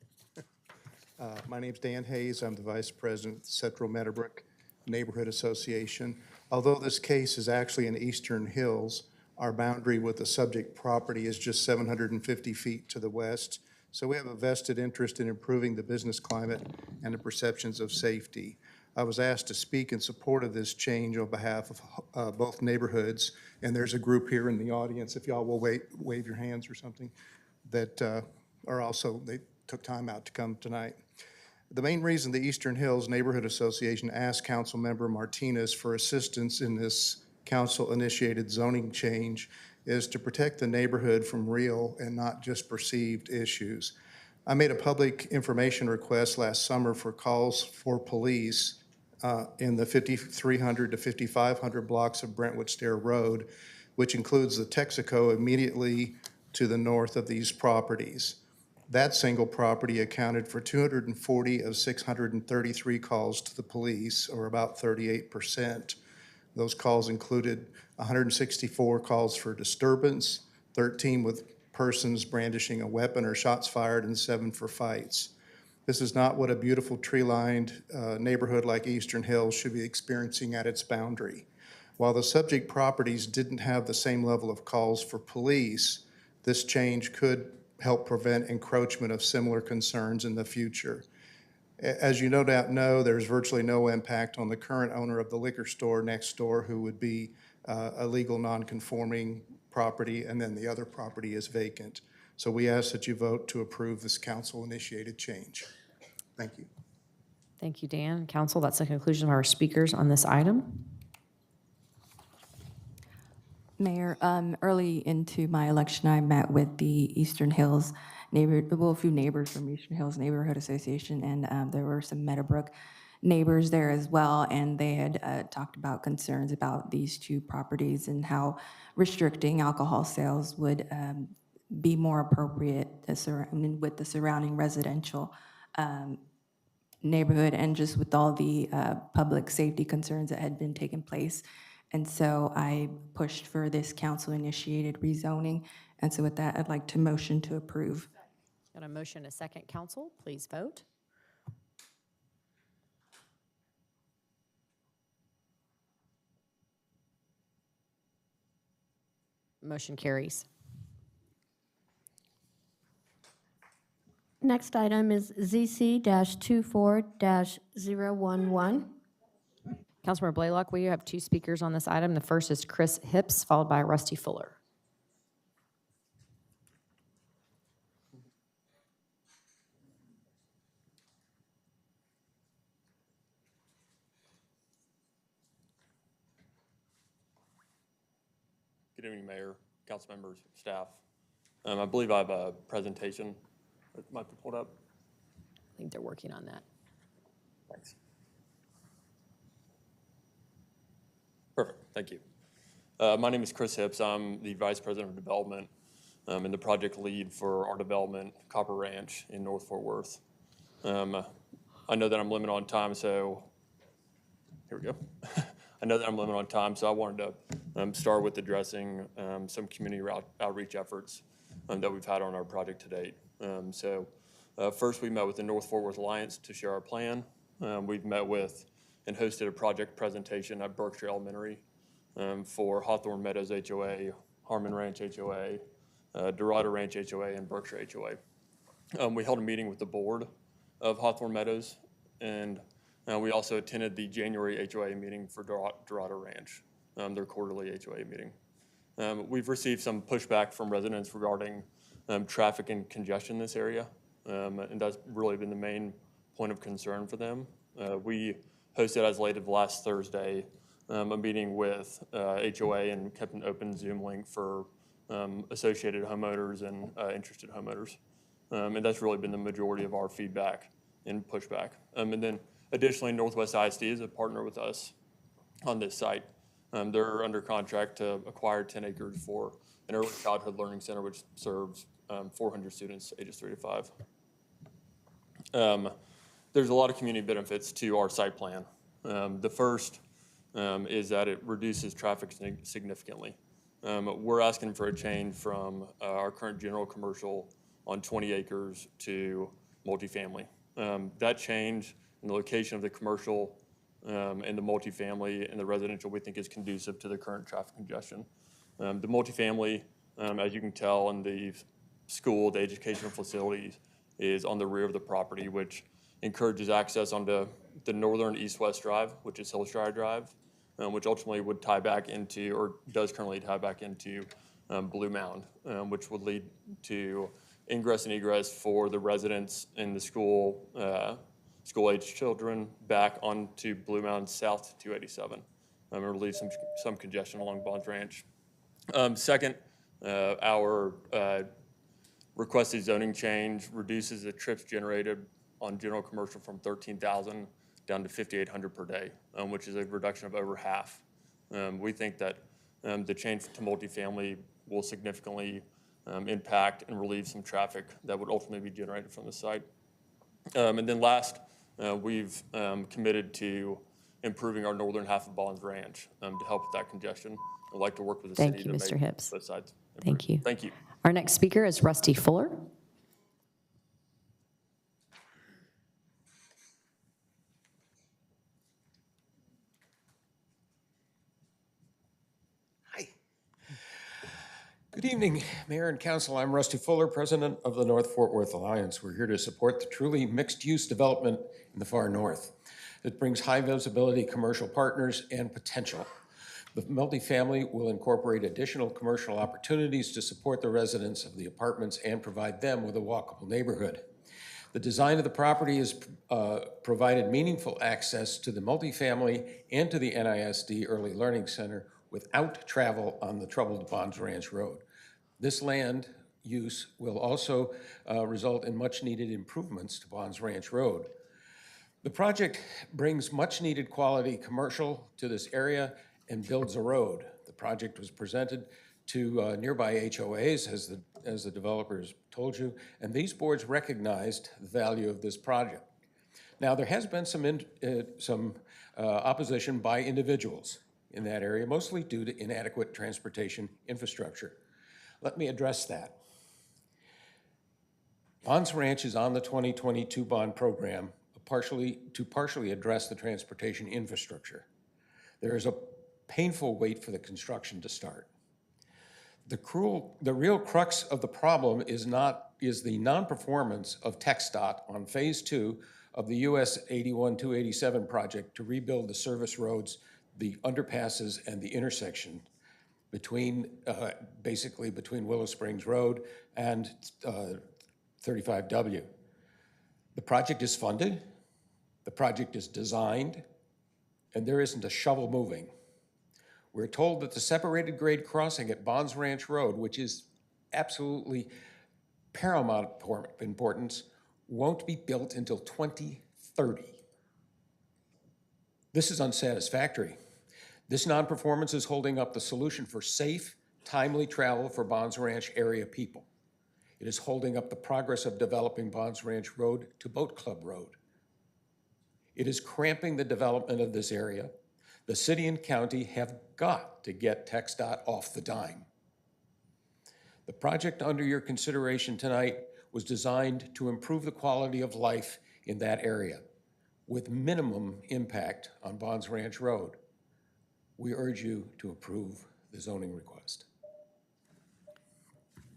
My name's Dan Hayes. I'm the Vice President of the Central Meadowbrook Neighborhood Association. Although this case is actually in Eastern Hills, our boundary with the subject property is just 750 feet to the west. So we have a vested interest in improving the business climate and the perceptions of safety. I was asked to speak in support of this change on behalf of both neighborhoods, and there's a group here in the audience, if y'all will wave your hands or something, that are also, they took time out to come tonight. The main reason the Eastern Hills Neighborhood Association asked Councilmember Martinez for assistance in this council-initiated zoning change is to protect the neighborhood from real and not just perceived issues. I made a public information request last summer for calls for police in the 5,300 to 5,500 blocks of Brentwood Stair Road, which includes the Texaco immediately to the north of these properties. That single property accounted for 240 of 633 calls to the police, or about 38%. Those calls included 164 calls for disturbance, 13 with persons brandishing a weapon or shots fired, and 7 for fights. This is not what a beautiful tree-lined neighborhood like Eastern Hills should be experiencing at its boundary. While the subject properties didn't have the same level of calls for police, this change could help prevent encroachment of similar concerns in the future. As you no doubt know, there's virtually no impact on the current owner of the liquor store next door, who would be a legal non-conforming property, and then the other property is vacant. So we ask that you vote to approve this council-initiated change. Thank you. Thank you, Dan. Council, that's the conclusion of our speakers on this item. Mayor, early into my election, I met with the Eastern Hills a few neighbors from Eastern Hills Neighborhood Association, and there were some Meadowbrook neighbors there as well, and they had talked about concerns about these two properties and how restricting alcohol sales would be more appropriate with the surrounding residential neighborhood, and just with all the public safety concerns that had been taking place. And so I pushed for this council-initiated rezoning. And so with that, I'd like to motion to approve. Got a motion, a second. Council, please vote. Motion carries. Next item is ZC-24-011. Councilmember Blaylock, we have two speakers on this item. The first is Chris Hips, followed by Rusty Fuller. Good evening, Mayor, council members, staff. I believe I have a presentation that might be pulled up. I think they're working on that. Thanks. Perfect, thank you. My name is Chris Hips. I'm the Vice President of Development and the project lead for our development, Copper Ranch in North Fort Worth. I know that I'm limited on time, so here we go. I know that I'm limited on time, so I wanted to start with addressing some community outreach efforts that we've had on our project to date. First, we met with the North Fort Worth Alliance to share our plan. We've met with and hosted a project presentation at Berkshire Elementary for Hawthorne Meadows HOA, Harmon Ranch HOA, Dorado Ranch HOA, and Berkshire HOA. We held a meeting with the board of Hawthorne Meadows, and we also attended the January HOA meeting for Dorado Ranch, their quarterly HOA meeting. We've received some pushback from residents regarding traffic and congestion in this area, and that's really been the main point of concern for them. We hosted as late as last Thursday a meeting with HOA and kept an open Zoom link for associated homeowners and interested homeowners. And that's really been the majority of our feedback and pushback. And then additionally, Northwest ISD is a partner with us on this site. They're under contract to acquire 10 acres for an early childhood learning center, which serves 400 students ages 3 to 5. There's a lot of community benefits to our site plan. The first is that it reduces traffic significantly. We're asking for a change from our current general commercial on 20 acres to multifamily. That change in the location of the commercial and the multifamily and the residential, we think, is conducive to the current traffic congestion. The multifamily, as you can tell, in the school, the educational facilities, is on the rear of the property, which encourages access onto the northern east-west drive, which is Hillshire Drive, which ultimately would tie back into, or does currently tie back into, Blue Mound, which would lead to ingress and egress for the residents in the school, school-age children back onto Blue Mound south to 287, and relieve some congestion along Bonds Ranch. Second, our requested zoning change reduces the trips generated on general commercial from 13,000 down to 5,800 per day, which is a reduction of over half. We think that the change to multifamily will significantly impact and relieve some traffic that would ultimately be generated from the site. And then last, we've committed to improving our northern half of Bonds Ranch to help with that congestion. I'd like to work with the Thank city you, to Mr. make Hibbs. both sides improve. Thank you. Thank you. Our next speaker is Rusty Fuller. Good evening, Mayor and Council. I'm Rusty Fuller, President of the North Fort Worth Alliance. We're here to support the truly mixed-use development in the far north. It brings high-visibility commercial partners and potential. The multifamily will incorporate additional commercial opportunities to support the residents of the apartments and provide them with a walkable neighborhood. The design of the property has provided meaningful access to the multifamily and to the NISD Early Learning Center without travel on the troubled Bonds Ranch Road. This land use will also result in much-needed improvements to Bonds Ranch Road. The project brings much-needed quality commercial to this area and builds a road. The project was presented to nearby HOAs, as the developers told you, and these boards recognized the value of this project. Now, there has been some opposition by individuals in that area, mostly due to inadequate transportation infrastructure. Let me address that. Bonds Ranch is on the 2022 bond program to partially address the transportation infrastructure. There is a painful wait for the construction to start. The real crux of the problem is the non-performance of TxDOT on Phase 2 of the US 81-287 project to rebuild the service roads, the underpasses, and the intersection between, basically between Willow Springs Road and 35W. The project is funded, the project is designed, and there isn't a shovel moving. We're told that the separated grade crossing at Bonds Ranch Road, which is absolutely paramount importance, won't be built until 2030. This is unsatisfactory. This non-performance is holding up the solution for safe, timely travel for Bonds Ranch area people. It is holding up the progress of developing Bonds Ranch Road to Boat Club Road. It is cramping the development of this area. The city and county have got to get TxDOT off the dime. The project under your consideration tonight was designed to improve the quality of life in that area with minimum impact on Bonds Ranch Road. We urge you to approve the zoning request.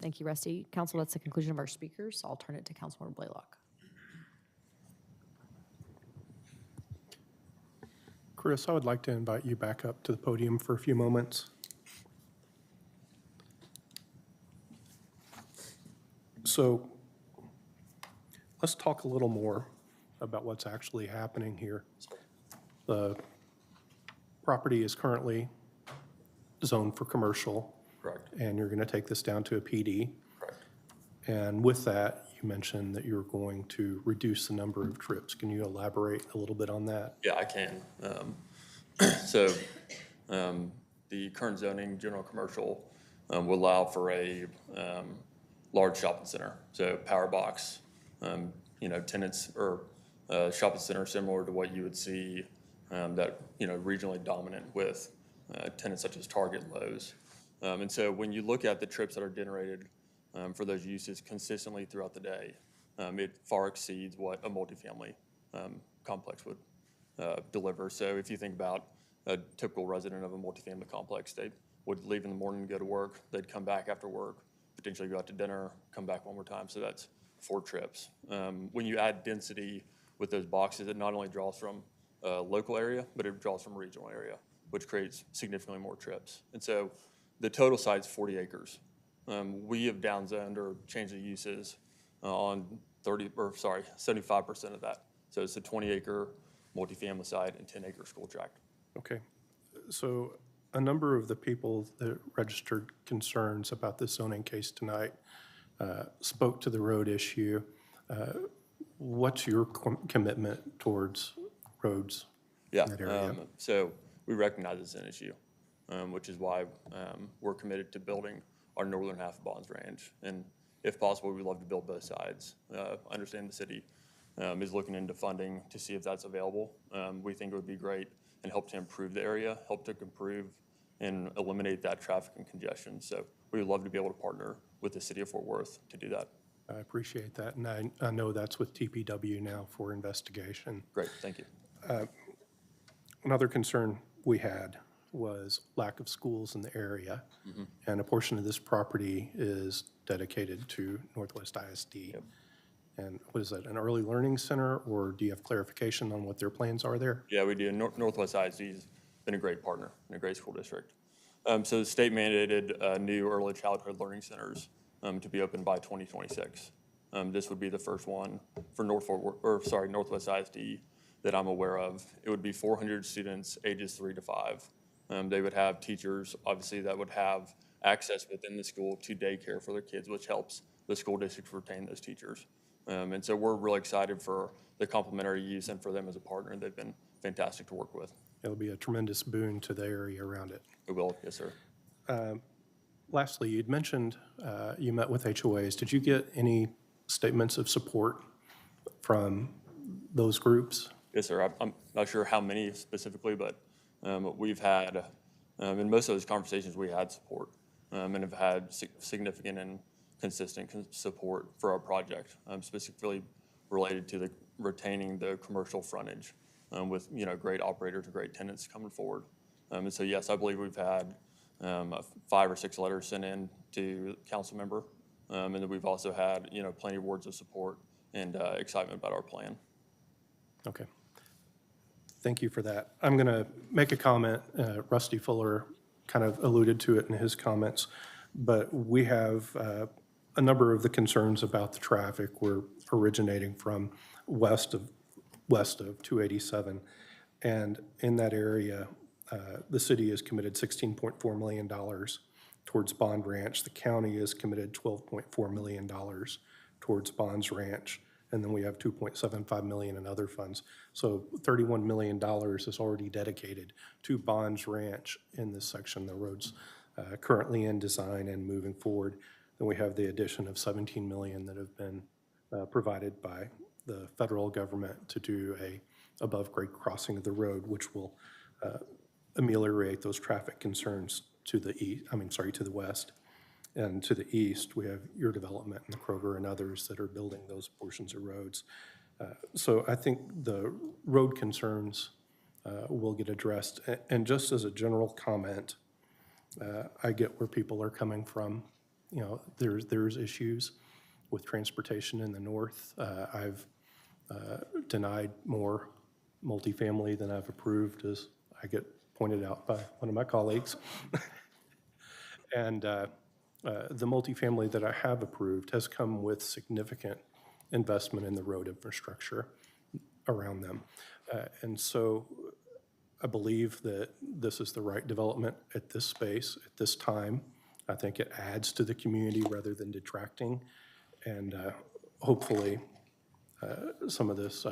Thank you, Rusty. Council, that's the conclusion of our speakers. I'll turn it to Councilmember Blaylock. Chris, I would like to invite you back up to the podium for a few moments. So let's talk a little more about what's actually happening here. The property is currently zoned for commercial. Correct. And you're going to take this down to a PD. Correct. And with that, you mentioned that you're going to reduce the number of trips. Can you elaborate a little bit on that? Yeah, I can. The current zoning, general commercial, will allow for a large shopping center. So power box, tenants or shopping center similar to what you would see that, regionally dominant with tenants such as Target, Lowe's. And so when you look at the trips that are generated for those uses consistently throughout the day, it far exceeds what a multifamily complex would deliver. So if you think about a typical resident of a multifamily complex, they would leave in the morning and go to work. They'd come back after work, potentially go out to dinner, come back one more time. So that's 4 trips. When you add density with those boxes, it not only draws from a local area, but it draws from a regional area, which creates significantly more trips. And so the total site is 40 acres. We have downzoned or changed the uses on 75% of that. So it's a 20-acre multifamily site and 10-acre school tract. Okay. So a number of the people that registered concerns about this zoning case tonight spoke to the road issue. What's your commitment towards roads Yeah, in that area? so we recognize it's an issue, which is why we're committed to building our northern half of Bonds Ranch. And if possible, we'd love to build both sides. I understand the city is looking into funding to see if that's available. We think it would be great and help to improve the area, help to improve and eliminate that traffic and congestion. So we would love to be able to partner with the city of Fort Worth to do that. I appreciate that, and I know that's with TPW now for investigation. Great, thank you. Another concern we had was lack of schools in the area, and a portion of this property is dedicated to Northwest ISD. And what is that, an early learning center, or do you have clarification on what their plans are there? Yeah, we do. Northwest ISD has been a great partner and a great school district. So the state mandated new early childhood learning centers to be open by 2026. This would be the first one for Northwest ISD that I'm aware of. It would be 400 students ages 3 to 5. They would have teachers, obviously, that would have access within the school to daycare for their kids, which helps the school district retain those teachers. And so we're really excited for the complementary use and for them as a partner. They've been fantastic to work with. It'll be a tremendous boon to the area around it. It will, yes, sir. Lastly, you'd mentioned you met with HOAs. Did you get any statements of support from those groups? Yes, sir. I'm not sure how many specifically, but we've had, in most of those conversations, we had support and have had significant and consistent support for our project, specifically related to retaining the commercial frontage with great operators and great tenants coming forward. And so, yes, I believe we've had 5 or 6 letters sent in to council member, and then we've also had plenty of words of support and excitement about our plan. Okay. Thank you for that. I'm going to make a comment. Rusty Fuller kind of alluded to it in his comments, but we have a number of the concerns about the traffic were originating from west of 287. And in that area, the city has committed $16.4 million towards Bond Ranch. The county has committed $12.4 million towards Bonds Ranch. And then we have $2.75 million in other funds. So $31 million is already dedicated to Bonds Ranch in this section. The road's currently in design and moving forward. Then we have the addition of $17 million that have been provided by the federal government to do a above-grade crossing of the road, which will ameliorate those traffic concerns to the to the west. And to the east, we have your development and the Kroger and others that are building those portions of roads. So I think the road concerns will get addressed. And just as a general comment, I get where people are coming from. There's issues with transportation in the north. I've denied more multifamily than I've approved, as I get pointed out by one of my colleagues. And the multifamily that I have approved has come with significant investment in the road infrastructure around them. And so I believe that this is the right development at this space, at this time. I think it adds to the community rather than detracting. And hopefully some of this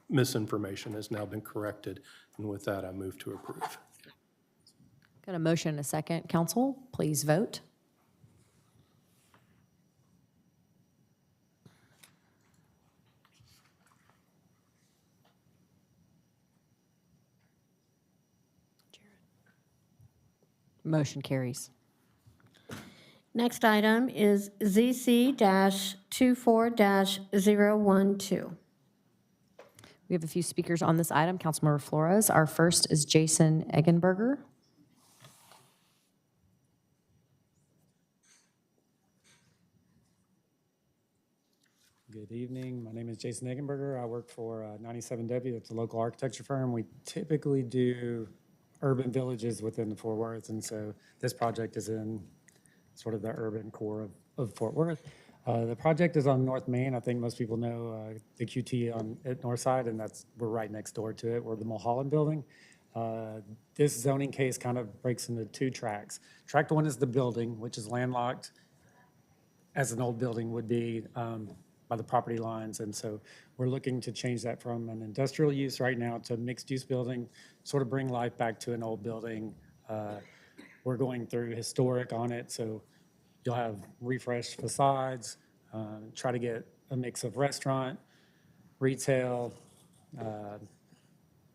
misinformation has now been corrected. And with that, I move to approve. Got a motion and a second. Council, please vote. Motion carries. Next item is ZC-24-012. We have a few speakers on this item. Councilmember Flores. Our first is Jason Eggenberger. Good evening. My name is Jason Eggenberger. I work for 97W. That's a local architecture firm. We typically do urban villages within the Fort Worth, and so this project is in sort of the urban core of Fort Worth. The project is on North Main. I think most people know the QT at Northside, and we're right next door to it. We're the Mulholland building. This zoning case kind of breaks into 2 tracks. Tract 1 is the building, which is landlocked as an old building would be by the property lines. And so we're looking to change that from an industrial use right now to a mixed-use building, sort of bring life back to an old building. We're going through historic on it, so you'll have refreshed facades, try to get a mix of restaurant, retail,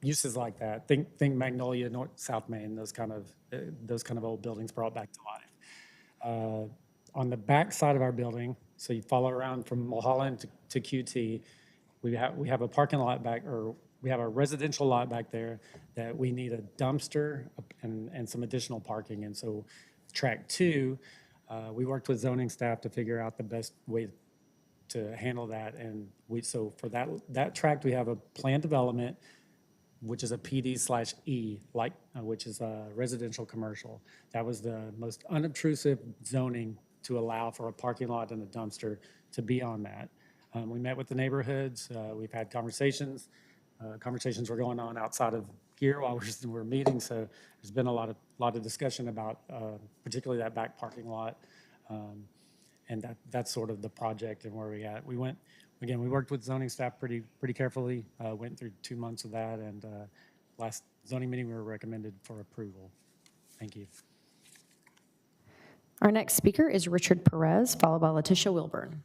uses like that. Think Magnolia, North, South Main, those kind of old buildings brought back to life. On the back side of our building, so you follow around from Mulholland to QT, we have a parking lot back, or we have a residential lot back there that we need a dumpster and some additional parking. And so track 2, we worked with zoning staff to figure out the best way to handle that. And so for that tract, we have a planned development, which is a PD/E, which is a residential commercial. That was the most unobtrusive zoning to allow for a parking lot and a dumpster to be on that. We met with the neighborhoods. We've had conversations. Conversations were going on outside of here while we're meeting. So there's been a lot of discussion about particularly that back parking lot. And that's sort of the project and where we at. We worked with zoning staff pretty carefully, went through 2 months of that, and last zoning meeting, we were recommended for approval. Thank you. Our next speaker is Richard Perez, followed by Letitia Wilburn.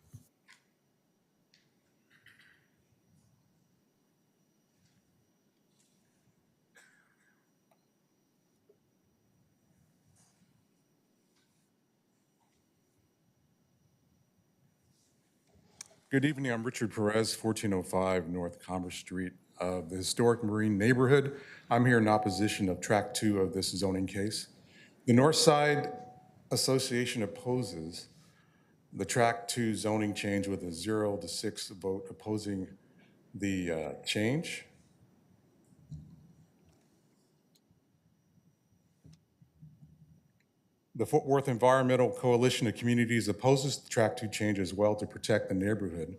Good evening. I'm Richard Perez, 1405 North Commerce Street of the historic Marine neighborhood. I'm here in opposition of track 2 of this zoning case. The North Side Association opposes the track 2 zoning change with a 0-6 vote opposing the change. The Fort Worth Environmental Coalition of Communities opposes the track 2 change as well to protect the neighborhood.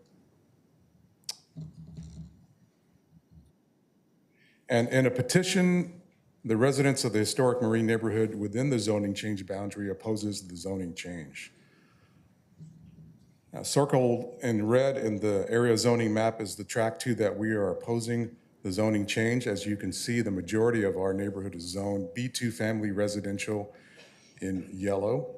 And in a petition, the residents of the historic Marine neighborhood within the zoning change boundary opposes the zoning change. Now, circled in red in the area zoning map is the track 2 that we are opposing the zoning change. As you can see, the majority of our neighborhood is zoned B2 family residential in yellow.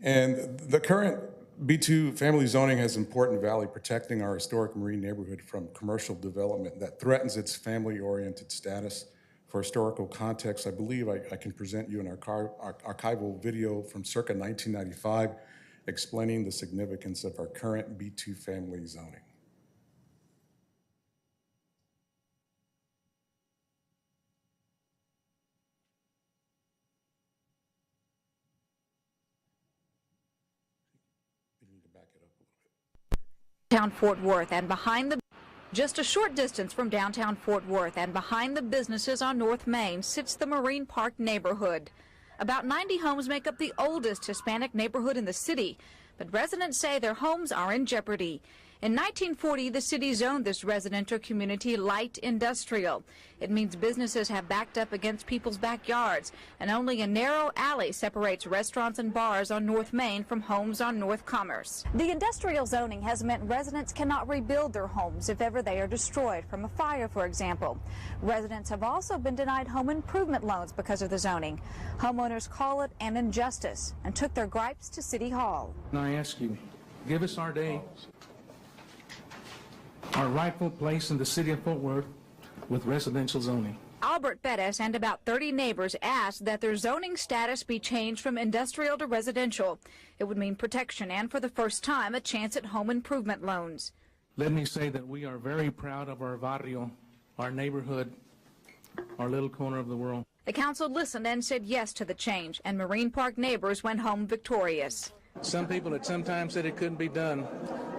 And the current B2 family zoning has important value protecting our historic Marine neighborhood from commercial development that threatens its family-oriented status. For historical context, I believe I can present you an archival video from circa 1995 explaining the significance of our current B2 family zoning. Downtown Fort Worth and just a short distance from downtown Fort Worth and behind the businesses on North Main sits the Marine Park neighborhood. About 90 homes make up the oldest Hispanic neighborhood in the city, but residents say their homes are in jeopardy. In 1940, the city zoned this residential community light industrial. It means businesses have backed up against people's backyards, and only a narrow alley separates restaurants and bars on North Main from homes on North Commerce. The industrial zoning has meant residents cannot rebuild their homes if ever they are destroyed from a fire, for example. Residents have also been denied home improvement loans because of the zoning. Homeowners call it an injustice and took their gripes to City Hall. I ask you, give us our day, our rightful place in the city of Fort Worth with residential zoning. Albert Bettis and about 30 neighbors asked that their zoning status be changed from industrial to residential. It would mean protection and, for the first time, a chance at home improvement loans. Let me say that we are very proud of our barrio, our neighborhood, our little corner of the world. The council listened and said yes to the change, and Marine Park neighbors went home victorious. Some people at some time said it couldn't be done.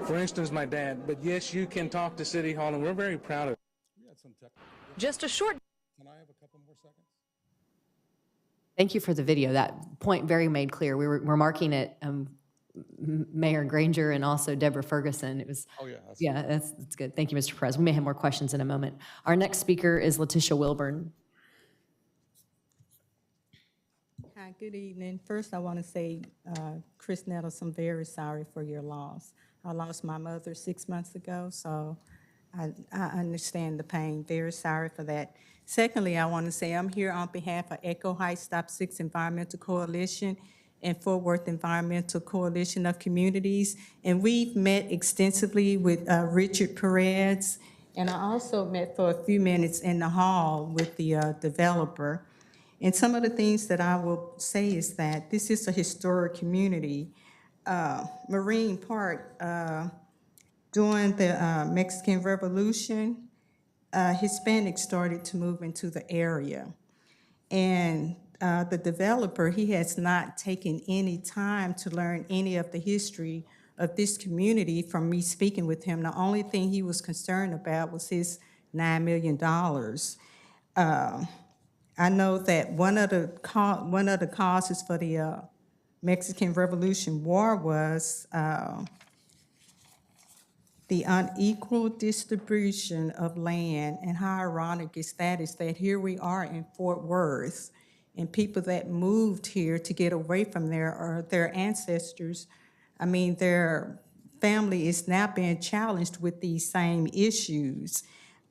For instance, my dad. But yes, you can talk to City Hall, and we're very proud of it. Just a short... Can I have a couple more seconds? Thank you for the video. That point very made clear. We're marking it Mayor Granger and also Deborah Ferguson. It was, oh, yeah, that's good. Thank you, Mr. Perez. We may have more questions in a moment. Our next speaker is Letitia Wilburn. Hi, Hi, good evening. First, I want to say, Chris Nettles, I'm very sorry for your loss. I lost my mother 6 months ago, so I understand the pain. Very sorry for that. Secondly, I want to say I'm here on behalf of Echo Heights Stop 6 Environmental Coalition and Fort Worth Environmental Coalition of Communities, and we've met extensively with Richard Perez, and I also met for a few minutes in the hall with the developer. And some of the things that I will say is that this is a historic community. Marine Park, during the Mexican Revolution, Hispanics started to move into the area. And the developer, he has not taken any time to learn any of the history of this community from me speaking with him. The only thing he was concerned about was his $9 million. I know that one of the causes for the Mexican Revolution War was the unequal distribution of land. And how ironic is that here we are in Fort Worth, and people that moved here to get away from there are their ancestors. I mean, their family is now being challenged with these same issues.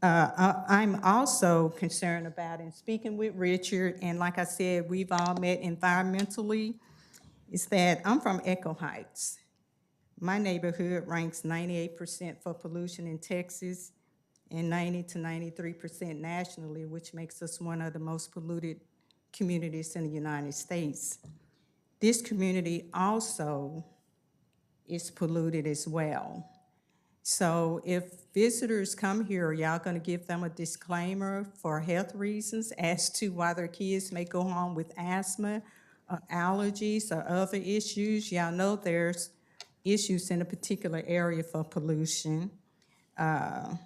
I'm also concerned about, and speaking with Richard, and like I said, we've all met environmentally, is that I'm from Echo Heights. My neighborhood ranks 98% for pollution in Texas and 90 to 93% nationally, which makes us one of the most polluted communities in the United States. This community also is polluted as well. So if visitors come here, are y'all gonna give them a disclaimer for health reasons as to why their kids may go home with asthma or allergies or other issues? Y'all know there's issues in a particular area for pollution. And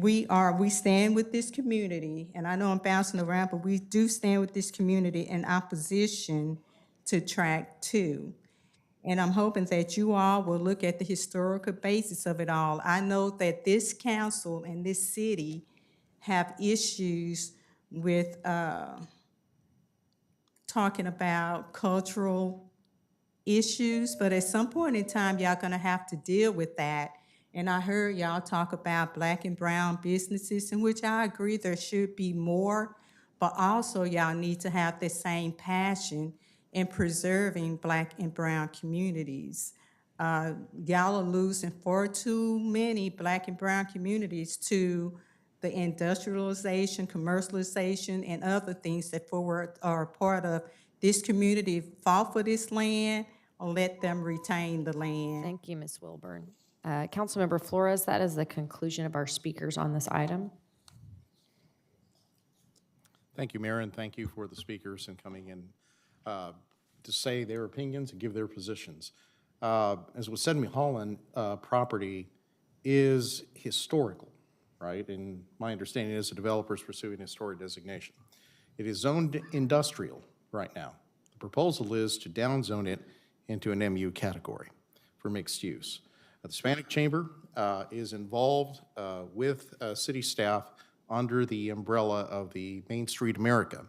we stand with this community, and I know I'm bouncing around, but we do stand with this community in opposition to Track 2. And I'm hoping that you all will look at the historical basis of it all. I know that this council and this city have issues with talking about cultural issues, but at some point in time, y'all gonna have to deal with that. And I heard y'all talk about Black and brown businesses, in which I agree there should be more, but also y'all need to have the same passion in preserving Black and brown communities. Y'all are losing far too many Black and brown communities to the industrialization, commercialization, and other things that Fort Worth are a part of. This community fought for this land, or let them retain the land. Thank you, Ms. Wilburn. Councilmember Flores, that is the conclusion of our speakers on this item. Thank you, Mayor, and thank you for the speakers and coming in to say their opinions and give their positions. As was said, Mulholland property is historical, right? And my understanding is the developer is pursuing historic designation. It is zoned industrial right now. The proposal is to downzone it into an MU category for mixed use. The Hispanic Chamber is involved with city staff under the umbrella of the Main Street America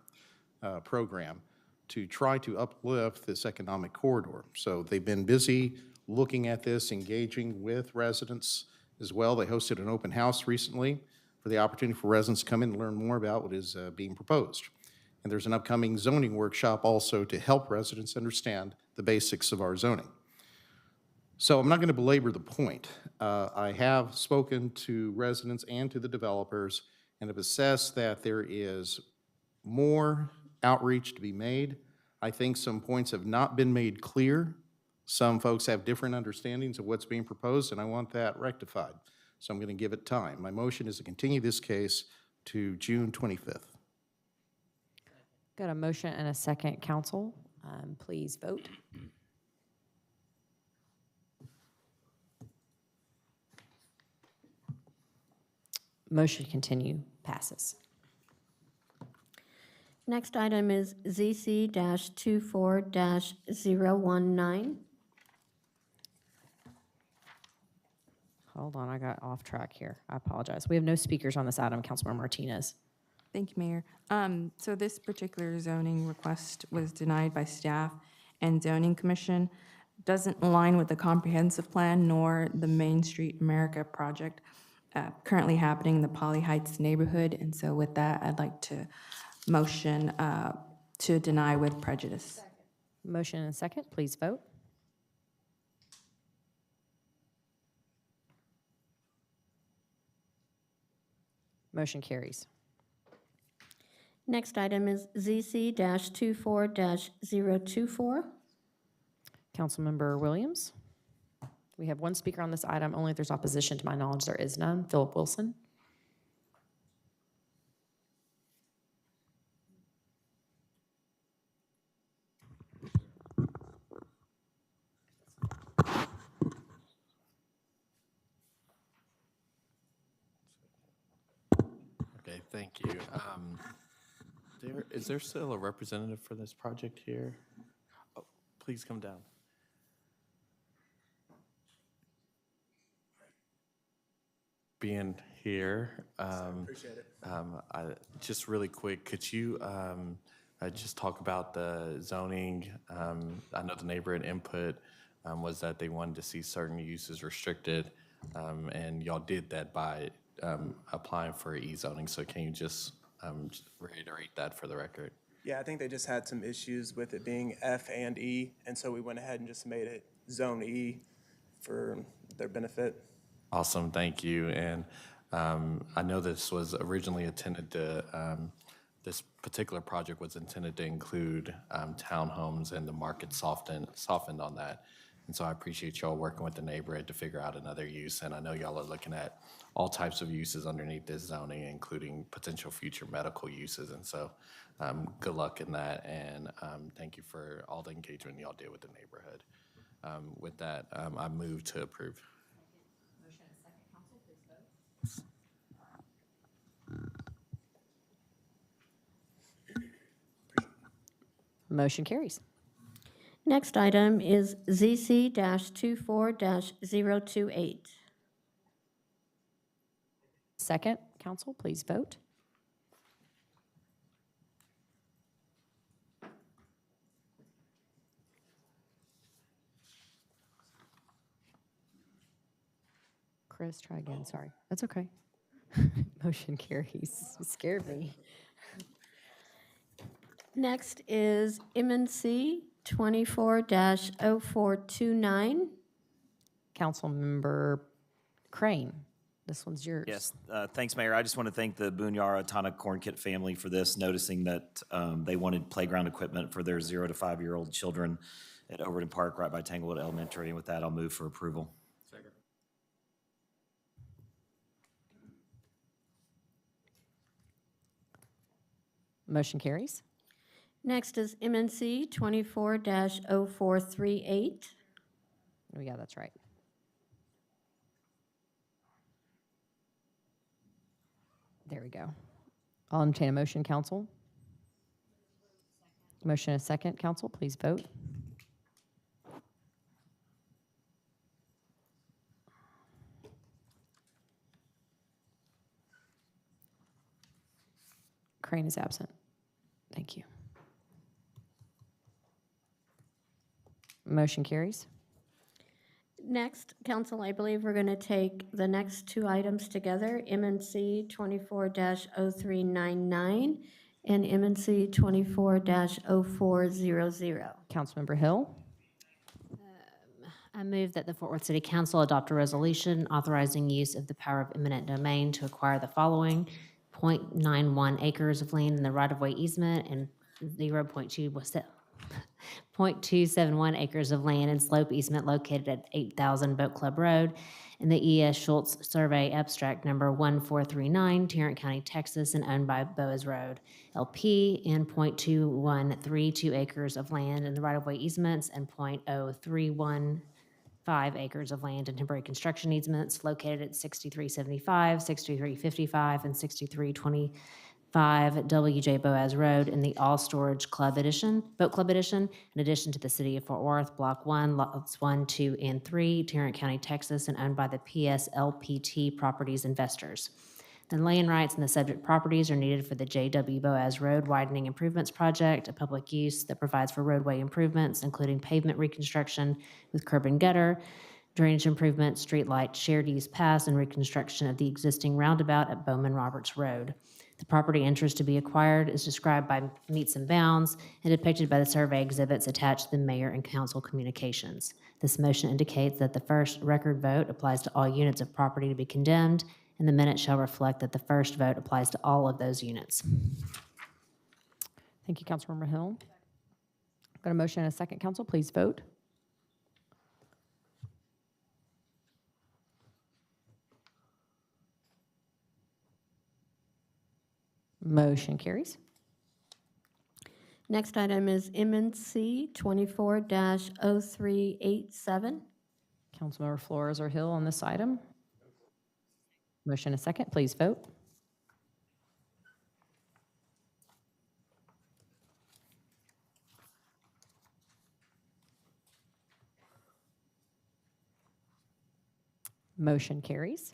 program to try to uplift this economic corridor. So they've been busy looking at this, engaging with residents as well. They hosted an open house recently for the opportunity for residents to come in and learn more about what is being proposed. And there's an upcoming zoning workshop also to help residents understand the basics of our zoning. So I'm not going to belabor the point. I have spoken to residents and to the developers and have assessed that there is more outreach to be made. I think some points have not been made clear. Some folks have different understandings of what's being proposed, and I want that rectified. So I'm going to give it time. My motion is to continue this case to June 25th. Got a motion and a second, council. Please vote. Motion to continue passes. Next item is ZC-24-019. Hold on, I got off track here. I apologize. We have no speakers on this item, Councilmember Martinez. Thank you, Mayor. So this particular zoning request was denied by staff and zoning commission. Doesn't align with the comprehensive plan nor the Main Street America project currently happening in the Poly Heights neighborhood. And so with that, I'd like to motion to deny with prejudice. Motion and a second, please vote. Motion carries. Next item is ZC-24-024. Councilmember Williams? We have one speaker on this item. Only if there's opposition, to my knowledge, there is none. Philip Wilson. Okay, thank you. Is there still a representative for this project here? Oh, please come down. Being here. Appreciate it. Just really quick, could you just talk about the zoning? I know the neighborhood input was that they wanted to see certain uses restricted, and y'all did that by applying for e-zoning. So can you just reiterate that for the record? Yeah, I think they just had some issues with it being F and E, and so we went ahead and just made it Zone E for their benefit. Awesome, thank you. And I know this was originally intended to, this particular project was intended to include townhomes, and the market softened on that. And so I appreciate y'all working with the neighborhood to figure out another use. And I know y'all are looking at all types of uses underneath this zoning, including potential future medical uses. And so good luck in that. And thank you for all the engagement y'all did with the neighborhood. With that, I move to approve. Motion and second, council, please vote. Motion carries. Next item is ZC-24-028. Second, council, please vote. Chris, try again, sorry. That's okay. Motion carries. It scared me. Next is MNC 24-0429. Councilmember Crane, this one's yours. Yes, thanks, Mayor. I just want to thank the Boonyara Tana Corn Kit family for this, noticing that they wanted playground equipment for their 0 to 5-year-old children at Overton Park right by Tanglewood Elementary. And with that, I'll move for approval. Second. Motion carries. Next is MNC 24-0438. Oh, yeah, that's right. There we go. I'll entertain a motion, council. Motion and a second, council, please vote. Crane is absent. Thank you. Motion carries. Next, council, I believe we're going to take the next two items together, MNC 24-0399 and MNC 24-0400. Councilmember Hill. I move that the Fort Worth City Council adopt a resolution authorizing use of the power of eminent domain to acquire the following: 0.91 acres of land in the right-of-way easement and 0.271 acres of land and slope easement located at 8,000 Boat Club Road in the E.S. Schultz Survey Abstract Number 1439, Tarrant County, Texas, and owned by Boaz Road, LP, and 0.2132 acres of land in the right-of-way easements and 0.0315 acres of land and temporary construction easements located at 6375, 6355, and 6325 W.J. Boaz Road in the All Storage Club Edition, Boat Club Edition, in addition to the City of Fort Worth, Block 1, Lots 1, 2, and 3, Tarrant County, Texas, and owned by the PSLPT Properties Investors. The land rights and the subject properties are needed for the J.W. Boaz Road Widening Improvements Project, a public use that provides for roadway improvements, including pavement reconstruction with curb and gutter, drainage improvements, streetlight, shared use paths, and reconstruction of the existing roundabout at Bowman Roberts Road. The property interest to be acquired is described by meets and bounds and depicted by the survey exhibits attached to the mayor and council communications. This motion indicates that the first record vote applies to all units of property to be condemned, and the minutes shall reflect that the first vote applies to all of those units. Thank you, Councilmember Hill. Got a motion and a second, council, please vote. Motion carries. Next item is MNC 24-0387. Councilmember Flores or Hill on this item? Motion and a second, please vote. Motion carries.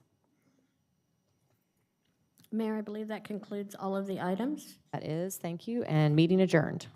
Mayor, I believe that concludes all of the items. That is, thank you, and meeting adjourned.